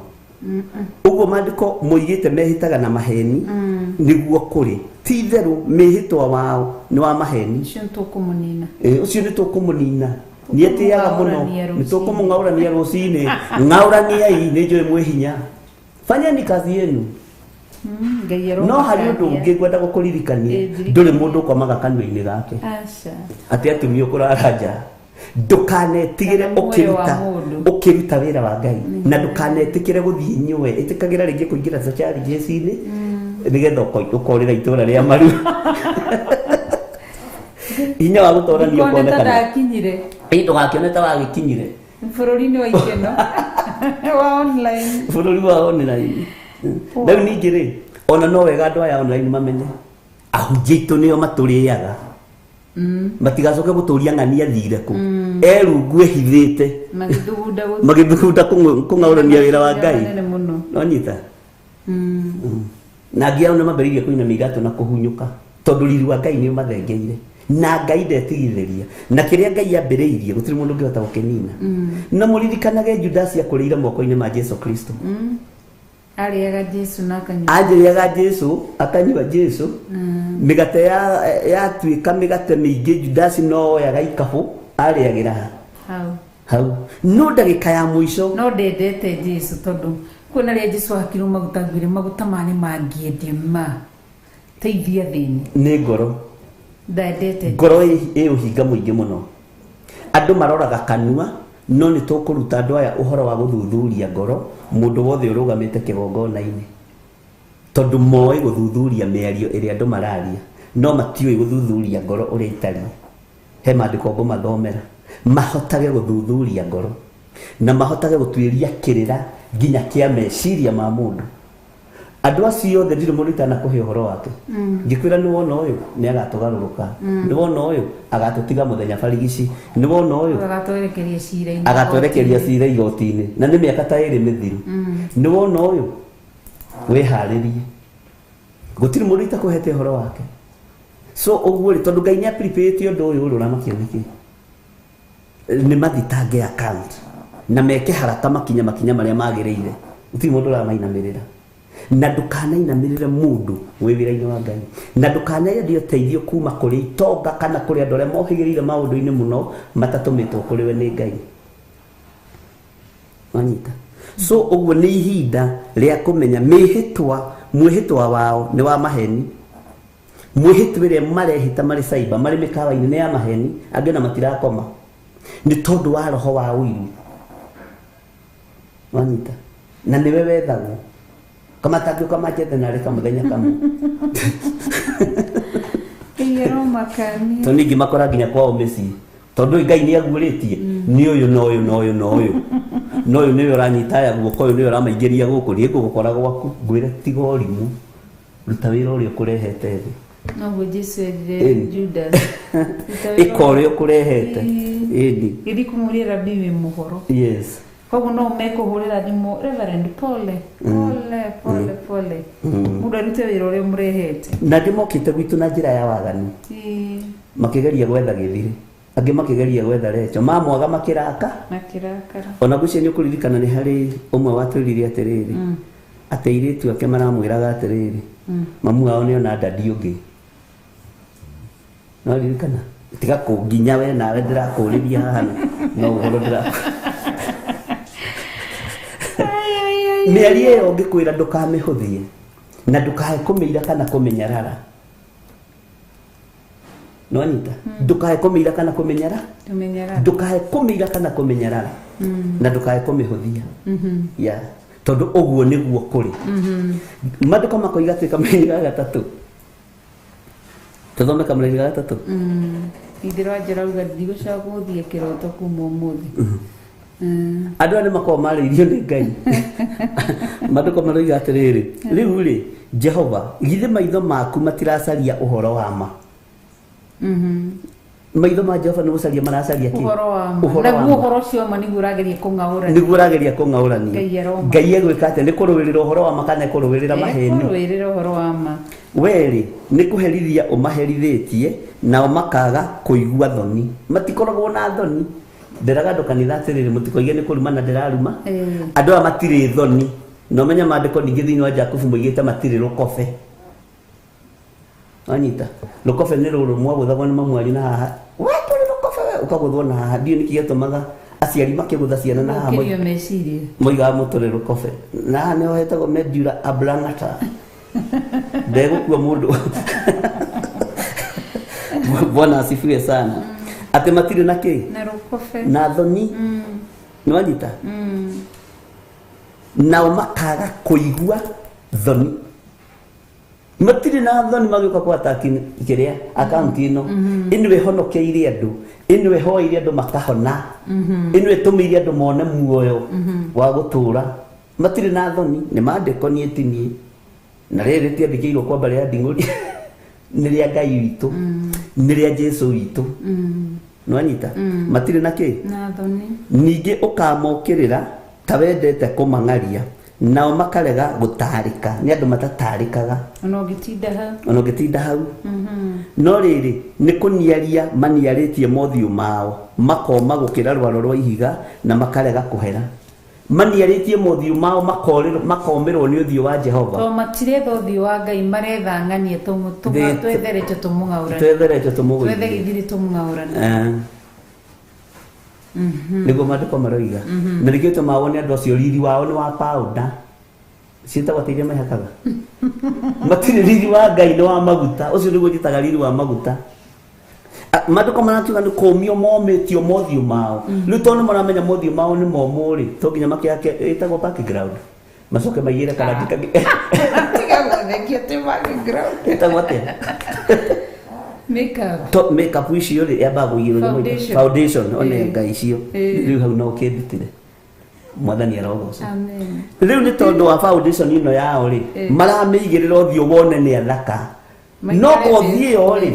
uguo mandiko muigite mehitaga na maheni niguo kuri ti theru mihitwa wao ni wa maheni ucio ntukumunina ucio ni tukumunina ni atiaga muno ni tukumung'aurania rucini ng'auraniai ni njui mwi hinya fanyeni kazi yenu no hari undu ungi ngwenda gukuririkania nduri mundu ukomaga kanua-ini gake ati atumia ukuraraja ndukanetigire ukiruta wira wa Ngai na ndukanetikire guthii nywe itikagira ringi kuingira sociali jesi-ini nigetha ukorira itura ria maru inya wa gutorania ukonekana ndugakione ta wagikinyire bururi-ini wa ikeno wa online bururi wa online riu ningi ri ona no wega andu aya online mamenye ahunjia itu nio maturiaga matigacoke guturia ng'ania thire ku erungu ehithite magithugunda kung'aurania wira wa Ngai no nyita na ngia ona mamberirie kuinamia igatu na kuhunyuka tondu riri wa Ngai ni mathengeire na Ngai ndetigithiria na kiria Ngai ambiriirie gutiri mundu ngihota gukinina na muririkanage Judas akurira moko-ini ma Jesu Kristo ariaga Jesu na akanyua ajiriaga Jesu akanyua Jesu migate ya twika migate mingi Judas no yaga ikabu ariagira hau no ndagika ya mwisho no ndendete Jesu tondu kwina ria Jesu akiru maguta mani mangiendie ma teithia thini ni ngoro ndendete ngoro uhinga muingi muno andu maroraga kanua no ni tukuruta andu aya uhoro wa guthuthuria ngoro mundu wothe urugamite kigongona-ini tondu moe guthuthuria miario iri andu mararia no matioi guthuthuria ngoro uria itari he mandiko ngumathomera mahotage guthuthuria ngoro na mahotage gutuiria kirira nginya kia meciria ma mundu andu acio othe ndiri mundu itana kuhe uhoro wake ngikwira ni wona uyu ni agatugaruruka ni wona uyu agatutiga muthenya barigici ni wona uyu agatwerekeria cira igoti-ini na ni miaka ta iri mithiru ni wona uyu wiharirie gutiri mundu itakuhete uhoro wake so uguo ri tondu Ngai ni aprepare undu uyu uramakia niki ni mathitange account na meke haraka makinya maria magiriire gutiri mundu uramainamirira na ndukanainamirire mundu wi wira-ini wa Ngai na ndukanaendi uteithio kuma kuri itonga kana kuri andu aria mohigirire maundu-ini muno matatumitwo kuri we ni Ngai wanyita so uguo ni ihinda ria kumenya mwihitwa wao ni wa maheni mwihitwa ria marehita mari cyber mari mikawa-ini ni ya maheni angi na matirakoma ni tondu wa roho wa uiru wanyita na niwe wethagwo kama takio kama jethe na reka muthenya kamwe iyero makani to ningi makora nginya kwao meci tondu Ngai ni aguritie ni uyu no uyu ni uranyita ya guoko uyu ni uramaingiria guku ni gukora gwaku ngwire tiga urimu ruta wira uria kurehete thi no Jesu Judas ikore ukurehete indi iri kumurira bibi muhoro yes koguo no mekuhurira thimu Reverend pole mundu arute wira uria murehete na ndimokite gwitu na njira ya waganu makigeria gwetha githiri angi makigeria gwetha recho mamwaga makirakara ona gucio ni ukuririkana ni hari umwe watwirire atiriri ateiritu ake maramwiraga atiriri mamu wao ni ona dadi ungi no ririkana tiga kunginya we nawe ndirakuriria haha no uhoro ndira miari iyo ngikwira ndukamihuthie na ndukahe kumeira kana kumenyarara no anyita ndukahe kumeira kana kumenyara ndukahe kumeira kana kumenyarara na ndukahe kumihuthia ya tondu uguo niguo kuri mandiko makoiga ati kamuri ga gatatu tuthome kamuri ga gatatu indira njirauga ndigũcoka gũthiĩ kĩroto kuma ũmũthĩ andũ arĩa makoragwo marĩirio nĩ Ngai mandĩko maroiga atĩrĩrĩ rĩu rĩ Jehova githĩ maitho maku matiracaria ũhoro wa ma maitho ma Jehova nĩ gũcaria maracaria kĩ ũhoro ũcio ma nĩguo ũrageria kũng'aũrania nĩguo ũrageria kũng'aũrania Ngai egwĩka atĩa nĩ kũrũĩrĩra ũhoro wa ma kana kũrũĩrĩra maheni kũrũĩrĩra ũhoro wa ma werĩ nĩ kũherithia ũmaherithĩtie nao makaga kũigua thoni matikoragwo na thoni ndĩraga andũ kanitha atĩrĩrĩ mũtikoige nĩ kũruma na ndĩraruma andũ aya matirĩ thoni no menya mandiko ningi thini wa Jakubu moigite matiri rukobe anyita rukobe ni ruru mwaguthagwo ni mamwari na haha wetu ni rukobe ukaguthwo na haha ndio nikigatumaga aciari makigutha ciana na haha moiga mutore rukobe na ne ohetagwo medulla oblongata ndegukua mundu Bwana asifiwe sana ate matiri na ki na rukobe na thoni nwanyita nao makaga kuigua thoni matiri na thoni magioka kwa ataki kiria account ino inwe honokeire andu inwe hoire andu makahona inwe tumiire andu mone muoyo wa gutura matiri na thoni ni mandiko ni etinie na riri tiandikirwo kwa mbere ya nding'uri nĩ rĩa Ngai witũ nĩ rĩa Jesu witũ nwanyita matire na kĩ na thoni ningĩ ũkamokĩrĩra ta wendete kũmang'aria nao makarega gũtarĩka nĩ andũ matatarĩkaga ona ũngĩtinda hau no rĩrĩ nĩ kũniaria maniarĩtie mothiũ mao makoma gũkĩra rwaro rwa ihiga na makarega kũhera maniarĩtie mothiũ mao makomerwo nĩ ũthiũ wa Jehova to matiretha ũthiũ wa Ngai maretha ng'anie twetherete tũmũng'aũrane twethe gĩthiri tũmũng'aũrane nĩguo mandĩko maroiga na nĩkĩo tũmawone andũ acio riri wao nĩ wa powder ciĩtagwo atĩ iria mahakaga matirĩ riri wa Ngai nĩ wa maguta ũcio nĩguo njĩtaga riri wa maguta mandĩko maratuga nĩ kũmio momĩtio mothiũ mao rĩu tondũ maramenya mothiũ mao nĩ momũ rĩ to nginya makĩake ĩtagwo background macoke maigĩre karangi kangĩ ĩtagwo atĩa makeup icio rĩ yambaga kũigĩrwo nĩ foundation one Ngai icio rĩu hau no ũkĩndutĩre mwathani arogocwo rĩu nĩ tondũ wa foundation ĩno yao rĩ maramĩigĩrĩra ũthiũ wone nĩ athaka no gothi ĩyo rĩ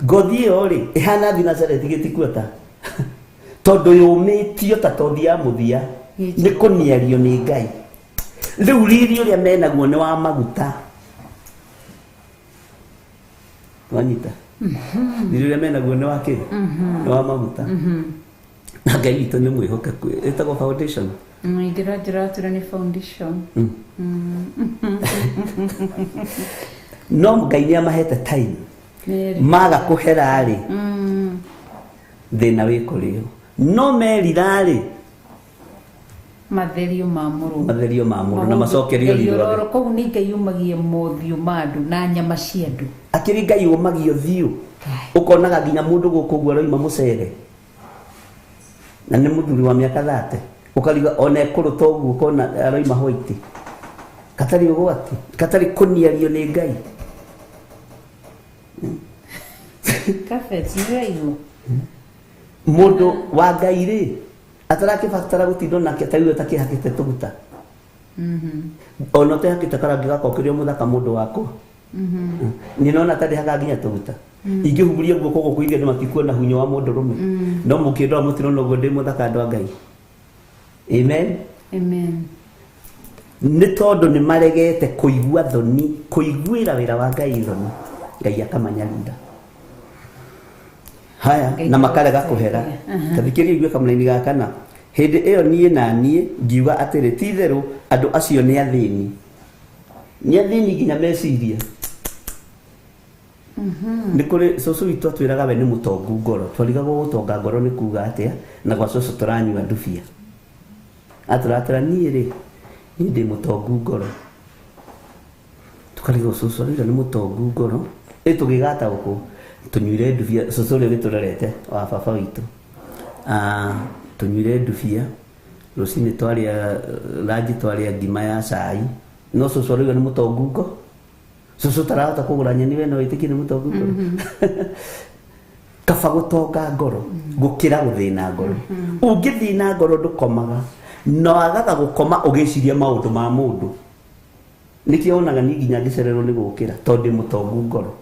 gothi ĩyo rĩ ĩhana Nazareti gĩtikuota tondũ yũmĩtio ta tothi ya mũthia nĩ kũniario nĩ Ngai rĩu riri ũrĩa menaguo nĩ wa maguta wanyita riri ũrĩa menaguo nĩ wa kĩ nĩ wa maguta na Ngai witũ nĩ mwĩhokeku ĩtagwo foundation ndĩratũra nĩ foundation no Ngai nĩ amahete time maga kũhera rĩ thĩna wĩ kũrĩo no merira rĩ matherio ma mũrũ na macokerio riũa kũu nĩ Ngai yumagia mothiũ ma andũ na nyama cia andũ akĩrĩ Ngai yumagia ũthiũ ũkonaga nginya mũndũ gũkũ guo aroima mũcere na nĩ mũthuri wa mĩaka 30 ũkariga ona ekũrũ toguo ũkona aroima white katarĩ ũgwati katarĩ kũniario nĩ Ngai mũndũ wa Ngai rĩ atarakĩbatara gũtindwo nake tarĩu atakĩhakĩte tũguta ona ũtehakĩte karangi gakwa ũkĩrĩ mũthaka mũndũ wakwa nĩ nona tarĩhaga nginya tũguta ingĩhumburia guoko gũkũ ithuĩ andũ matikuona hunyo wa mũndũrũme no mũkĩndora mũtirona ũguo ndĩ mũthaka andũ a Ngai amen nĩ tondũ nĩ maregete kũigua thoni kũiguĩra wĩra wa Ngai thoni Ngai akamanyarira haya na makarega kũhera tathikĩria igue kamũraini ga kana hĩndĩ ĩyo niĩ na niĩ ngiuga atĩrĩ ti itherũ andũ acio nĩ athĩni nginya meciria nĩ kũrĩ cũcũ witũ atwĩraga we nĩ mũtongu ngoro twarigagwo gũtonga ngoro nĩ kuga atĩa na gwa cũcũ tũranyua ndubia atũratĩra niĩ rĩ niĩ ndĩ mũtongu ngoro tũkarigwo cũcũ arĩra nĩ mũtongu ngoro tũgĩgata gũkũ tunyuire ndubia cũcũ ũrĩa wĩtũrerete wa baba witũ tunyuire ndubia rũcinĩ twarĩa ranji twarĩa ngima ya cai no cũcũ arĩra nĩ mũtongu ngoro cũcũ tarahota kũgũra nyeni we no wĩtĩkie nĩ mũtongu ngoro kaba gũtonga ngoro gũkĩra gũthĩna ngoro ũngĩthĩna ngoro ndũkomaga no agaga gũkoma ũgĩciria maũndũ ma mũndũ nĩkĩo wonaga niĩ nginya ngĩcererwo nĩ gũkĩra tondũ mũtongu ngoro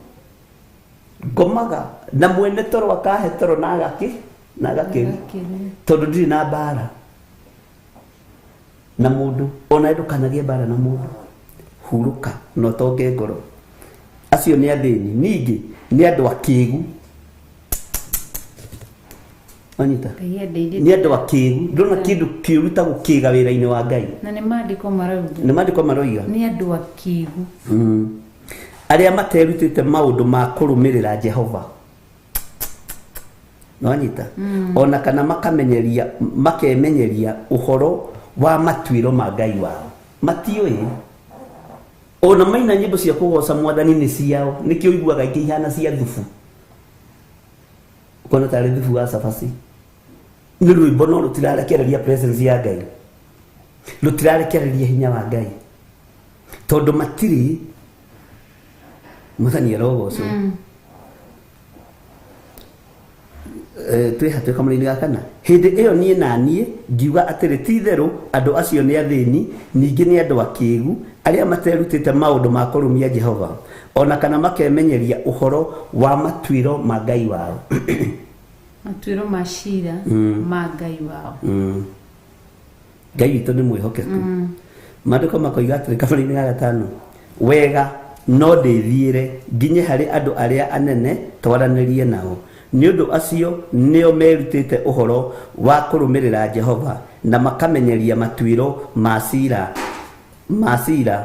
ngomaga na mwene toro akahe toro na agakĩ tondũ ndirĩ na mbara na mũndũ ona ndũkanagie mbara na mũndũ hurũka no tonge ngoro acio nĩ athĩni ningĩ nĩ andũ akĩĩgu Anyita Ngai endeithĩtie. nĩ andũ akĩĩgu ndona kĩndũ kĩũru ta gũkĩĩga wĩra-inĩ wa Ngai Na nĩ maandĩko marauga. nĩ maandĩko maroiga Nĩ andũ akĩĩgu. arĩa materutĩte maũndũ ma kũrũmĩrĩra Jehova no anyita ona kana makemenyeria ũhoro wa matuĩro ma Ngai wao matiũĩ ona maina nyĩmbo cia kũgoca Mwathani nĩ ciao nĩkĩo ũiguaga ingĩ ihana cia thubu ukona tarĩ thubu wa cabaci nĩ rwĩmbo no rũtirarekereria presence ya Ngai rũtirarekereria hinya wa Ngai tondũ matirĩ Mwathani arogocwo twĩha twĩ kamũra-inĩ ga kana hĩndĩ ĩyo niĩ na niĩ ngiuga atĩrĩ ti itherũ andũ acio nĩ athĩni ningĩ nĩ andũ akĩĩgu arĩa materutĩte maũndũ ma kũrũmia Jehova ona kana makemenyeria ũhoro wa matuĩro ma Ngai wao Matuĩro ma ciira ma Ngai wao. Ngai witũ nĩ mwĩhokeku maandĩko makoiga atĩrĩ kamũra-inĩ ga gatano wega no ndĩthiĩre nginye harĩ andũ arĩa anene twaranĩrie nao nĩ ũndũ acio nĩo merutĩte ũhoro wa kũrũmĩrĩra Jehova na makamenyeria matuĩro ma ciira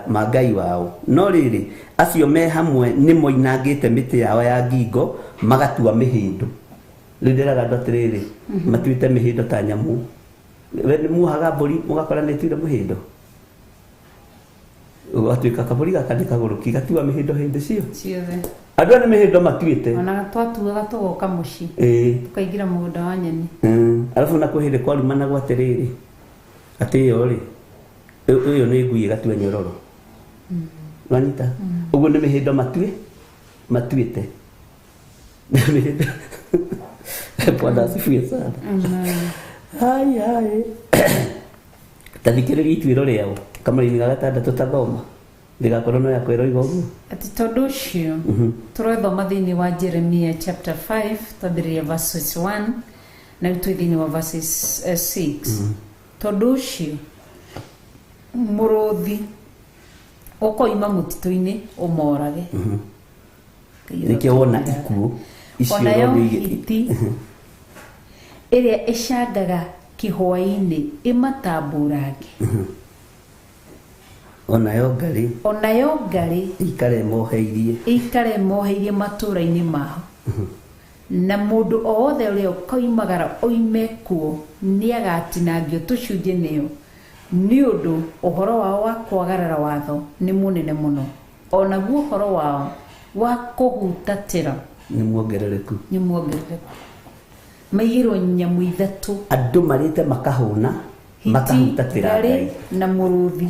ma Ngai wao no rĩrĩ acio me hamwe nĩ moinangĩte mĩtĩ yao ya ngingo magatua mĩhĩndo rĩu ndĩraga andũ atĩrĩrĩ matuĩte mĩhĩndo ta nyamũ we nĩ muohaga mbũri mũgakora nĩ ĩtuire mũhĩndo ũgatuĩka kabũri gaka nĩ kagũrũki gatua mĩhĩndo hĩndĩ cio Ciothe. andũ aya nĩ mĩhĩndo matuĩte Ona twatuaga tũgoka mũciĩ. Tukaingĩra mũgũnda wa nyeni. Alafu na kwĩ hĩndĩ kwarumana gwa atĩrĩrĩ atĩ ĩyo rĩ ũyũ nĩ ngui ĩgatua nyororo wanyita ũguo nĩ mĩhĩndo matuĩte mĩhĩndo Bwana asifiwe sana. Hai tathikĩrĩria ituĩro rĩao kamũra-inĩ ga gatandatũ tathoma ndigakorwo no yakwa ĩroiga ũguo Atĩ tondũ ũcio tũrethoma thĩinĩ wa Jeremia chapter 5 twambĩrĩria verses 1 na rĩu twĩ thĩinĩ wa verses 6 tondũ ũcio mũrũthi ũkoima mũtitũ-inĩ ũmorage nĩkĩo wona ikuũ icio onayo hiti ĩrĩa ĩcangaga kĩhũa-inĩ ĩmatambũrange onayo ngarĩ ĩikare moheirie matũũra-inĩ mao na mũndũ o wothe ũrĩa ũkoimagara oime kuo nĩ agatinangio tũcunjĩ nĩyo nĩ ũndũ ũhoro wao wa kwagarara watho nĩ mũnene mũno onaguo ũhoro wao wa kũhutatĩra nĩ muongerereku maigĩrwo nyamũ ithatũ andũ marĩte makahũna makahutatĩra Ngai na mũrũthi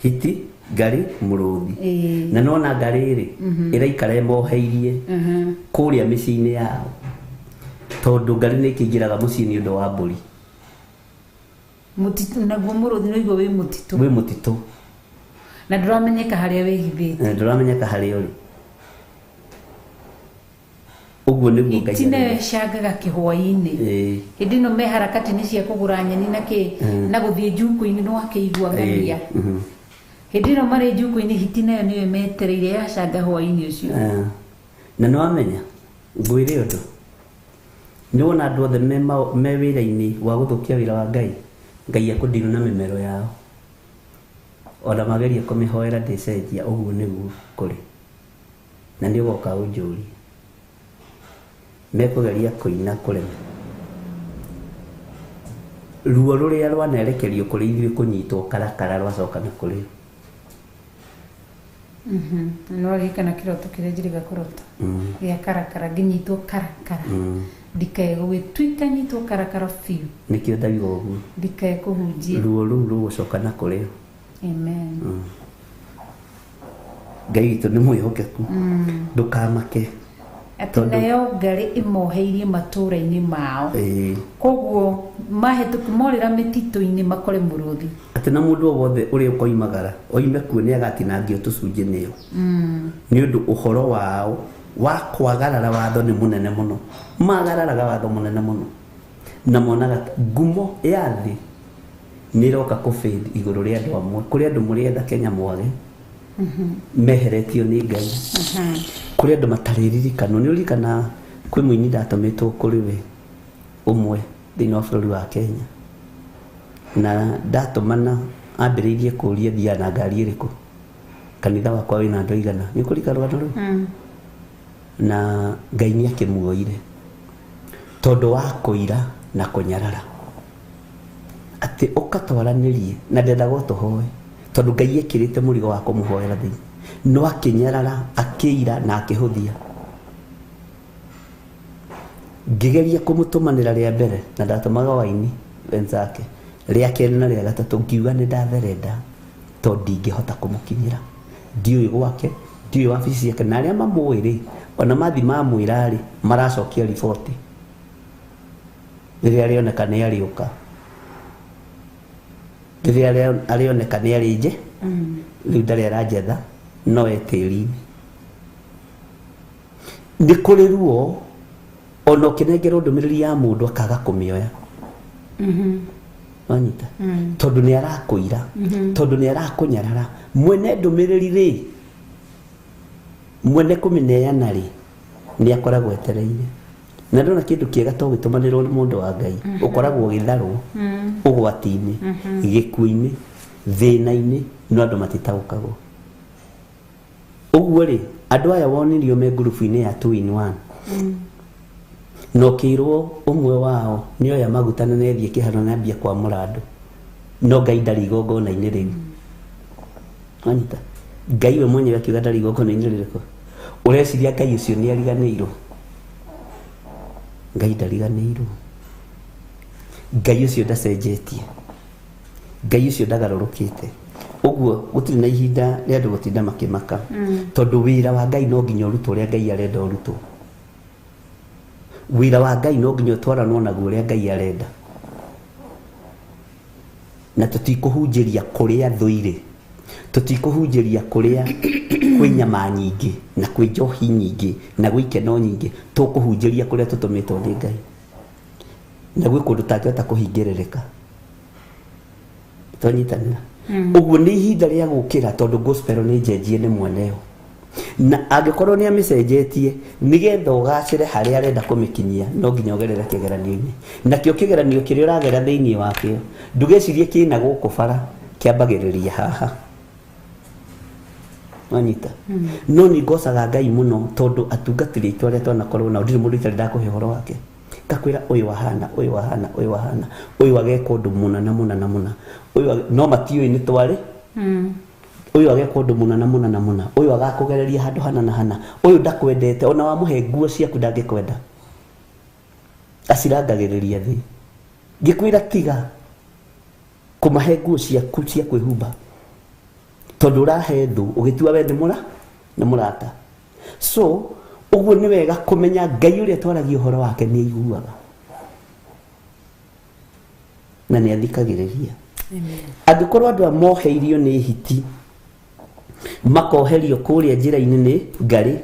hiti ngarĩ mũrũthi na nona ngarĩ rĩ ĩraikara ĩmoheirie kũrĩa mĩciĩ-inĩ yao tondũ ngarĩ nĩ ĩkĩingĩraga mũciĩ nĩ ũndũ wa mbũri mũtitũ naguo mũrũthi noiguo wĩ mũtitũ na ndũramenyeka harĩa wĩhithĩte ndũramenyeka harĩa ũrĩ ũguo nĩguo Ngai itinayo ĩcangaga kĩhũa-inĩ hĩndĩ ĩno me harakati-inĩ cia kũgũra nyeni na gũthiĩ njuku-inĩ nĩ wakĩigua ng'ania hĩndĩ ĩno marĩ njuku-inĩ hiti nayo nĩyo metereire yacanga hũa-inĩ ũcio na nĩ wamenya ngwĩre ũndũ nĩ wona andũ othe me wĩra-inĩ wa gũthũkia wĩra wa Ngai Ngai akũndiru na mĩmero yao ona mageria kũmĩhoera ndĩcenjia ũguo nĩguo kũrĩ na nĩ ũgoka ũnjũrie mekũgeria kũina kũrema ruo rũrĩa rwanerekerio kũrĩ ithuĩ kũnyitwo karakara rwacoka na kũrĩ no gĩkana kĩroto kĩrĩa njĩrĩ gakũrota gĩa karakara ngĩnyitwo karakara ndikae gũgĩtuĩka nyitwo karakara biũ nĩkĩo ndaiga ũguo ndikae kũhunjia ruo rũu rũgũcoka na kũrĩ amen Ngai witũ nĩ mwĩhokeku ndũkamake atĩ nayo ngarĩ ĩmoheirie matũũra-inĩ mao koguo mahĩtũku morĩra mĩtitũ-inĩ makore mũrũthi atĩ na mũndũ o wothe ũrĩa ũkoimagara oime kuo nĩ agatinangio tũcunjĩ nĩyo nĩ ũndũ ũhoro wao wa kwagarara watho nĩ mũnene mũno magararaga watho mũnene mũno na monaga ngumo ya thĩ nĩ ĩroka kũfade igũrũ rĩa andũ amwe kũrĩ andũ mũrĩenda Kenya mwage meheretio nĩ Ngai kũrĩ andũ matarĩririkanwo nĩ ũririkana kwĩ mũini ndatũmĩtwo kũrĩ we ũmwe thĩinĩ wa bũrũri wa Kenya, na ndatũmana ambĩrĩirie kũũria thia na ngari ĩrĩkũ, kanitha wakwa wĩna andũ aigana, nĩ kũrika rwano rũu na Ngai nĩ akĩmuoire tondũ wa kũira na kũnyarara, atĩ ũkatwaranĩrie na ndendaga ũtũhoe tondũ Ngai ekĩrĩte mũrigo wa kũmũhoera thĩinĩ, no akĩnyarara, akĩira na akĩhũthia. Ngĩgeria kũmũtũmanĩra rĩa mbere na ndatũmaga waini wenzake, rĩa kerĩ na rĩa gatatũ ngiuga nĩ ndatherenda tondũ ndingĩhota kũmũkinyĩra, ndiũĩ gwake, ndiũĩ wabici yake, na arĩa mamũĩ-rĩ ona mathi mamwĩra-rĩ maracokia riboti rĩrĩa arĩoneka nĩ arĩũka, rĩrĩa arĩoneka nĩ arĩ nje, rĩu ndarĩ aranjetha no e tĩri-inĩ. Nĩ kũrĩ ruo ona ũkĩnengerwo ndũmĩrĩri ya mũndũ akaga kũmĩoya, wanyita, tondũ nĩ arakũira, tondũ nĩ arakũnyarara. Mwene ndũmĩrĩri-rĩ, mwene kũmĩneana-rĩ nĩ akoragwo etereire, na ndona kĩndũ kĩega to gĩtũmanĩrwo nĩ mũndũ wa Ngai, ũkoragwo gĩtharwo ũgwati-inĩ, gĩkuũ-inĩ, thĩna-inĩ, no andũ matitaũkagwo. Ũguo-rĩ, andũ aya wonirio me ngurubu-inĩ ya 2 in 1, no kĩirwo ũmwe wao nĩ oya maguta na nethie kĩhano na ambia kwa mũrandũ, no Ngai ndarĩ igongona-inĩ rĩu. Wanyita, Ngai we mwenyewe akiuga ndarĩ igongona-inĩ rĩrĩkũ, ũreciria Ngai ũcio nĩ ariganĩirwo? Ngai ndariganĩirwo, Ngai ũcio ndacenjetie, Ngai ũcio ndagarũrũkĩte. Ũguo gũtirĩ na ihinda rĩa andũ gũtinda makĩmaka, tondũ wĩra wa Ngai no nginya ũrutwo ũrĩa Ngai arenda ũrutwo. Wĩra wa Ngai no nginya ũtwaranwo naguo ũrĩa Ngai arenda, na tũtikũhunjĩria kũrĩa thũire, tũtikũhunjĩria kũrĩa kwĩ nyama nyingĩ na kwĩ njohi nyingĩ na gwĩ ikeno nyingĩ, tũkũhunjĩria kũrĩa tũtũmĩtwo nĩ Ngai, na gwĩ kũndũ tangĩhota kũhingĩrĩrĩka. Twanyitanĩra. Ũguo nĩ ihinda rĩa gũkĩra tondũ gospel nĩ njenjie nĩ mweneo, na angĩkorwo nĩ amĩcenjetie nĩgetha ũgacĩre harĩa arenda kũmĩkinyia, no nginya ũgerere kĩgeranio-inĩ, nakĩo kĩgeranio kĩrĩa ũragera thĩinĩ wakĩo ndũgecirie kĩna gũkũ bara, kĩambagĩrĩria haha. Wanyita, no nĩ ngocaga Ngai mũno tondũ atungatĩri aitũ arĩa twanakorwo nao ndirĩ mũndũ itarĩ ndakũhe ũhoro wake, ngakwĩra ũyũ wahana, ũyũ wahana, ũyũ wahana, ũyũ ageka ũndũ mũna na mũna na mũna, ũyũ no matiũĩ nĩ twarĩ, ũyũ ageka ũndũ mũna na mũna na mũna, ũyũ agakũgereria handũ hana na hana, ũyũ ndakwendete, ona wamũhe nguo ciaku ndangĩkwenda, acirangagĩrĩria thĩ. Ngĩkwĩra tiga kũmahe nguo ciaku cia kwĩhumba, tondũ ũrahe thũ ũgĩtua we nĩ mũrata. So ũguo nĩ wega kũmenya Ngai ũrĩa twaragia ũhoro wake nĩ aiguaga na nĩ athikagĩrĩria. Angĩkorwo andũ amoheirio nĩ hiti, makoherio kũrĩa njĩra-inĩ nĩ ngarĩ,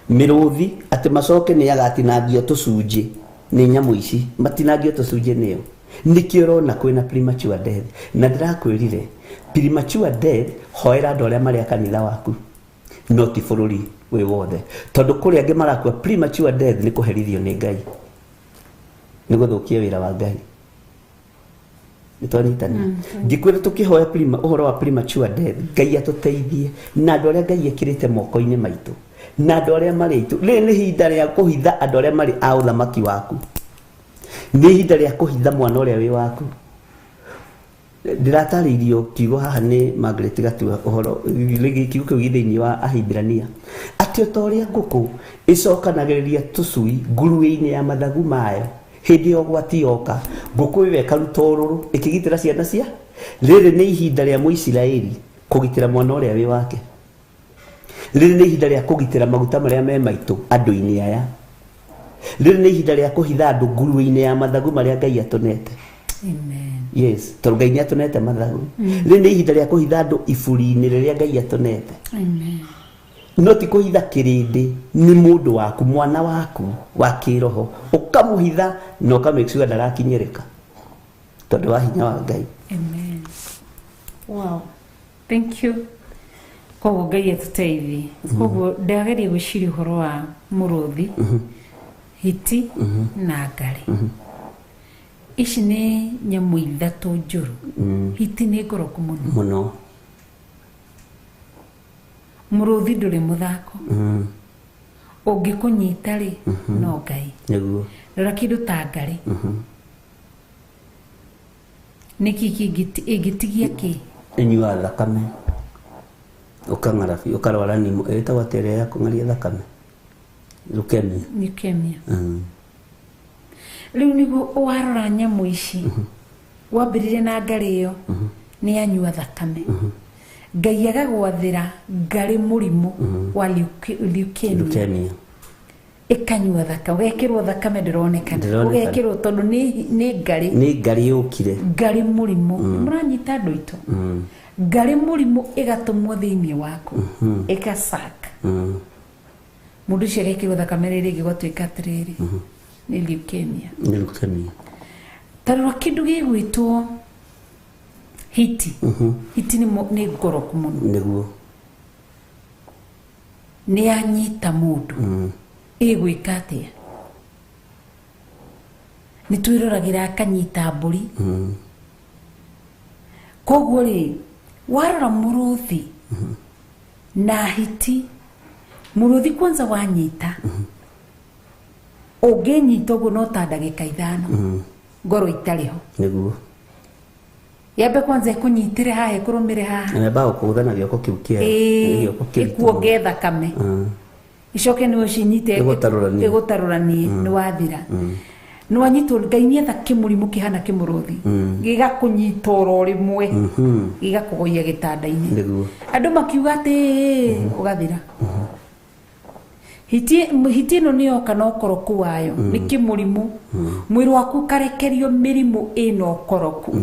mĩrũthi, atĩ macoke nĩ agatinangio tũcunjĩ nĩ nyamũ ici, matinangio tũcunjĩ nĩyo, nĩkĩo ũrona kwĩna premature death. Na ndĩrakwĩrire premature death, hoera andũ arĩa marĩ a kanitha waku, no ti bũrũri wĩ wothe, tondũ kũrĩa angĩ marakua premature death nĩ kũherithio nĩ Ngai, nĩ gũthũkia wĩra wa Ngai. Nĩtwanyitanĩra. Ngĩkwĩra tũkĩhoya ũhoro wa premature death, Ngai atũteithie na andũ arĩa Ngai ekĩrĩte moko-inĩ maitũ, na andũ arĩa marĩ aitũ. Rĩrĩ nĩ ihinda rĩa kũhitha andũ arĩa marĩ a ũthamaki waku, nĩ ihinda rĩa kũhitha mwana ũrĩa wĩ waku. Ndĩratarĩirio kiugo haha nĩ Margaret Gatua ũhoro kiugo kĩu thĩinĩ wa Ahibirania, atĩ o ta ũrĩa ngũkũ ĩcokanagĩrĩria tũcui nguruwe-inĩ ya mathagu mayo hĩndĩ ya ũgwati yoka, ngũkũ ĩyo ĩkaruta ũrũrũ ĩkĩgitĩra ciana cia. Rĩrĩ nĩ ihinda rĩa Mũisiraeli kũgitĩra mwana ũrĩa wĩ wake. Rĩrĩ nĩ ihinda rĩa kũgitĩra maguta marĩa me maitũ andũ-inĩ aya. Rĩrĩ nĩ ihinda rĩa kũhitha andũ nguruwe-inĩ ya mathagu marĩa Ngai atũnete. Amen. Yes, tondũ Ngai nĩ atũnete mathagu. Rĩrĩ nĩ ihinda rĩa kũhitha andũ iburi-inĩ rĩrĩa Ngai atũnete. Amen. No ti kũhitha kĩrĩndĩ, nĩ mũndũ waku, mwana waku wa kĩroho, ũkamũhitha na ũkamake sure ndarakinyĩrĩka tondũ wa hinya wa Ngai. Amen. Wow. Thank you. Koguo Ngai atũteithie. Koguo ndageria gwĩciria ũhoro wa mũrũthi hiti na ngari ici nĩ nyamũ ithatũ njũru. Hiti nĩ ngoroku mũno. Mũrũthi ndũrĩ mũthako. Ũngĩkũnyita rĩ no Ngai. Rora kĩndũ ta ngari. Nĩkĩ ĩngĩtigia kĩ? Ĩnyua thakame. Ũkang'ara biũ ũkarwara nimo ĩtagwo atĩrĩa ya kũng'aria thakame. Leukemia. Rĩu nĩguo warora nyamũ ici wambĩrĩrie na ngari ĩyo nĩ yanyua thakame. Ngai agagwathĩra ngari mũrimũ wa leukemia. Ikanyua thakame, ugekirwo thakame ndironekana, ugekirwo tondu ni ngari yukire, ngari murimu muranyita andu itu, ngari murimu igatumwo thiini waku ikasaka mundu ucio agekirwo thakame riri gigotwika atiriri ni leukemia. Tarora kindu gigwitwo hiti. Hiti ni ngoroku muno, niguo ni anyita mundu igwika atia. Ni twirораgira akanyita mburi. Koguo ri warora muruthi na hiti, muruthi kwanza wanyita unginyita uguo no ta ndagika 5 ngoro itariho, niguo yambe kwanza ikunyitire haha ikurumire haha namba ukuthana gioko kiu kia ikuonge thakame icoke ni ucinyite igutaruranie ni wathira ni wanyitwo. Ngai ni etha kimurimu kihana kimuruthi gigakunyita oro rimwe gigakugoia gitanda-ini andu makiuga ati ugathira. Hiti no ni oka no koroku wayo ni kimurimu mwiri waku karekerio mirimu ino koroku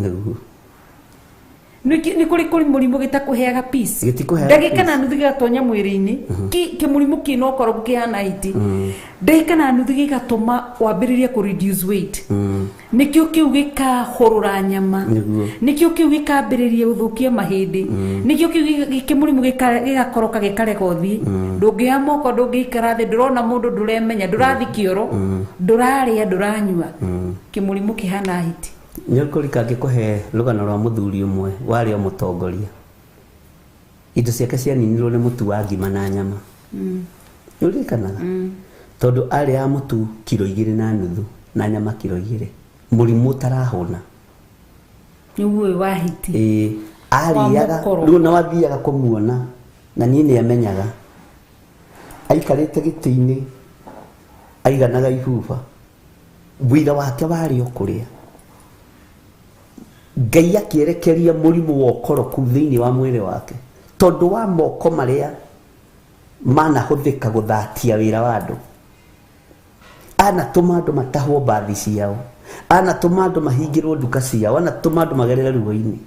ni kuri murimu gitakuheaga peace ndagika na nuthu gigatonya mwiri-ini kimurimu kino koroku kihana hiti ndagika na nuthu gigatuma wambiririe ku reduce weight nikio kiu gikahurura nyama nikio kiu gikambiririe uthukia mahindi nikio kiu kimurimu gigakoroka gikarega uthii ndungia moko ndungikara thi ndurona mundu nduremenya ndurathi kioro nduraria nduranyua kimurimu kihana hiti. Nyokori kangikuhe rugano rwa muthuri umwe wari o mutongoria indo ciake cianinirwo ni mutu wa ngima na nyama yurikanaga tondu ari ya mutu kilo 2.5 na nyama kilo 2 murimu tarahona niwe wa hiti ariaga riu na wathiaga kumuona na nie ni amenyaga aikarite giti-ini aiganaga ihuba wira wake wari okuria Ngai akierekeria murimu wa ukoroku thiini wa mwiri wake tondu wa moko maria manahuthika guthatia wira wa andu. Anatuma andu matahwo bathi ciao, anatuma andu mahingirwo nduka ciao, anatuma andu magerere ruo-ini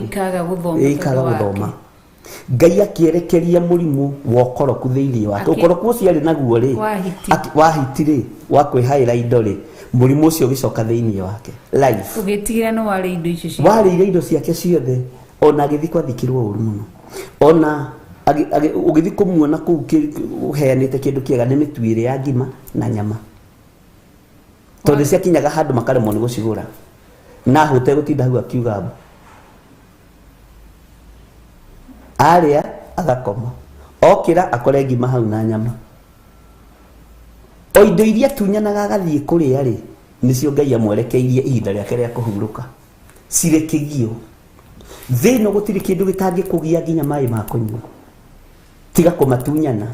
ikaga guthoma. Ngai akierekeria murimu wa ukoroku thiini wake. Ukoroku ucio ari naguo ri wahiti ri wa kwihaira indo ri murimu ucio gicoka thiini wake life ugitigira no wari indo icio cia wari indo ciake ciothe ona githi kwathikirwo uru muno ona ugithi kumuona ku uheanite kindu kiega ni mitwire ya ngima na nyama tondu ciakinyaga handu makaremwo ni gucigura na hute gutinda hau akiuga aria agakoma okira akore ngima hau na nyama o indo iria tunyanaga gathie kuria ri nicio Ngai amwerekeirie ihinda riake ria kuhuruka cirekigio thino gutiri kindu gitangikugia nginya mai ma kunywa tiga kumatunyana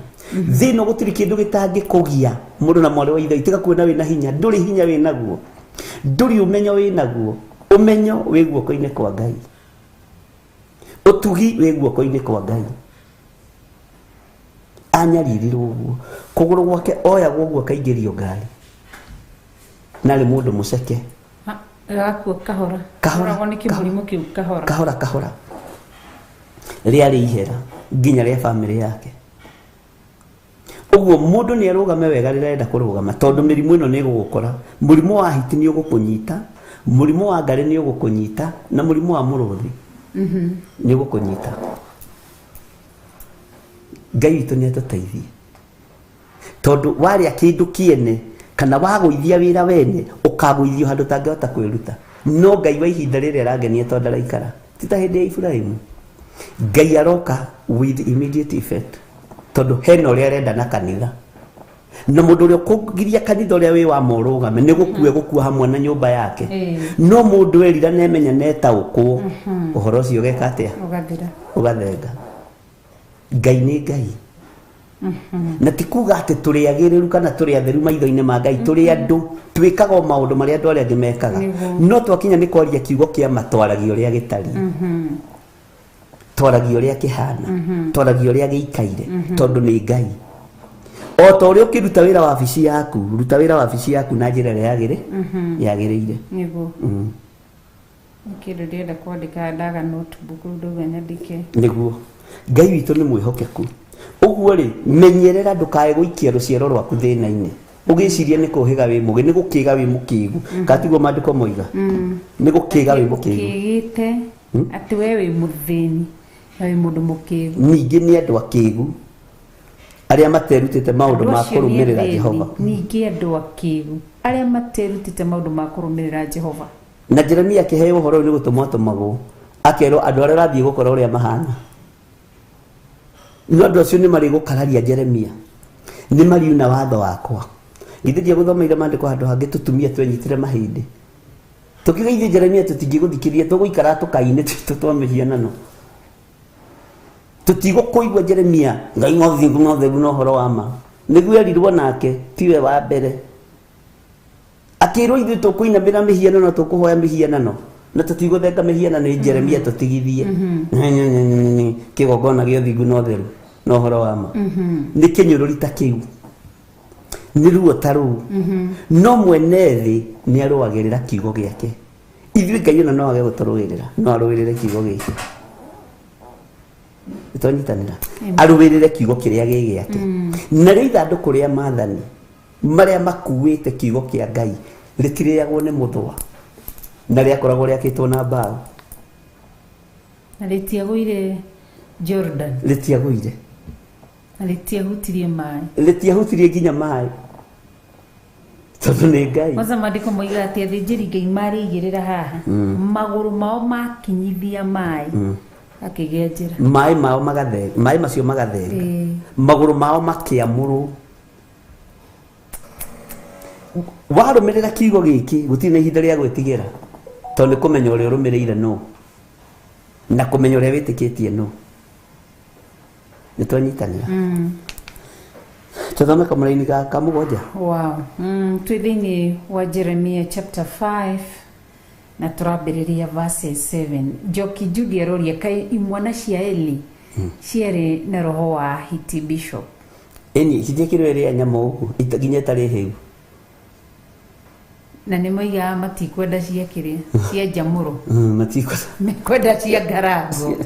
thino gutiri kindu gitangikugia mundu na mwari wa ithe tiga kuona wina hinya nduri hinya winaguo nduri umenyo winaguo umenyo wi guoko-ini kwa Ngai utugi wi guoko-ini kwa Ngai anyaririrwo uguo kuguru gwake oyagwo uguo kaingirio ngari nari mundu muceke gakuo kahora ni kimurimu kiu kahora riari ihera nginya ria family yake uguo mundu ni arugame wega rirenda kurugama tondu mirimu ino ni gugukora murimu wa hiti ni ugukunyita murimu wa ngari ni ugukunyita na murimu wa muruthi ni ugukunyita. Ngai witu ni atuteithie tondu waria kindu kiene kana wagũithia wĩra wene ũkagũithio handũ tangĩhota kwĩruta. No Ngai wa ihinda rĩrĩa arangenia tondũ araikara ti ta hĩndĩ ya Ibrahimu. Ngai aroka with immediate effect tondũ hena ũrĩa arenda na kanitha, na mũndũ ũrĩa ũkũgiria kanitha ũrĩa wĩ wa morũgame nĩ gũkua hamwe na nyũmba yake. No mũndũ erira nemenya netaũkwo ũhoro ũcio ũgeka atĩa ũgathenga. Ngai nĩ Ngai. Na ti kuga atĩ tũrĩ agĩrĩru kana tũrĩ atheru maitho-inĩ ma Ngai, tũrĩ andũ twĩkaga o maũndũ marĩa andũ arĩa angĩ mekaga, no twakinya nĩ kwaria kiugo kĩa ma twaragia ũrĩa gĩtariĩ, twaragia ũrĩa kĩhana, twaragia ũrĩa gĩikaire tondũ nĩ Ngai. O ta ũrĩa ũkĩruta wĩra wa wabici yaku, ruta wĩra wa wabici yaku na njĩra ĩrĩa yagĩrĩire. Nĩguo kĩndũ ndĩrenda kwandĩka ndaga notebook ndauga nyandĩke. Nĩguo Ngai witũ nĩ mwĩhokeku. Ũguo rĩ, menyerera ndũkae gũikia rũciaro rwaku thĩna-inĩ ũgĩciria nĩ kũhĩga wĩ mũgĩ, nĩ gũkĩga wĩ mũkĩgu. Katiguo maandĩko moiga nĩ gũkĩga wĩ mũkĩgu, kĩgĩte atĩ we wĩ mũthĩni na wĩ mũndũ mũkĩgu. Ningĩ nĩ andũ akĩgu arĩa materutĩte maũndũ ma kũrũmĩrĩra Jehova. Ningĩ andũ akĩgu arĩa materutĩte maũndũ ma kũrũmĩrĩra Jehova. Na Jeremia akĩheo ũhoro nĩ gũtũmwo akerwo andũ arĩa ũrathiĩ gũkora ũrĩa mahana. No andũ acio nĩ marĩ gũkararia Jeremia, nĩ mariuna watho wakwa. Githĩ gũthomeire maandĩko handũ hangĩ tũtumia twenyitire mahĩndĩ tũkĩgeithia Jeremia tũtingĩgũthikĩria, tũgũikara tũkaine twa mĩhianano, tũtigũkũigua Jeremia Ngai ng'othingu ng'otheru na ũhoro wa ma. Nĩguo erirwo nake tiwe wa mbere, akĩrwo ithuĩ tũkũinamĩra mĩhianano, tũkũhoya mĩhianano na tũtigũthenga mĩhianano nĩ Jeremia tũtigithie kĩgongona gĩa ũthingu na ũtheru na ũhoro wa ma. Nĩ kĩnyũrũri ta kĩu, nĩ ruo ta rũu, no mwene thĩ nĩ arũagĩrĩra kiugo gĩake. Ithuĩ Ngai ona no age gũtũrũgĩrĩra, no arũgĩrĩre kiugo gĩake. Nĩtwanyitanĩra, arũgĩrĩre kiugo kĩrĩa gĩ gĩake. Na rĩu ithandũkũ rĩa maathani marĩa makuĩte kiugo kĩa Ngai rĩtirĩagwo nĩ mũthũa, na rĩakoragwo rĩakĩtwo na mbaũ, na rĩtiagũire Jordan, rĩtiagũire, na rĩtiahutirie maĩ, rĩtiahutirie nginya maĩ tondũ nĩ Ngai. Kwanza maandĩko moiga atĩ athĩnjĩri Ngai marĩigĩrĩra haha magũrũ mao makinyithia maĩ akĩgĩa njĩra, maĩ mao magathenga, maĩ macio magathenga, magũrũ mao makĩamũrwo. Warũmĩrĩra kiugo gĩkĩ gũtirĩ na ihinda rĩa gwĩtigĩra, tondũ nĩ kũmenya ũrĩa ũrũmĩrĩire no na kũmenya ũrĩa wĩtĩkĩtie no. Nĩtwanyitanĩra. Tũthome kamũra-inĩ ka mũgwanja. Wow. Twĩ thĩinĩ wa Jeremia chapter 5 na tũrambĩrĩria verses 7. Njoki Judy aroria kaĩ imwana cia Eli ciarĩ na roho wa Hiti Bishop. Eni citiekirwo ĩrĩa nyamũ ũguo nginya ĩtarĩ hĩu, na nĩ moiga matikwenda cia kĩrĩa cia njamũro, mekwenda cia ngarango,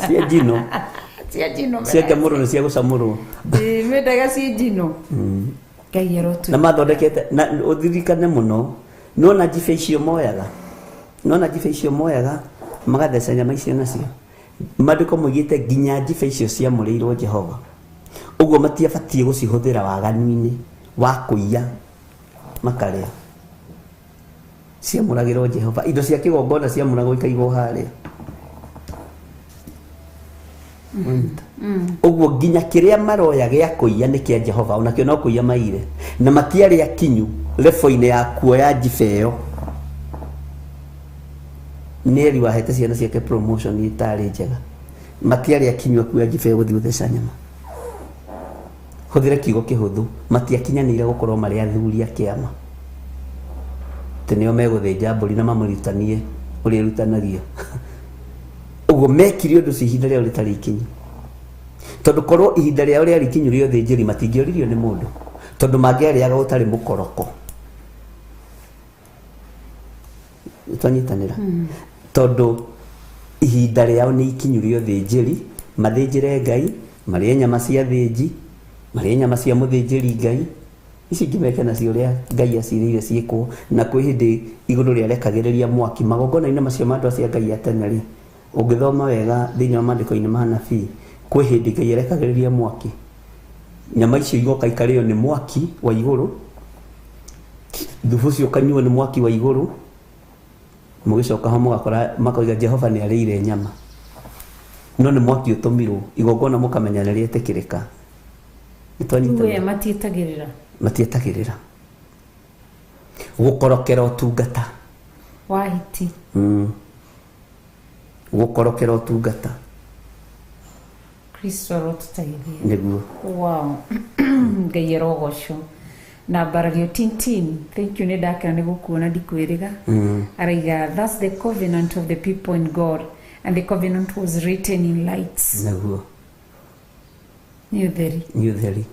cia njino, cia njino, cia njamũro na cia gũcamũrwo, mendaga cia njino. Ngai arotu na mathondekete na ũthirikane mũno, nona jibe icio moyaga, nona jibe icio moyaga magatheca nyama icio nacio. Maandĩko moigĩte nginya jibe icio ciamũrĩirwo Jehova, ũguo matiabatiĩ gũcihũthĩra waganu-inĩ wa kũiya makarĩa. Ciamũragĩrwo Jehova, indo cia kĩgongona ciamũragwo ikaigwo harĩa. Ũguo nginya kĩrĩa maroya gĩa kũiya nĩ kĩa Jehova, onakĩo no kũiya maire, na matiarĩ akinyu level-inĩ ya kuoya jibe ĩyo. Nĩ Eli wahete ciana ciake promotion itarĩ njega, matiarĩ akinyu akuoya jibe ĩyo gũthiĩ gũtheca nyama. Hũthĩre kiugo kĩhũthũ, matiakinyanĩire gũkorwo marĩ athuri a kĩama, atĩ nĩo megũthĩnja mbũri na mamũrutanie ũrĩa ĩrutanagio. Ũguo mekire ũndũ ũcio ihinda rĩao rĩtarĩ ikinyu, tondũ korwo ihinda rĩao rĩarĩ ikinyu rĩa ũthĩnjĩri matingĩoririo nĩ mũndũ, tondũ mangĩarĩaga gũtarĩ mũkoroko. Twanyitanĩra, tondũ ihinda rĩao nĩ ikinyu rĩa ũthĩnjĩri, mathĩnjĩre Ngai, marĩe nyama cia thĩnji, marĩe nyama cia mũthĩnjĩri Ngai, ici ingĩmeke nacio ũrĩa Ngai acirĩire ciĩkwo, na kwĩ hĩndĩ igũrũ rĩarekagĩrĩria mwaki magongona-inĩ macio ma andũ acio a Ngai a tene rĩ. Ũngĩthoma wega thĩinĩ wa maandĩko-inĩ ma anabii, kwĩ hĩndĩ Ngai arekagĩrĩria mwaki, nyama icio igoka ikarĩo nĩ mwaki wa igũrũ, thubu cio kanyuo nĩ mwaki wa igũrũ mũgĩcoka ho mũgakora makoiga Jehova nĩ arĩire nyama no nĩ mwaki ũtũmirwo igongona mũkamenya nĩ rĩetĩkĩrĩka we matietagĩrĩra gũkorokera ũtungata wahiti gũkorokera ũtungata Kristo arotũteithie nĩguo wow Ngai arogocwo na Barario Tintin thank you nĩ ndakena nĩ gũkuona ndikwĩrĩga araiga that's the covenant of the people in God and the covenant was written in lights nĩguo nĩ ũtheri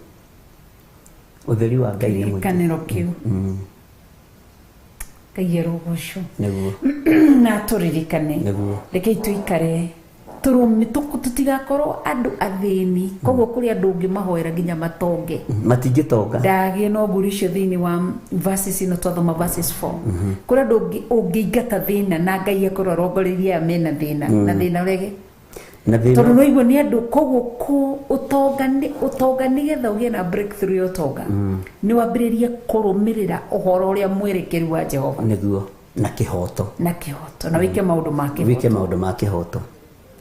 ũtheri wa Ngai nĩ mwĩingĩ kanĩro kĩu Ngai arogocwo nĩguo na tũririkane rekei tũikare tũrũme tũtigakorwo andũ athĩni koguo kũrĩ andũ ũngĩ mahoera nginya matonge matingĩtonga ndagĩe no mbũri icio thĩinĩ wa verses ino twathoma verses 4 kũrĩ andũ ũngĩingata thĩna na Ngai akorwo arongoreirie aya mena thĩna na thĩna ũrege tondũ no igua nĩ andũ koguo ũtonga nĩgetha ũgĩe na breakthrough ya ũtonga nĩ wambĩrĩrie kũrũmĩrĩra ũhoro ũrĩa mwerekeru wa Jehova nĩguo na kĩhoto na wĩke maũndũ ma kĩhoto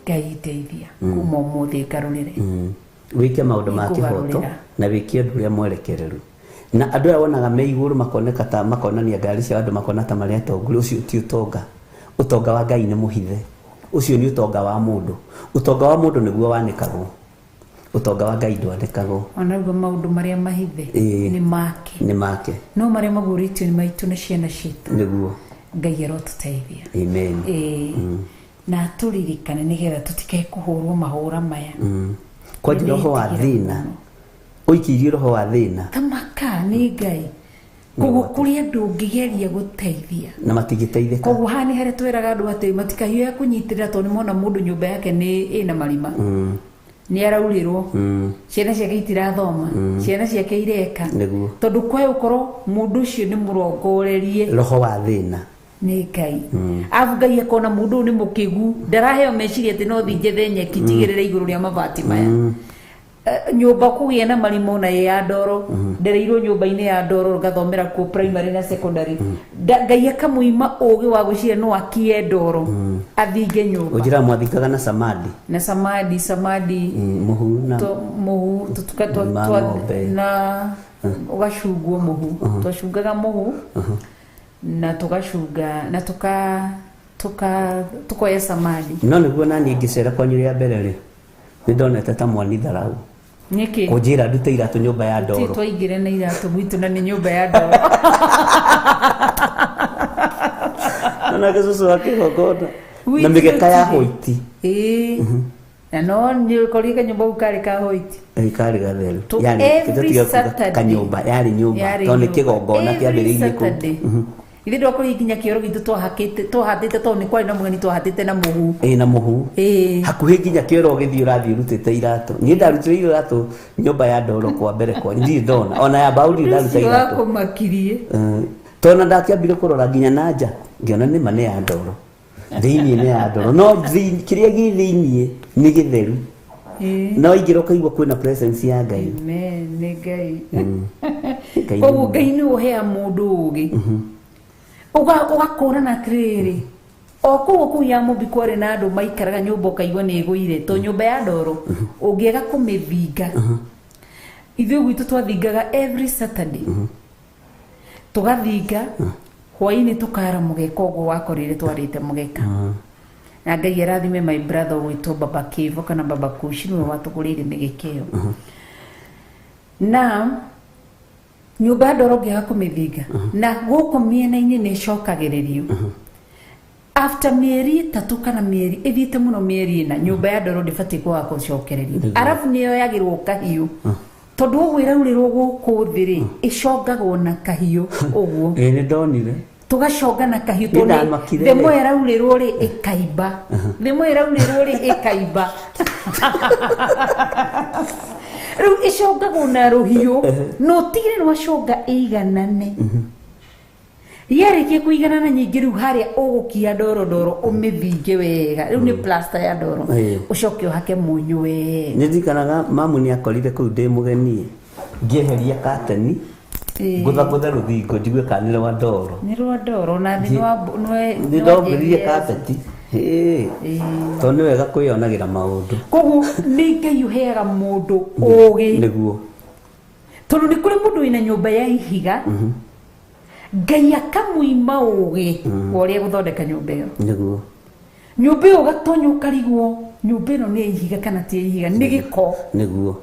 Ngai teithia kuma ũmũthĩ ngarũrĩre wĩke maũndũ ma kĩhoto na wĩke ũndũ ũrĩa mwerekereru na andũ aya wonaga me igũrũ makoneka ta makonania ngari cia andũ makona ta marĩa atongoria ũcio ti ũtonga wa Ngai nĩ mũhithe ucio ni utonga wa mundu niguo wanekagwo utonga wa Ngai ndwanekagwo onaguo maundu maria mahithe ni make no maria maguritio ni maitu na ciana citu niguo Ngai arotuteithia amen na turirikane nigetha tutikae kuhurwo mahura maya kwa roho wa thina uikirie roho wa thina tamaka ni Ngai koguo kuri andu ngigeria guteithia na matigiteithika koguo hani here tweraga andu ati matikahio kunyitirira to ni mona mundu nyumba yake ni ina marima ni araurirwo ciana ciake itirathoma ciana ciake ireka tondu kwa ukoro mundu ucio ni murongorerie roho wa thina ni Ngai avugai akona mundu ni mukigu ndaraheo meciria ati no thinjethe nyeki tigirire iguru ria mabati maya nyumba kugia na marimo na ya ndoro ndereirwo nyumba-ini ya ndoro gathomera ku primary na secondary Ngai akamuima ugi wa gucira no akie ndoro athinge nyumba ujira mwathikaga na samadi muhu tutukatwa na ugashugwo muhu twashungaga muhu na tukashunga na tukoya samadi no niguo nani ngicera kwa nyuri ya mbere ri ndonete ta mwani tharau niki kujira ndute iratu nyumba ya ndoro twaingire na iratu gwitu na ni nyumba ya ndoro na gesusu wake gogona na migeka ya hoiti na no ni kolika nyumba ukari ka hoiti ikari gatheru yani kitatiga kanyumba yari nyumba tone kigogona kiambiririe ku Ithi ndokuri nginya kioro gitu twahatite to ni kwari na mugeni twahatite na muhu na muhu hakuhi nginya kioro githii urathi urutite iratu ni ndarutire iratu nyumba ya ndoro kwa mbere kwa ndi ndona ona ya bauri ndaruta iratu wako makirie tona ndakiambire kurora nginya nanja ngiona ni mane ya ndoro thiini ni ya ndoro no kiria githiini ni githeru no ingiro kaigwa kwina presence ya Ngai amen ni Ngai koguo Ngai ni uhea mundu ugi ugakora na kiriri okuo kuya mubi kware na andu maikaraga nyumba kaigwa ni iguire to nyumba ya ndoro ungiega kumithinga ithuĩ gwitũ twathingaga every Saturday tugathinga hwaini tukara mugeka ũguo wakorire twarĩte mugeka na Ngai arathime my brother gwitũ baba Kivo kana baba Kushi niwe watugũrĩire mĩgeka ĩyo na nyumba ya ndoro ngĩaga kũmĩthinga na gũkũ mĩena-inĩ nĩ ĩcokagĩrĩrio after mĩeri 3 kana mĩeri ĩthiĩte mũno mĩeri 4 nyumba ya ndoro ndĩbatiĩ kwaga gũcokererio arabu nĩyoyagĩrwo kahiũ tondu ũguo ĩraurĩrwo gũkũ thĩ rĩ ĩcongagwo na kahiũ ũguo nĩ ndonire tugaconga na kahiũ tondũ themo ĩraurĩrwo rĩ ĩkaimba themo ĩraurĩrwo rĩ ĩkaimba riu icongagwo na ruhiu no tigire no conga iganane yarĩkia kũiganana nyingĩ riu harĩa ũgũkia ndoro ũmĩthinge wega riu nĩ plaster ya ndoro ũcoke ũhake mũnyũ wega nĩ ndikanaga mamu nĩ akorire kũu ndĩ mũgeni ngĩeheria kateni ngũthagũthe rũthingo njigue kana nĩ rwa ndoro nĩ rwa ndoro na nĩ ndombĩrire kapeti tondũ nĩ wega kwĩonagĩra maũndũ koguo nĩ Ngai ũheaga mũndũ ũũgĩ nĩguo tondũ nĩ kũrĩ mũndũ wĩna nyũmba ya ihiga Ngai akamũima ũũgĩ wa ũrĩa gũthondeka nyũmba ĩyo nĩguo nyũmba ĩyo ũgatonya ũkarigwo nyũmba ĩno nĩ ihiga kana ti ihiga nĩ gĩko nĩguo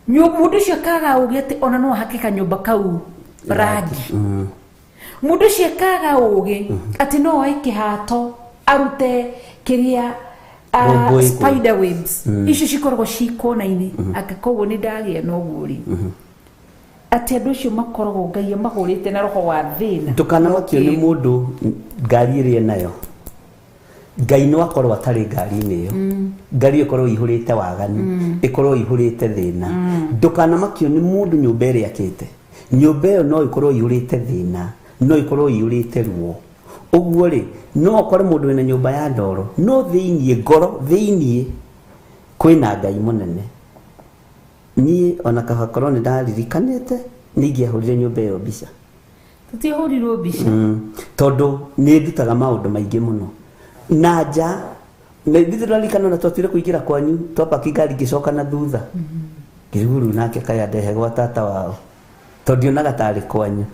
mũndũ ũcio akaga ũũgĩ atĩ ona no ahake kanyũmba kau rangi mũndũ ũcio akaga ũũgĩ atĩ no oe kĩhato arute kĩrĩa spider webs icio cikoragwo cikona-inĩ koguo nĩ ndagĩa na ũguo rĩ atĩ andũ acio makoragwo Ngai amahũrĩte na roho wa thĩna ndũkanamakio nĩ mũndũ ngari ĩrĩa nayo Ngai no akorwo atarĩ ngari-inĩ ĩyo ngari ĩkorwo ihũrĩte waganu ĩkorwo ihũrĩte thĩna ndũkanamakio nĩ mũndũ nyũmba ĩrĩa akĩte nyũmba ĩyo no ĩkorwo ihũrĩte thĩna no ĩkorwo ihũrĩte ruo ũguo rĩ no ũkore mũndũ wĩna nyũmba ya ndoro no thĩiniĩ ngoro thĩiniĩ kwĩna Ngai mũnene niĩ ona kabakorwo nĩ ndaririkanĩte nĩ ingĩahũrire nyũmba ĩyo mbica tũtiahũrirwo mbica tondũ nĩ ndutaga maũndũ maingĩ mũno na nja ndĩrarikana na twatire kũingĩra kwanyu twapaki ngari ngĩcoka na thutha ngĩriguru nake kaya ndehe gwa tata wao tondũ ndionaga tarĩ kwanyu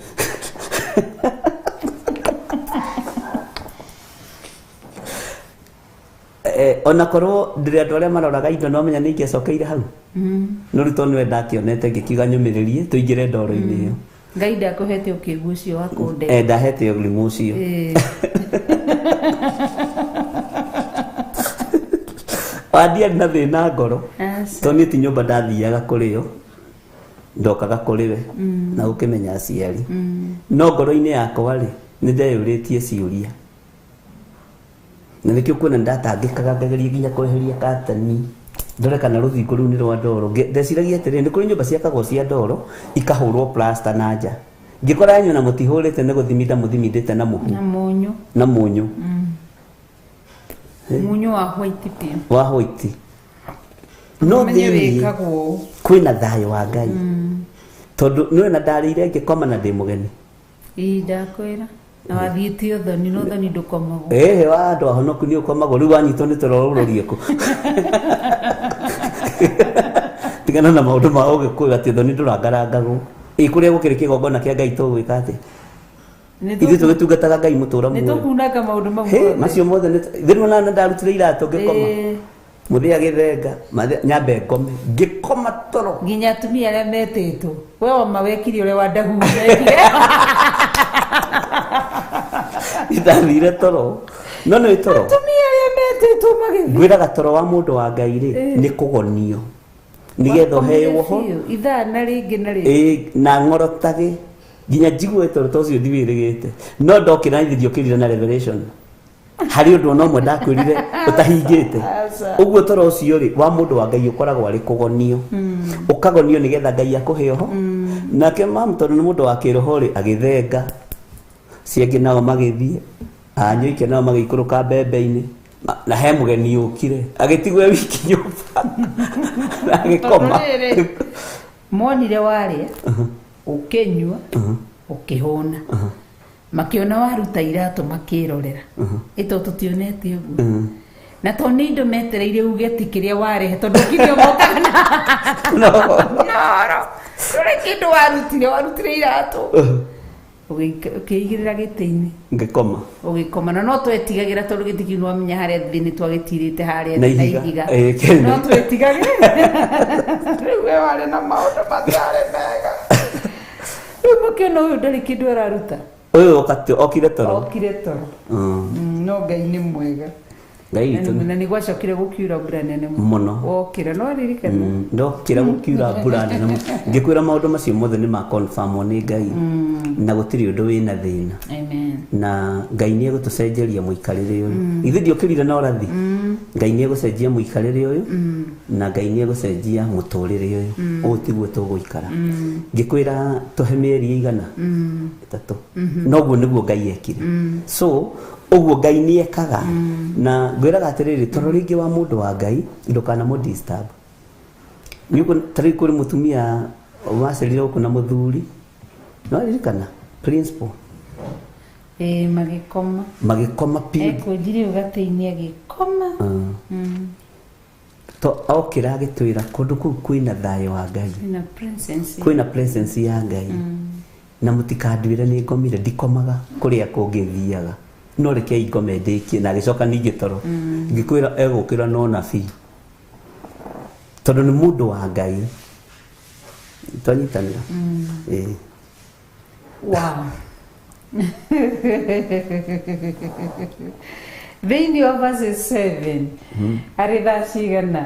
ona korwo ndĩrĩ andũ arĩa maroraga indo no menya nĩ ingĩcokeire hau no rĩu tondũ nĩwe ndakĩonete ngĩkiuga nyũmĩrĩrie tũingĩre ndoro-inĩ ĩyo Ngai ndakũhete ũkĩgu ũcio wa kũnde ndahete ũrimũ ũcio wandiarĩ na thĩna ngoro tondũ niĩ ti nyũmba ndathiaga kũrĩ yo ndokaga kũrĩ we na ũkĩmenya aciari no ngoro-inĩ yakwa rĩ nĩ ndeyũrĩtie ciũria na nĩkĩo kuona ndatangĩkaga ngageria nginya kweheria katani ndore kana rũthingo rũu nĩ rwa ndoro ndeciragia atĩrĩ nĩ kũrĩ nyũmba ciakagwo cia ndoro ikahũrwo plasta na nja ngĩkora nyona mũtihũrĩte nĩ gũthimida mũthimidĩte na mũhu na mũnyũ mũnyũ wa white pia wa white no thĩiniĩ kwĩna thayũ wa Ngai tondũ nĩwe na ndarĩire ngĩkoma na ndĩ mũgeni ndakwĩra na wathiĩte ũthoni no ũthoni ndũkomagwo wa andũ ahonoku nĩ ũkomagwo rĩu wanyitwo nĩ toro ũrũrie kũ tigana na maũndũ ma ũgĩkũyũ atĩ ũthoni ndũrangarangagwo kũrĩa gũkĩrĩ kĩgongona kĩa Ngai tũgwĩka atĩ ithuĩ tũgĩtungataga Ngai mũtũra muoyo nĩtũkunanga maũndũ macio mothe thĩinĩ na ndarutire iratũ ngĩkoma mũthĩ agĩthenga nyambe ngome ngĩkoma toro nginya atumia arĩa metĩtwo we wama wekire ũrĩa wa ndahume itathire toro no nĩ toro atumia arĩa metĩtwo magĩthiĩ ngwĩraga toro wa mũndũ wa Ngai rĩ nĩ kũgonio nĩgetha ũheo ho ithaa na rĩngĩ na rĩngĩ na ng'orotage nginya njigue toro tocio ndiwĩrĩgĩte no ndokĩra ithithio kĩrire na revelation harĩ ũndũ ona ũmwe ndakwĩrire ũtahingĩte ũguo toro ũcio rĩ wa mũndũ wa Ngai ũkoragwo arĩ kũgonio ũkagonio nĩgetha Ngai akũhe ho nake mamu tondũ nĩ mũndũ wa kĩroho rĩ agĩthenga ciangĩ nao magĩthiĩ anyu ike nao magĩikũrũka mbembe-inĩ na he mũgeni ũkire agĩtigwo wiki nyũmba agĩkoma monire warĩa ũkĩnyua ũkĩhũna makĩona waruta iratũ makĩrorera ĩto tũtionete ũguo na to nĩ indo metereire uge ti kĩrĩa warehe tondũ kĩrĩa mokaga na rore kĩndũ warutire iratũ ũkĩigĩrĩra gĩtĩ-inĩ ũgĩkoma na no twetigagĩra tondũ gĩtĩ kĩu nĩwamenya harĩa thĩ nĩ twagĩtirĩte harĩa na ihiga no twetigagĩra rĩu we warĩ na maũndũ matarĩ mega rĩu mũkĩona ũyũ ndarĩ kĩndũ araruta ũyũ okire toro no Ngai nĩ mwega na nĩ gwacokire gũkiura mbura nene mũno wokĩra no aririkana ndokĩra gũkiura mbura nene ngĩkwĩra maũndũ macio mothe nĩ ma confirmwo nĩ Ngai na gũtirĩ ũndũ wĩna thĩna na Ngai nĩ egũtũcenjeria mũikarĩre ũyũ ithuĩ ndiokĩrire na ũrathi Ngai nĩ egũcenjia mũikarĩre ũyũ na Ngai nĩ egũcenjia mũtũrĩre ũyũ ũũ tiguo tũgũikara ngĩkwĩra tũhe mĩeri ĩigana 3 noguo nĩguo Ngai ekire so ũguo Ngai nĩ ekaga na ngwĩraga atĩrĩrĩ toro rĩngĩ wa mũndũ wa Ngai ndũkana mũ disturb nĩguo tarĩ kũrĩ mũtumia wacerire gũkũ na mũthuri no ririkana principal magikoma piu ekunjire ugateinia gikoma to okira agitwira kundu kuu kwina thayo wa Ngai kwina presence ya Ngai na mutikandwire ni ngomire ndikomaga kuria kungithiaga no reke ingome ndikie na gicoka ningi toro ngikwira egukira no nabii tondu ni mundu wa Ngai twanyitanira wow thĩinĩ wa verses 7 arĩ thaa cigana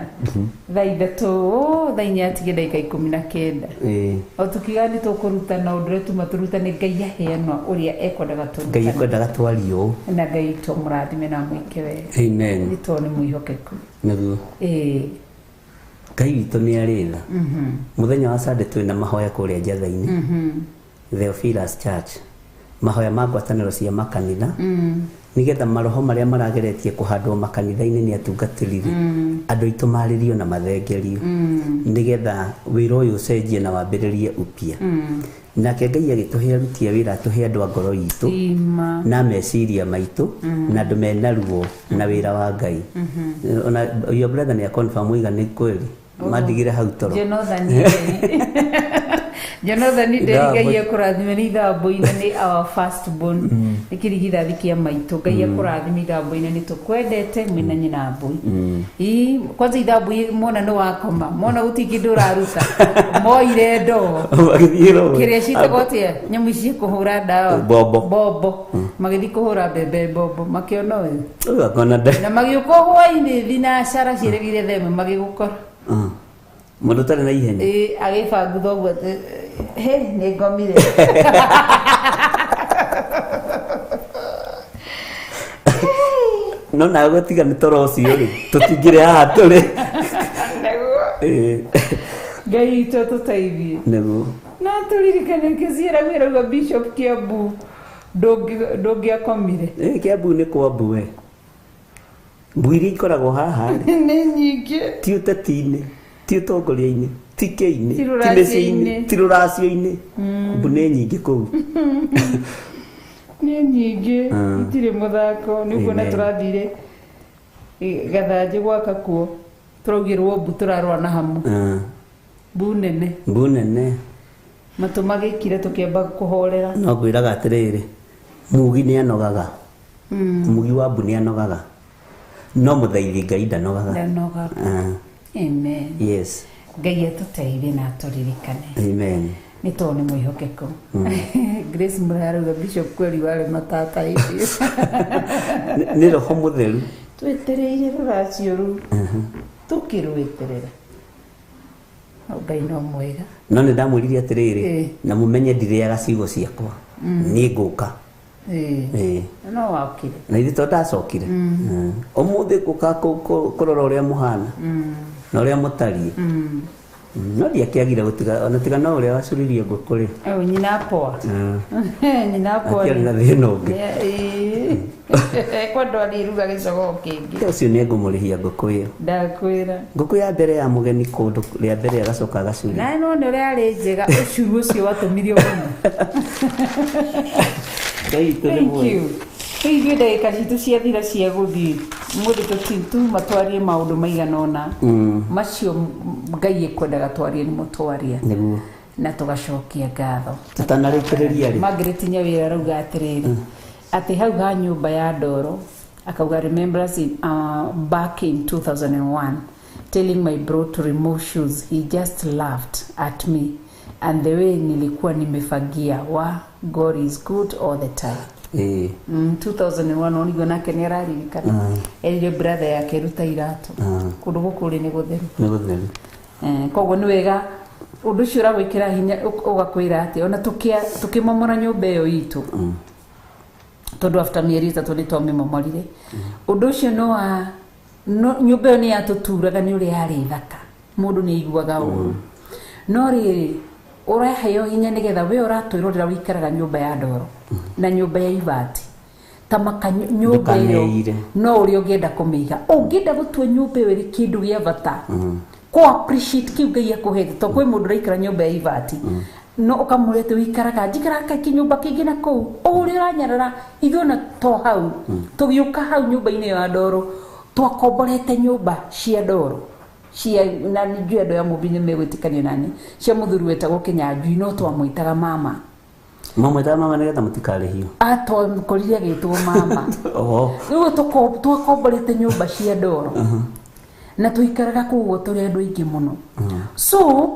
thaa ithatũ thaa inya atige ndagĩka 19 o tũkiuga nĩ tũkũrutana ũndũ ũrĩa tuma tũrutane Ngai aheanwa ũrĩa ekwendaga Ngai ekwendaga twario na Ngai tũmũrathime na mwĩke wega amen nĩ tondũ nĩ mwĩhokeku nĩguo Ngai witũ nĩ arĩ tha mũthenya wa Sunday twĩna mahoya kũrĩa njatha-inĩ Theophilus Church mahoya ma ngwatanĩro cia makanitha nigetha maroho maria marageretie kuhandwo makanitha-inĩ ni atungatĩrire andũ aitũ marĩrio na mathengerio nigetha wĩra ũyũ ũcenjie na wambĩrĩrie upya nake Ngai agĩtũhe aruti a wĩra atũhe andũ a ngoro itũ na meciria maitũ na andũ mena ruo na wĩra wa Ngai ona your brother nĩ confirm uiga nĩ kweli mandigire hau toro Jonathan nderigagia kurathime ni ithambo-inĩ ni our first born ikirigithathi kia maitũ Ngai akurathime ithambo-inĩ ni tukwendete mwina nyina mbui kwanza ithambo mona no wakoma mona gutikindũ ũraruta moire ndo kiria citagwo atia nyamu ici kuhura ndawa bobo magĩthi kuhura mbembe bobo makĩona ũyũ na magĩũka hwainĩ thinacara ciĩrĩgire theme magĩgũkora mundu tari na ihenya agĩbanga ũguo he nĩ ngomire no na gũtiga nĩ toro ũcio rĩ tũtingire haha tũrĩ Ngai witũ tũteithie nĩguo na tũririkane kĩciara wĩrauga Bishop Kiambu ndũngĩakomire Kiambu nĩ Kwambu we mbui iria ikoragwo haha nĩ nyingĩ ti ũteti-inĩ ti ũtongoria-inĩ ti kĩ-inĩ ti mĩciĩ-inĩ ti rũracio-inĩ mbu nĩ nyingĩ kũu nĩ nyingĩ itirĩ mũthako nĩguo na tũrathire gathanjĩ gwaka kuo tũraugĩrwo mbu tũrarũa na hamu mbu nene matũ magĩkire tũkĩamba kũhorera no ngwĩraga atĩrĩrĩ mugi nĩ anogaga mugi wa mbu nĩ anogaga no mũthaithi Ngai ndanogaga amen yes Ngai atũteithie na atũririkane amen nĩ tondũ nĩ mwĩhokeku Grace Mũrarauga Bishop kweli wale matata hivi nĩ roho mũtheru twetereire rũracio rũu tũkĩrũeterera Ngai no mwega no nĩ ndamwĩrire atĩrĩrĩ na mũmenye ndirĩaga ciugo ciakwa nĩ ngũka no wakire na ithuĩ tondũ ndacokire ũmũthĩ ngũka kũrora ũrĩa mũhana na ũrĩa mũtariĩ no ndiakĩagire gũtiga ona tiga no ũrĩa wacuririe ngũkũ rĩ nyina poa akĩarĩ na thĩna ũngĩ kwa ndwariruga gĩcogo kĩngĩ ũcio nĩ ngũmũrĩhia ngũkũ ĩyo ndakwĩra ngũkũ ya mbere ya mũgeni kũndũ rĩa mbere agacoka agacuria na no nĩ ũrĩa arĩ njega ũcuru ũcio watũmirio mũno Thank you. Ithuĩ ndagĩka citũ ciathira cia gũthiĩ mũndũ tuma twarie maũndũ maigana ũna macio Ngai ekwendaga twarie nĩ mũtwaria na tũgacokia ngatho tũtanarĩkĩrĩria rĩ Margaret Nyawĩra arauga atĩrĩrĩ atĩ hau ha nyũmba ya ndoro akauga remembrance back in 2001 telling my bro to remove shoes he just laughed at me and the way nilikuwa nimefagia God is good all the time 2001 onigwo nake nĩ araririkana erire brother yake ruta iratũ kũndũ gũkũ nĩ gũtheru koguo nĩ wega ũndũ ũcio ũragwĩkĩra hinya ũgakwĩra atĩ ona tũkĩmomora nyũmba ĩyo itũ tondũ after mĩeri ĩtatũ nĩ twamĩmomorire ũndũ ũcio nyũmba ĩyo nĩ yatũturaga nĩ ũrĩa yarĩ thaka mũndũ nĩ aiguaga ũru no rĩrĩ ũraheo hinya nĩgetha we ũratwĩrorera wĩikaraga nyũmba ya ndoro na nyũmba ya ibati tamaka nyũmba ĩyo no ũrĩa ũngĩenda kũmĩiga ũngĩenda gũtua nyũmba ĩyo ĩrĩ kĩndũ gĩa bata ko appreciate kiu Ngai akũhete to kwĩ mũndũ ũraikara nyũmba ya ibati no ukamurete wikaraga njikaraga kinyumba kingi na kou uri uranyarara ithona to hau tugiuka hau nyumba-ini ya ndoro twakomborete nyumba cia ndoro cia na njue ndo ya mubini megwitikania nani cia muthuri wetagwo Kinyanjui no twamwitaga mama mama nigetha mutikarihio atwakorire agitwo mama riu twakomborete nyumba cia ndoro na tuikaraga kuguo turi andu aingi muno so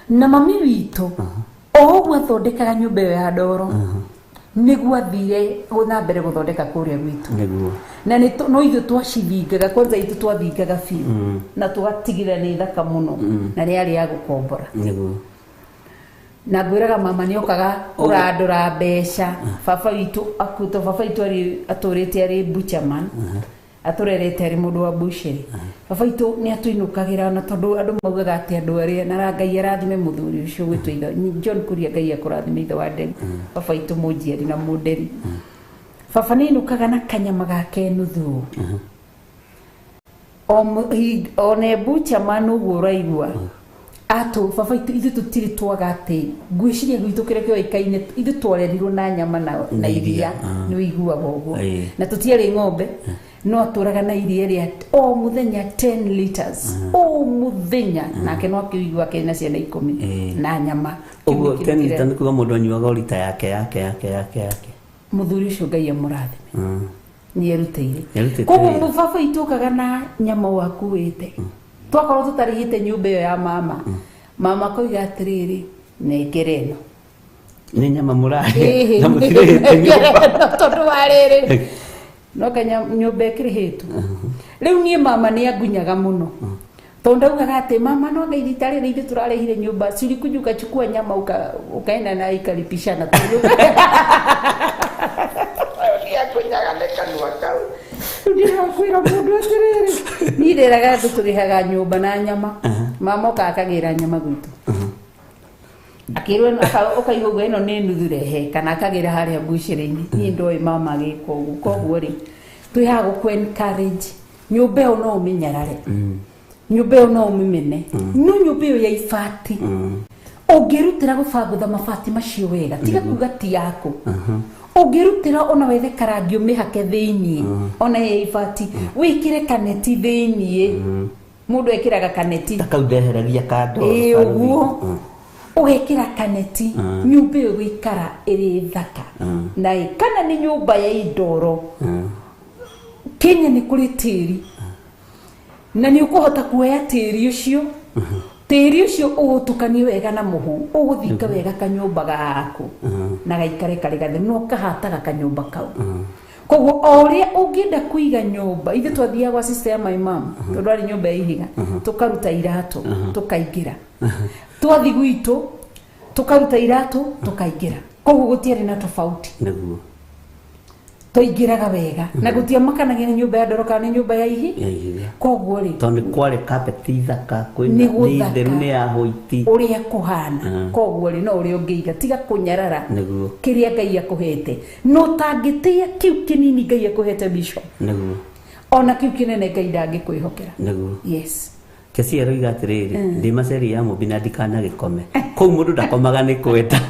na mami witu oguo athondekaga nyumba ya ndoro niguo athire na mbere guthondeka kuria gwitu niguo na no ithu twacithingaga kwanza ithu twathingaga biũ na tugatigira ni thaka muno na riari ya gukombora niguo na ngwiraga mama ni okaga kurandura mbeca baba witu akuto baba witu ari aturite ari butcherman aturerete ari mundu wa busheri baba witu ni atuinukagira na tondu andu maugaga ati andu ari na Ngai arathime muthuri ucio gwitu itho John Kuria Ngai akurathime itho wa Nderi baba witu munjiari na munderi baba ni inukaga na kanyama gake nuthu one butcherman uguo raigua ato baba ithu tutiri twaga ati ngwiciria gwitu kire kio ikaine ithu twarerirwo na nyama na iria ni wiguaga uguo na tutiari ng'ombe no aturaga na iria ria o muthenya 10 liters o muthenya nake no akiigua kena ciana 10 na nyama uguo 10 liters nikuga mundu anyuaga lita yake muthuri ucio Ngai amurathime ni erutire koguo baba itukaga na nyama wakuite twakorwo tutarihite nyumba iyo ya mama koiga atiriri negereno ni nyama murahe na mutirihite nyumba tondu wariri no kanya nyumba ikirihitu riu nie mama ni agunyaga muno tondu augaga ati mama no Ngai ritari ri turarehire nyumba siri kujuka chukua nyama ukaenda na ikalipishana kunyaga nekanwa kau ndirakwira mundu atiriri ni ndiraga turihaga nyumba na nyama mama akagira nyama gwitu akirwe ukaihuga ino ni nuthurehe kana akagira haria bushiri-ini ni ndoi mama agiko koguo ri twihaga ku encourage nyumba ino no umenyarare nyumba ino no umimene no nyumba iyo ya ifati ungirutira gubangutha mabati macio wega tiga kuga ti yako ungirutira ona wethe karangio mihake thiini ona ye ifati wikire kaneti thiini mundu ekiraga kaneti takaudeheragia kando uguo ugekira kaneti nyumba iyo gwikara iri thaka na kana ni nyumba ya indoro Kenya ni kuri tiri na ni ukuhota kuoya tiri ucio tiri ucio ugutukanie wega na muhu uguthika wega kanyumba gaku na gaikare kare gathe no kahataga kanyumba kau koguo oria ungienda kuiga nyumba ithe twathia gwa sister ya my mom tondu ari nyumba ya ihiga tukaruta iratu tukaingira twathi gwitu tukaruta iratu tukaingira koguo gutiari na tofauti niguo toingiraga wega na gutia makanagia nyumba ya ndoro kana nyumba ya ihi koguo ri tondu kware carpet ithaka kwina ni theru ni ya hoiti uria kuhana koguo ri no uria ungiiga tiga kunyarara niguo kiria Ngai akuhete no tangitia kiu kinini Ngai akuhete bishop niguo ona kiu kinene Ngai ndangikwihokera niguo yes kesi eroiga atiriri ndi maceri ya mubina ndikana gikome kou mundu ndakomaga ni kwenda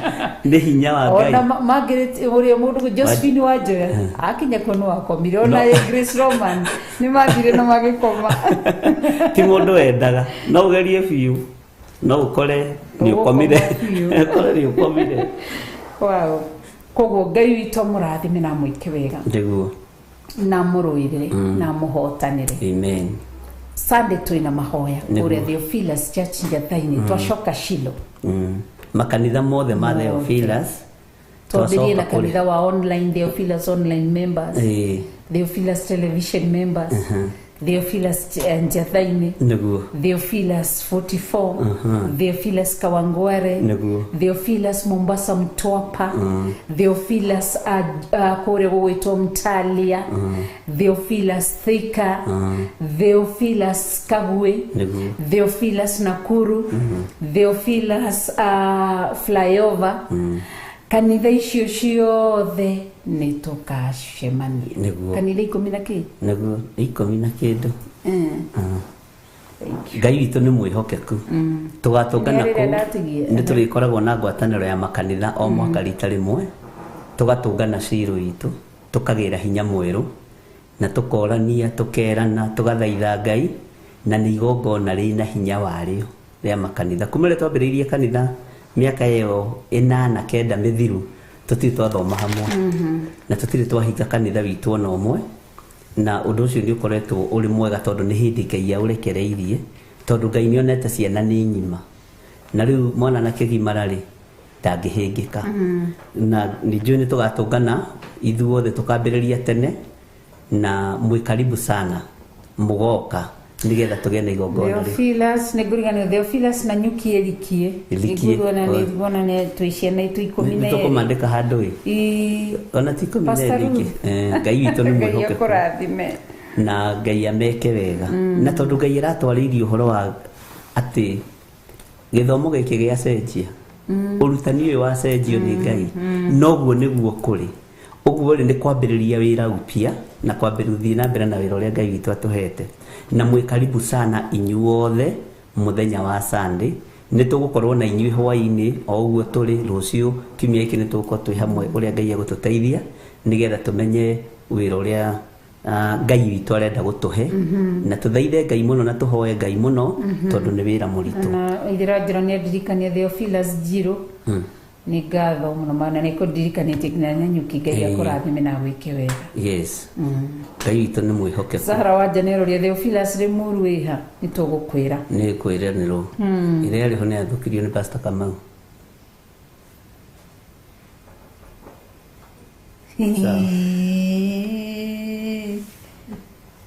ni hinya wa Ngai ona magirite uria mundu Josephine Wanjoya akinya kono akomire ona Grace Roman ni mathire na magikoma ti mundu endaga no ugerie biu no ukore ni ukomire ukore ni ukomire wow koguo Ngai witu murathime na mwike wega ndiguo na muruire na muhotanire amen Sunday twina mahoya uria Theophilus Church Njathaini twacoka Shilo makanitha mothe ma Theophilus twathire na kanitha wa online Theophilus online members Theophilus television members Theophilus Njathaini niguo Theophilus 44 Theophilus Kawangware niguo Theophilus Mombasa Mtwapa Theophilus kore gwitwo Mtalia Theophilus Thika Theophilus Kagwe Theophilus Nakuru Theophilus Flyover kanitha icio ciothe ni tukacemania kanitha 10 na kindu niguo 10 na kindu Ngai witũ nĩ mwĩhokeku tũgatũngana kũu nĩ tũrĩkoragwo na ngwatanĩro ya makanitha o mwaka rita rĩmwe tũgatũngana Shilo witũ tũkagĩra hinya mwerũ na tũkorania tũkerana tũgathaitha Ngai na nĩ igongona rĩna hinya warĩo rĩa makanitha kuma rĩrĩa twambĩrĩirie kanitha mĩaka ĩyo 8-9 mĩthiru tũtirĩ twathoma hamwe na tũtirĩ twahinga kanitha witũ ona ũmwe na ũndũ ũcio nĩ ũkoretwo ũrĩ mwega tondũ nĩ hĩndĩ Ngai aũrekereirie tondũ Ngai nĩ onete ciana nĩ ng'ima na rĩu mwana na kĩgimara-rĩ ndangĩhĩngĩka na nĩnjũĩ nĩ tũgatũngana ithuothe tũkambĩrĩria tene na mwĩ karibu sana mũgoka nigetha tũgĩe na igongona Theophilus nĩngũriganĩrwo Theophilus na Nyuki Erikie nĩngũona nĩ twĩciana itũ 12 nĩtũkũmandĩka handũ ona ti 12 Ngai witũ nĩ mwĩhokeku na Ngai ameke wega na tondũ Ngai aratwarĩirie ũhoro wa atĩ gĩthomo gĩkĩ gĩacenjia ũrutani ũyũ wacenjio nĩ Ngai noguo nĩguo kũrĩ ũguo nĩ kwambĩrĩria wĩra upya na kwambĩrĩria na mbere na wĩra ũrĩa Ngai witũ atũhete na mwĩ karibu sana inyuothe mũthenya wa Sunday nĩ tũgũkorwo na inyuĩ hwaĩ-inĩ o ũguo tũrĩ rũciũ kiumia gĩkĩ nĩ tũgũkorwo twĩ hamwe ũrĩa Ngai agũtũteithia nĩgetha tũmenye wĩra ũrĩa Ngai witũ arenda gũtũhe na tũthaithe Ngai mũno na tũhoe Ngai mũno tondũ nĩ wĩra mũritũ na ithira njĩra nĩ ndirikania Theophilus Njiro nĩ ngatho mũno mana nĩ kũndirikanĩtie nginya Nyanyuki Ngai akũrathime na gwĩke wega yes Ngai witũ nĩ mwĩhokeku Sahara wa Janero rĩa Theophilus Rimuru wĩha nĩ tũgũkwĩra nĩ kwĩranĩrwo ĩrĩa rĩho nĩ athũkirio nĩ Pastor Kamau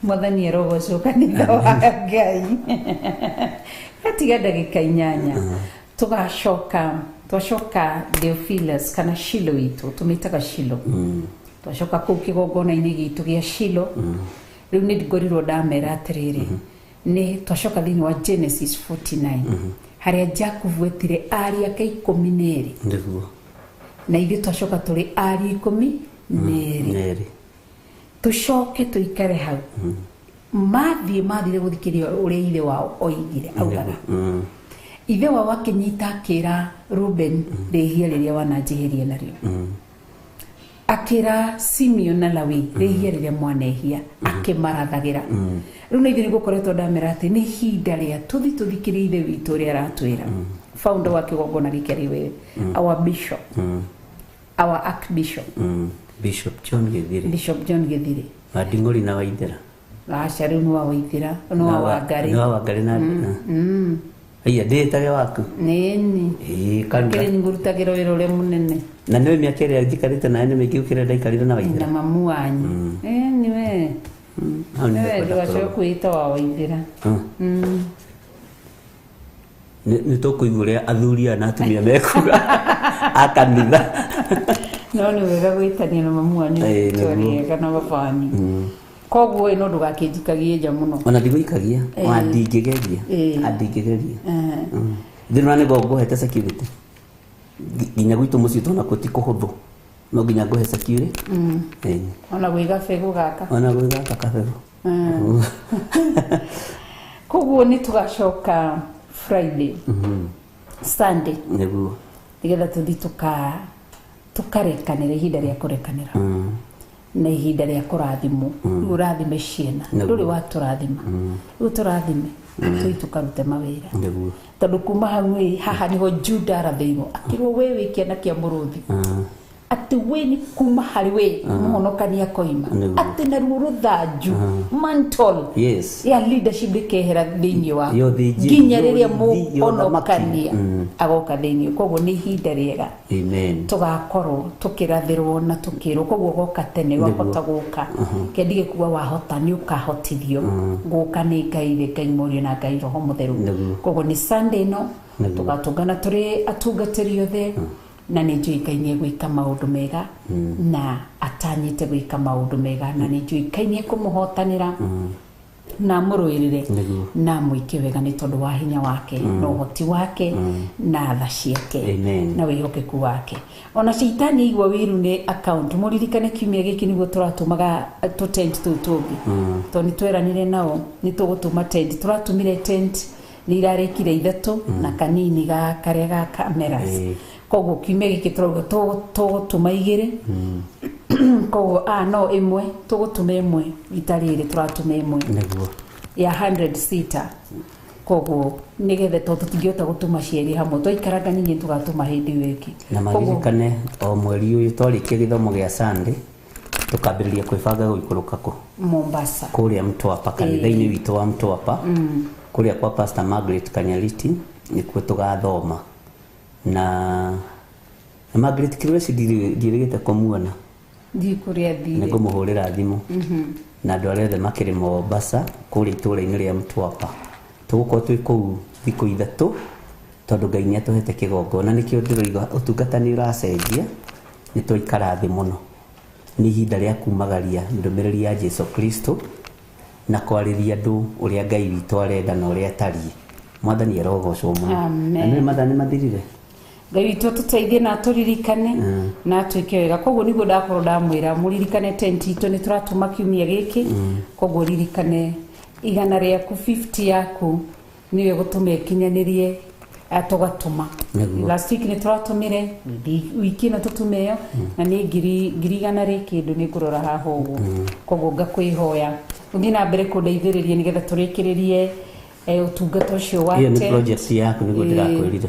mwathani arogocwo kanitha wa Ngai gatiga ndagĩka 8 twacoka Theophilus kana Shilo witũ tũmĩtaga Shilo twacoka kũu kĩgongona-inĩ gitũ gĩa Shilo rĩu nĩ ngorirwo ndamera atĩrĩrĩ nĩ twacoka thĩinĩ wa Genesis 49 harĩa Jacob etire ariũ ake 12 nĩguo na ithuĩ twacoka tũrĩ ariũ 12 tũcoke tũikare hau mathire gũthikĩria ũrĩa ithe wao oigire augaga ithe wao akĩnyita akĩra Reuben rĩhia rĩrĩa wananjĩhĩria narĩo akĩra Simeon na Lawi rĩhia rĩrĩa mwanehia akĩmarathagĩra rĩu na ithuĩ nĩ gũkoretwo ndamera atĩ nĩ ihinda rĩa tũthi tũthikĩrie ithe witũ ũrĩa aratwĩra founder wa kĩgongona gĩkĩ arĩwe our bishop our archbishop Bishop John Githiri Madingori na Waithera aca rĩu nĩ wa Waithera nĩ wa Wangari na aya ndĩtage waku nĩni kĩrĩ ngũrutagĩra wĩra ũrĩa mũnene na nĩwe mĩaka ĩrĩa njikarĩte nawe nĩ mĩingĩ ũkĩrĩa ndaikarire na Waithera na mamu wanyu nĩwe ndũgacoke kwĩta wa Waithera nĩ tũkũigua ũrĩa athuri aya na atumia mekuga a kanitha no nĩ wega gwĩtania na mamu wanyu twariega na baba wanyu koguo no ndũgakĩnjikagie nja mũno ona ndigũikagia ndingĩgeria thĩna nĩ ngũhete security nginya gwitũ mũciĩ tona kũti kũhũthũ no nginya ngũhe security ona gwĩ gabegũ gaka kabegũ koguo nĩ tũgacoka Friday Sunday nĩguo nĩgetha tũthi tũkarekanĩra ihinda rĩa kũrekanĩra na ihinda rĩa kũrathimwo rĩu ũrathime ciana ndũrĩ watũrathima rĩu tũrathime tũi tũkarute mawĩra tondũ kuma hau haha nĩho Juda arathĩirwo akĩrwo we wĩ kĩana kĩa mũrũthi atĩ we nĩ kuma harĩ we mũhonokania koima atĩ naruo rũthanju mantle ya leadership ĩkehera thĩinĩ wa nginya rĩrĩa mũhonokania agoka thĩinĩ koguo nĩ ihinda rĩega tũgakorwo tũkĩrathĩrwo na tũkĩrwo koguo goka tene wahota gũka kendige kuga wahota nĩ ũkahotithio gũka nĩ Ngai Mũriũ na Ngai Roho Mũtheru koguo nĩ Sunday no tũgatũngana tũrĩ atungatĩri othe na nĩ njuĩkaine gwĩka maũndũ mega na atanyĩte gwĩka maũndũ mega na nĩ njuĩkaine kũmũhotanĩra na mũrũĩrĩre Nĩguo. na mũike wega nĩ tondũ wa hinya wake na ũhoti wake na tha ciake Amen. na wĩhokeku wake. Ona Shaitani aigua wĩru nĩ account, mũririkane kiumia gĩkĩ nĩguo tũratũmaga tũtent tũu tũngĩ tondũ nĩ tweranire nao nĩ tũgũtũma tent, tũratũmire tent nĩ irarĩkire ithatũ na kanini ga karĩa ga cameras. Koguo kiumia gĩkĩ tũrauga tũgũtũma igĩrĩ koguo no ĩmwe tũgũtũma ĩmwe itarĩ ĩrĩ tũratũma ĩmwe Nĩguo. ya 100 seater. Koguo nĩgetha tũtingĩhota gũtũma cieri hamwe twaikaranga ningĩ tũgatũma hĩndĩ ĩyo ĩngĩ. Na maririkane o mweri ũyũ twarĩkia gĩthomo gĩa Sunday tukambĩrĩria kwĩbanga gũikũrũka kũ Mombasa kũrĩa Mtwapa, kanitha-inĩ witũ wa Mtwapa kũrĩa kwa Pastor Margaret Kanyariti nĩkuo tũgathoma. Na Margaret Kirwesi ndirĩgĩte kũmuona, ndikũrĩa thirĩ nĩngũmũhũrĩra thimũ na andũ arĩa othe makĩrĩ Mombasa kũrĩa itũũra-inĩ rĩa Mtwapa. Tũgũkorwo twĩ kũu thikũ ithatũ tondũ Ngai nĩatũhete kĩgongona, nĩkĩo ndĩroiga ũtungata nĩ ũracenjia, nĩ twaikara thĩ mũno. Nĩ ihinda rĩa kumagaria ndũmĩrĩri ya Jesu Kristo na kwarĩria andũ ũrĩa Ngai witũ arenda na ũrĩa atariĩ. Mwathani arogocwo mũno. Na nĩ mathani mathirire. Ngai witũ tũteithie na tũririkane na twĩke wega. Koguo nĩguo ndakorwo ndamwĩra mũririkane tent itũ nĩ tũratũma kiumia gĩkĩ. Koguo ririkane 100 rĩaku 50 yaku nĩwe gũtũma ĩkinyanĩrie tũgatũma. Last week nĩ tũratũmire, wiki ĩno tũtume ĩyo na nĩ 100 rĩ kĩndũ nĩ ngũrora haha ũguo. Koguo ngakwĩhoya ũthiĩ na mbere kũndeithĩrĩria nĩgetha tũrĩkĩrĩrie ũtungata ũcio wa tent. Iyo nĩ project yaku nĩguo ndĩrakwĩrire.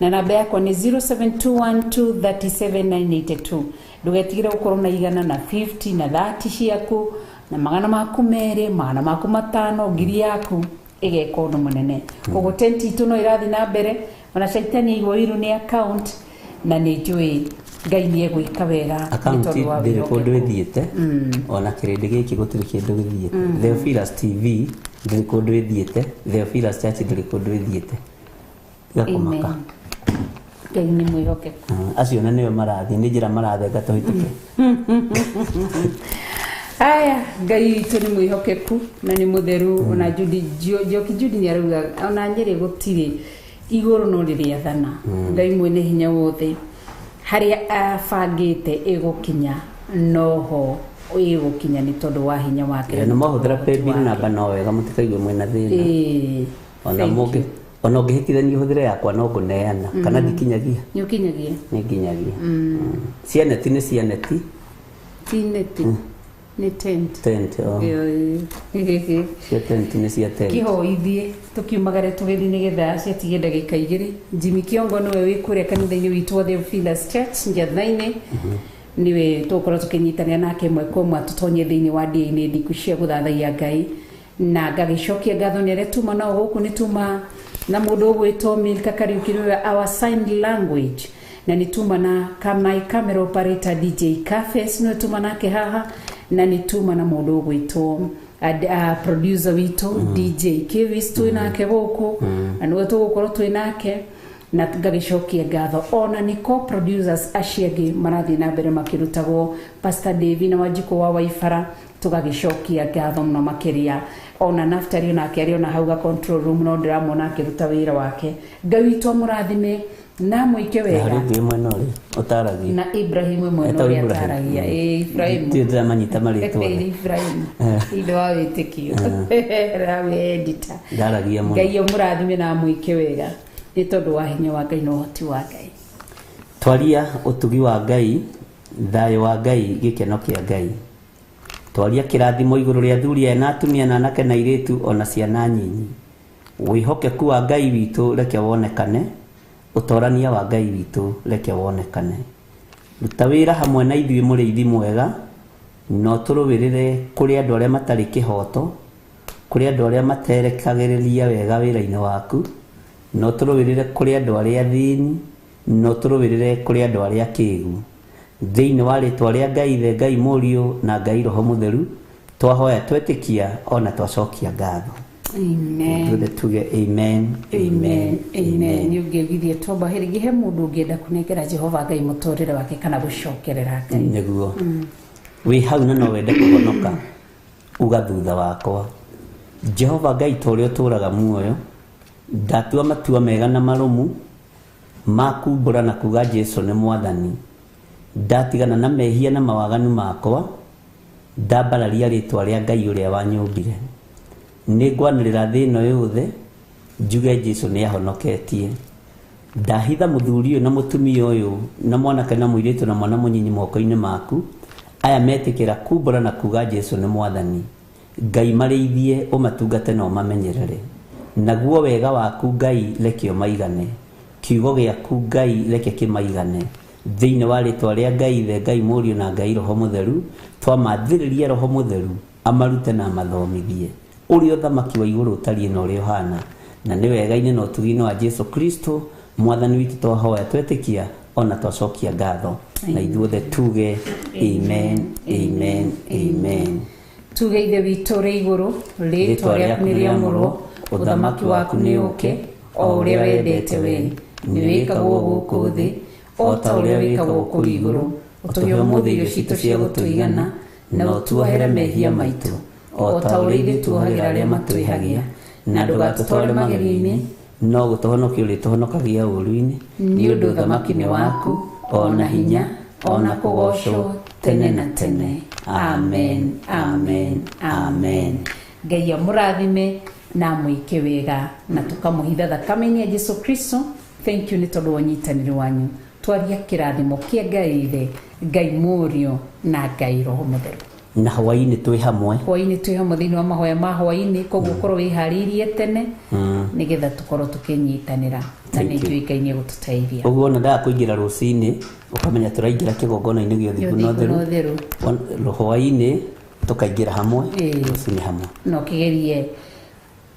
Na namba yakwa nĩ 0721237982. Ndũgetigĩre gũkorwo na 100 na 50 na 30 ciaku na 200 maku 200 maku 5 ngiri yaku igeka ũndũ mũnene. Koguo tent itũ no ĩrathiĩ na mbere. Ona Shaitani aigua wĩru nĩ account na nĩ njũĩ Ngai nĩ egwĩka wega account ndĩrĩ kũndũ ĩthiĩte, ona kĩrĩndĩ gĩkĩ gũtirĩ kĩndũ gĩthiĩte. Theophilus TV ndĩrĩ kũndũ ĩthiĩte, Theophilus Church ndĩrĩ kũndũ ĩthiĩte. Gakomaka. Ngai nĩ mwĩhokeku. Acio na nĩo marathiĩ, nĩ njĩra marathenga tũhĩtũke. Aya, Ngai witũ nĩ mwĩhokeku na nĩ mũtheru. Ona Judy nĩ arauga ona Nyeri gũtirĩ igũrũ no rĩrĩathana. Ngai mwene hinya wothe harĩa abangĩte ĩgũkinya noho ĩgũkinya nĩ tondũ wa hinya wake. Nĩ mahũthĩra paybill namba no wega mũtikaigue mwĩna thĩna. Ona ũngĩhĩtithania ũhũthĩre yakwa no ngũneana kana ndikinyagia. Nĩ ũkinyagia? Nĩ nginyagia. Cianeti nĩ cianeti. Cianeti nĩ tent. Tent, cia tent nĩ cia tent. Kĩhoithie tũkiumagare tũgĩthiĩ nĩgetha ciatige ndagĩka 2. Jimmy Kiongo nĩwe wĩ kũrĩa kanitha-inĩ witũ wa Theophilus Church Njatha-inĩ. Niwe tũkorwo tũkĩnyitanĩra nake ĩmwe kwa ĩmwe tũtonye thĩinĩ wa ndĩa-inĩ ndiku cia gũthathaia Ngai na ngagĩcokia ngatho nĩ arĩa tuma nao gũkũ nĩ tuma na mũndũ ũgwĩtwo Milka Kariuki our sign language na nĩ tuma na my camera operator DJ Cafes nĩ tuma nake haha na nĩ tuma na mũndũ ũgwĩtwo producer witũ DJ Kevis twĩ nake gũkũ na nĩwe tũgũkorwo twĩ nake na ngagĩcokia ngatho ona nĩ co-producers acio angĩ marathiĩ na mbere makĩrutagwo Pastor David na Wanjikũ wa Waibara tũgagĩcokia ngatho mũno makĩria ona Naftali onake arĩ ona hau ga control room no ndĩramwona akĩruta wĩra wake. Ngai witũ amũrathime na mũike wega. Na rĩngĩ mwena ũrĩ ũtaragia. Na Ibrahim mwena ũrĩa ataragia. Ibrahim. Ndĩrĩ manyita marĩtwa. Ibrahim. Indo wa wĩtĩkio. Rawe editor. Ndaragia mũno. Ngai amũrathime na mũike wega. Nĩ tondũ wa hinya wa Ngai na ũhoti wa Ngai. Twaria ũtugi wa Ngai, thayũ wa Ngai, gĩkeno kĩa Ngai. Twaria kĩrathimo igũrũ rĩa athuri aya na atumia na anake na airĩtu ona ciana nyinyi. Wĩhokeku wa Ngai witũ reke wonekane, ũtorania wa Ngai witũ reke wonekane. Ruta wĩra hamwe na ithuĩ mũrĩithi mwega, no tũrũwĩrĩre kũrĩ andũ arĩa matarĩ kĩhoto, kũrĩ andũ arĩa materekagĩrĩria wega wĩra-inĩ waku, no tũrũwĩrĩre kũrĩ andũ arĩa athĩni, no tũrũwĩrĩre kũrĩ andũ arĩa akĩĩgu. Thĩinĩ wa rĩtwa rĩa Ngai Ithe, Ngai Mũriũ na Ngai Roho Mũtheru twahoya twetĩkia ona twacokia ngatho. Amen. Tuge amen. Amen. Amen. Nĩũngĩgithie twamba rĩngĩ he mũndũ ũngĩenda kũnengera Jehova Ngai mũtũrĩre wake kana gũcokerera Ngai. Nĩguo. Wĩ hau na no wende kũhonoka uga thutha wakwa Jehova Ngai ta ũrĩa ũtũũraga muoyo, ndatua matua mega na marumu makumbũra na kuga Jesu nĩ mwathani. Ndatigana na mehia na mawaganu makwa, ndambararia rĩtwa rĩa Ngai ũrĩa wanyũmbire. Nĩngwanĩrĩra thĩ ĩno yothe njuge Jesu nĩ ahonoketie. Ndahitha mũthuri ũyũ na mũtumia ũyũ na mwanake na mũirĩtu na mwana mũnyinyi moko-inĩ maku, aya metĩkĩra kumbũra na kuga Jesu nĩ mwathani. Ngai marĩithie ũmatungate na ũmamenyerere. Naguo wega waku Ngai reke ũmaigane, kiugo gĩaku Ngai reke kĩmaigane. Thĩinĩ wa rĩtwa rĩa Ngai Ithe, Ngai Mũriũ na Ngai Roho Mũtheru, twamathĩrĩria Roho Mũtheru amarute na amathomithie ũrĩa ũthamaki wa igũrũ ũtariĩ na ũrĩa ũhana, na nĩ wega-inĩ na ũtugi-inĩ wa Jesu Kristo mwathani witũ twahoya twetĩkia ona twacokia ngatho, na ithuothe tuge amen, amen, amen. Tuge Ithe witũ ũrĩ igũrũ, rĩtwa rĩaku nĩ rĩamũrwo, ũthamaki waku nĩ ũke, o ũrĩa wendete we nĩ wĩkagwo gũkũ thĩ o ta ũrĩa wĩkagwo kũrĩ igũrũ. Ũtũhe ũmũthĩ irio citũ cia gũtũigana, na ũtuohere mehia maitũ o ta ũrĩa ithuĩ tuohagĩra arĩa matwĩhagia, na ndũgatũtware magerio-inĩ, no gũtũhonokia ũrĩa tũhonokagia ũũru-inĩ, nĩ ũndũ ũthamaki nĩ waku, ona hinya, ona kũgocwo tene na tene. Amen, amen, amen. Ngai amũrathime na mwĩke wega, na tũkamũhitha thakame-inĩ ya Jesu Kristo. Thank you nĩ tondũ wa ũnyitanĩri wanyu. Twaria kĩrathimo kĩa Ngai Ithe, Ngai Mũriũ na Ngai Roho Mũtheru. Na hwaĩ-inĩ twĩ hamwe, hwaĩ-inĩ twĩ hamwe thĩinĩ wa mahoya ma hwaĩ-inĩ, koguo korwo wĩharĩirie tene nĩgetha tũkorwo tũkĩnyitanĩra, na nĩ njũĩ Ngai nĩ egũtũteithia. Ũguo ona ndaga kũingĩra rũcinĩ ũkamenya tũraingĩra kĩgongona-inĩ gĩa ũthingu na ũtheru, hwaĩ-inĩ tũkaingĩra hamwe, rũcinĩ hamwe, no kĩgerie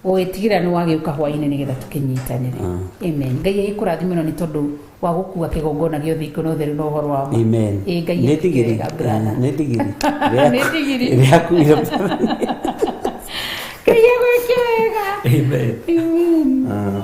gũgĩtigĩra nĩ wagĩũka hwaĩ-inĩ nĩgetha tũkĩnyitanĩre. Amen. Ngai agĩkũrathime no nĩ tondũ wa gũkua kĩgongona gĩa ũthingu na ũtheru na ũhoro wa ma. Amen. Nĩ ndigiri rĩakuire Ngai agwĩke wega. Amen. Amen.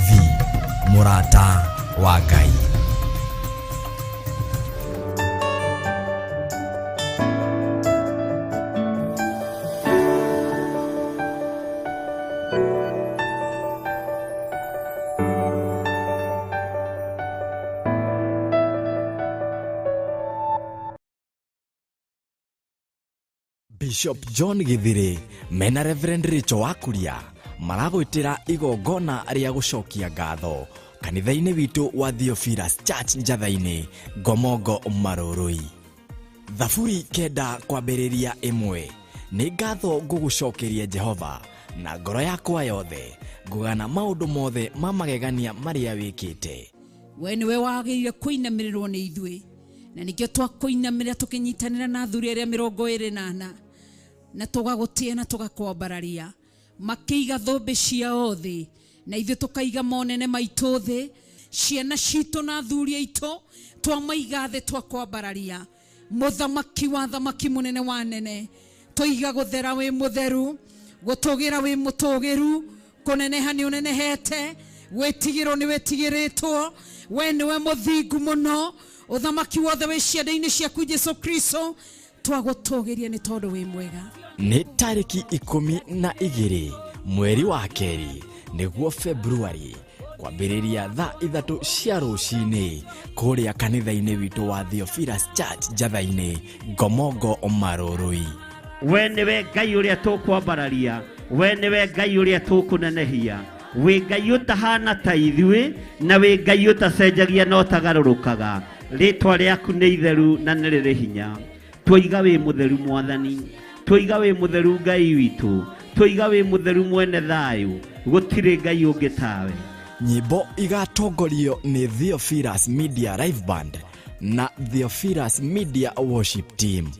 TV, Murata wa Ngai. Bishop John Githire mena Reverend Rachel Wakuria maragwitira igongona ria gucokia ngatho kanitha-ini witu wa Theophilus Church Njathaini Gomongo Marurui. Thaburi kenda kwambiriria imwe ni ngatho ngugucokeria Jehova na ngoro yakwa yothe ngugana maundu mothe ma magegania maria wikite. We niwe wagĩrĩire kũinamĩrĩrwo nĩ ithuĩ na nĩkĩo twakũinamĩrĩra tũkĩnyitanĩra na athuri arĩa 24 na tũgagũtĩa na tũgakwambararia makĩiga thũmbĩ ciao thĩ na ithuĩ tũkaiga monene maitũ thĩ, ciana citũ na athuri aitũ twamaiga thĩ twakwambararia mũthamaki wa thamaki mũnene wa nene, tũiga gũthera wĩ mũtheru, gũtũgĩra wĩ mũtũgĩru, kũneneha nĩ ũnenehete, wĩtigĩrwo nĩ wĩtigĩrĩtwo, we nĩwe mũthingu mũno, ũthamaki wothe wĩ ciande-inĩ ciaku Jesu Kristo, twagũtũgĩria nĩ tondũ wĩ mwega. Nĩ tarĩki 12 mweri wa keri nĩguo February kwambĩrĩria thaa 3 cia rũcinĩ kũrĩa kanitha-inĩ witũ wa Theophilus Church Njathaini Gomongo Marurui. We nĩwe Ngai ũrĩa tũkwambararia, we nĩwe Ngai ũrĩa tũkũnenehia, wĩ Ngai ũtahana ta ithuĩ na wĩ Ngai ũtacenjagia na ũtagarũrũkaga, rĩtwa rĩaku nĩ itheru na nĩ rĩrĩ hinya. Tũiga wĩ mũtheru Mwathani, tũiga wĩ mũtheru Ngai witũ, tũiga wĩ mũtheru mwene thayũ, gũtirĩ Ngai ũngĩ tawe. Nyimbo igatongorio nĩ Theophilus Media Live Band na Theophilus Media Worship Team.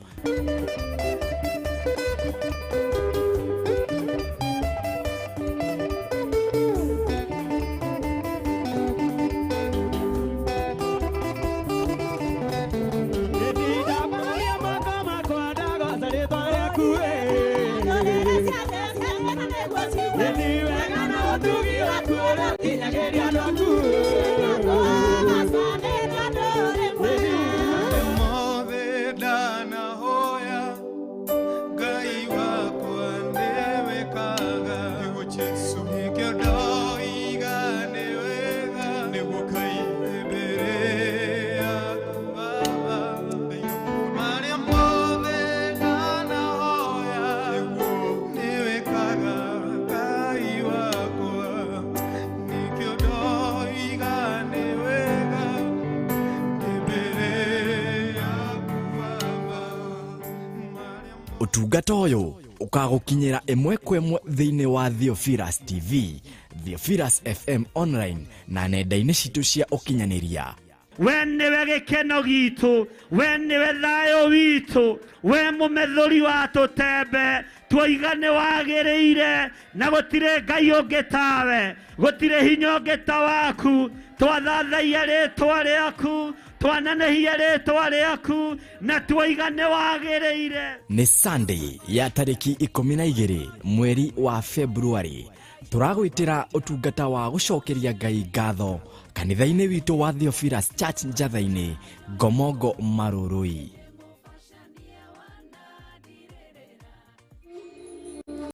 Utungata ũyũ ũkagũkinyĩra ĩmwe kwa ĩmwe thĩinĩ wa Theophilus TV, Theophilus FM online na nenda-inĩ citũ cia ũkinyanĩria. We nĩwe gĩkeno gitũ, we nĩwe thayũ witũ, we mũmethũri wa tũtembe, twoiga nĩ wagĩrĩire na gũtirĩ Ngai ũngĩ tawe, gũtirĩ hinya ũngĩ ta waku, twathathaia rĩtwa rĩaku, twananehia rĩtwa rĩaku na twoiga nĩ wagĩrĩire. Nĩ Sunday ya tarĩki 12 mweri wa February. Tũragwĩtĩra ũtungata wa gũcokeria Ngai ngatho kanitha-inĩ witũ wa Theophilus Church Njathaini Gomongo Marurui.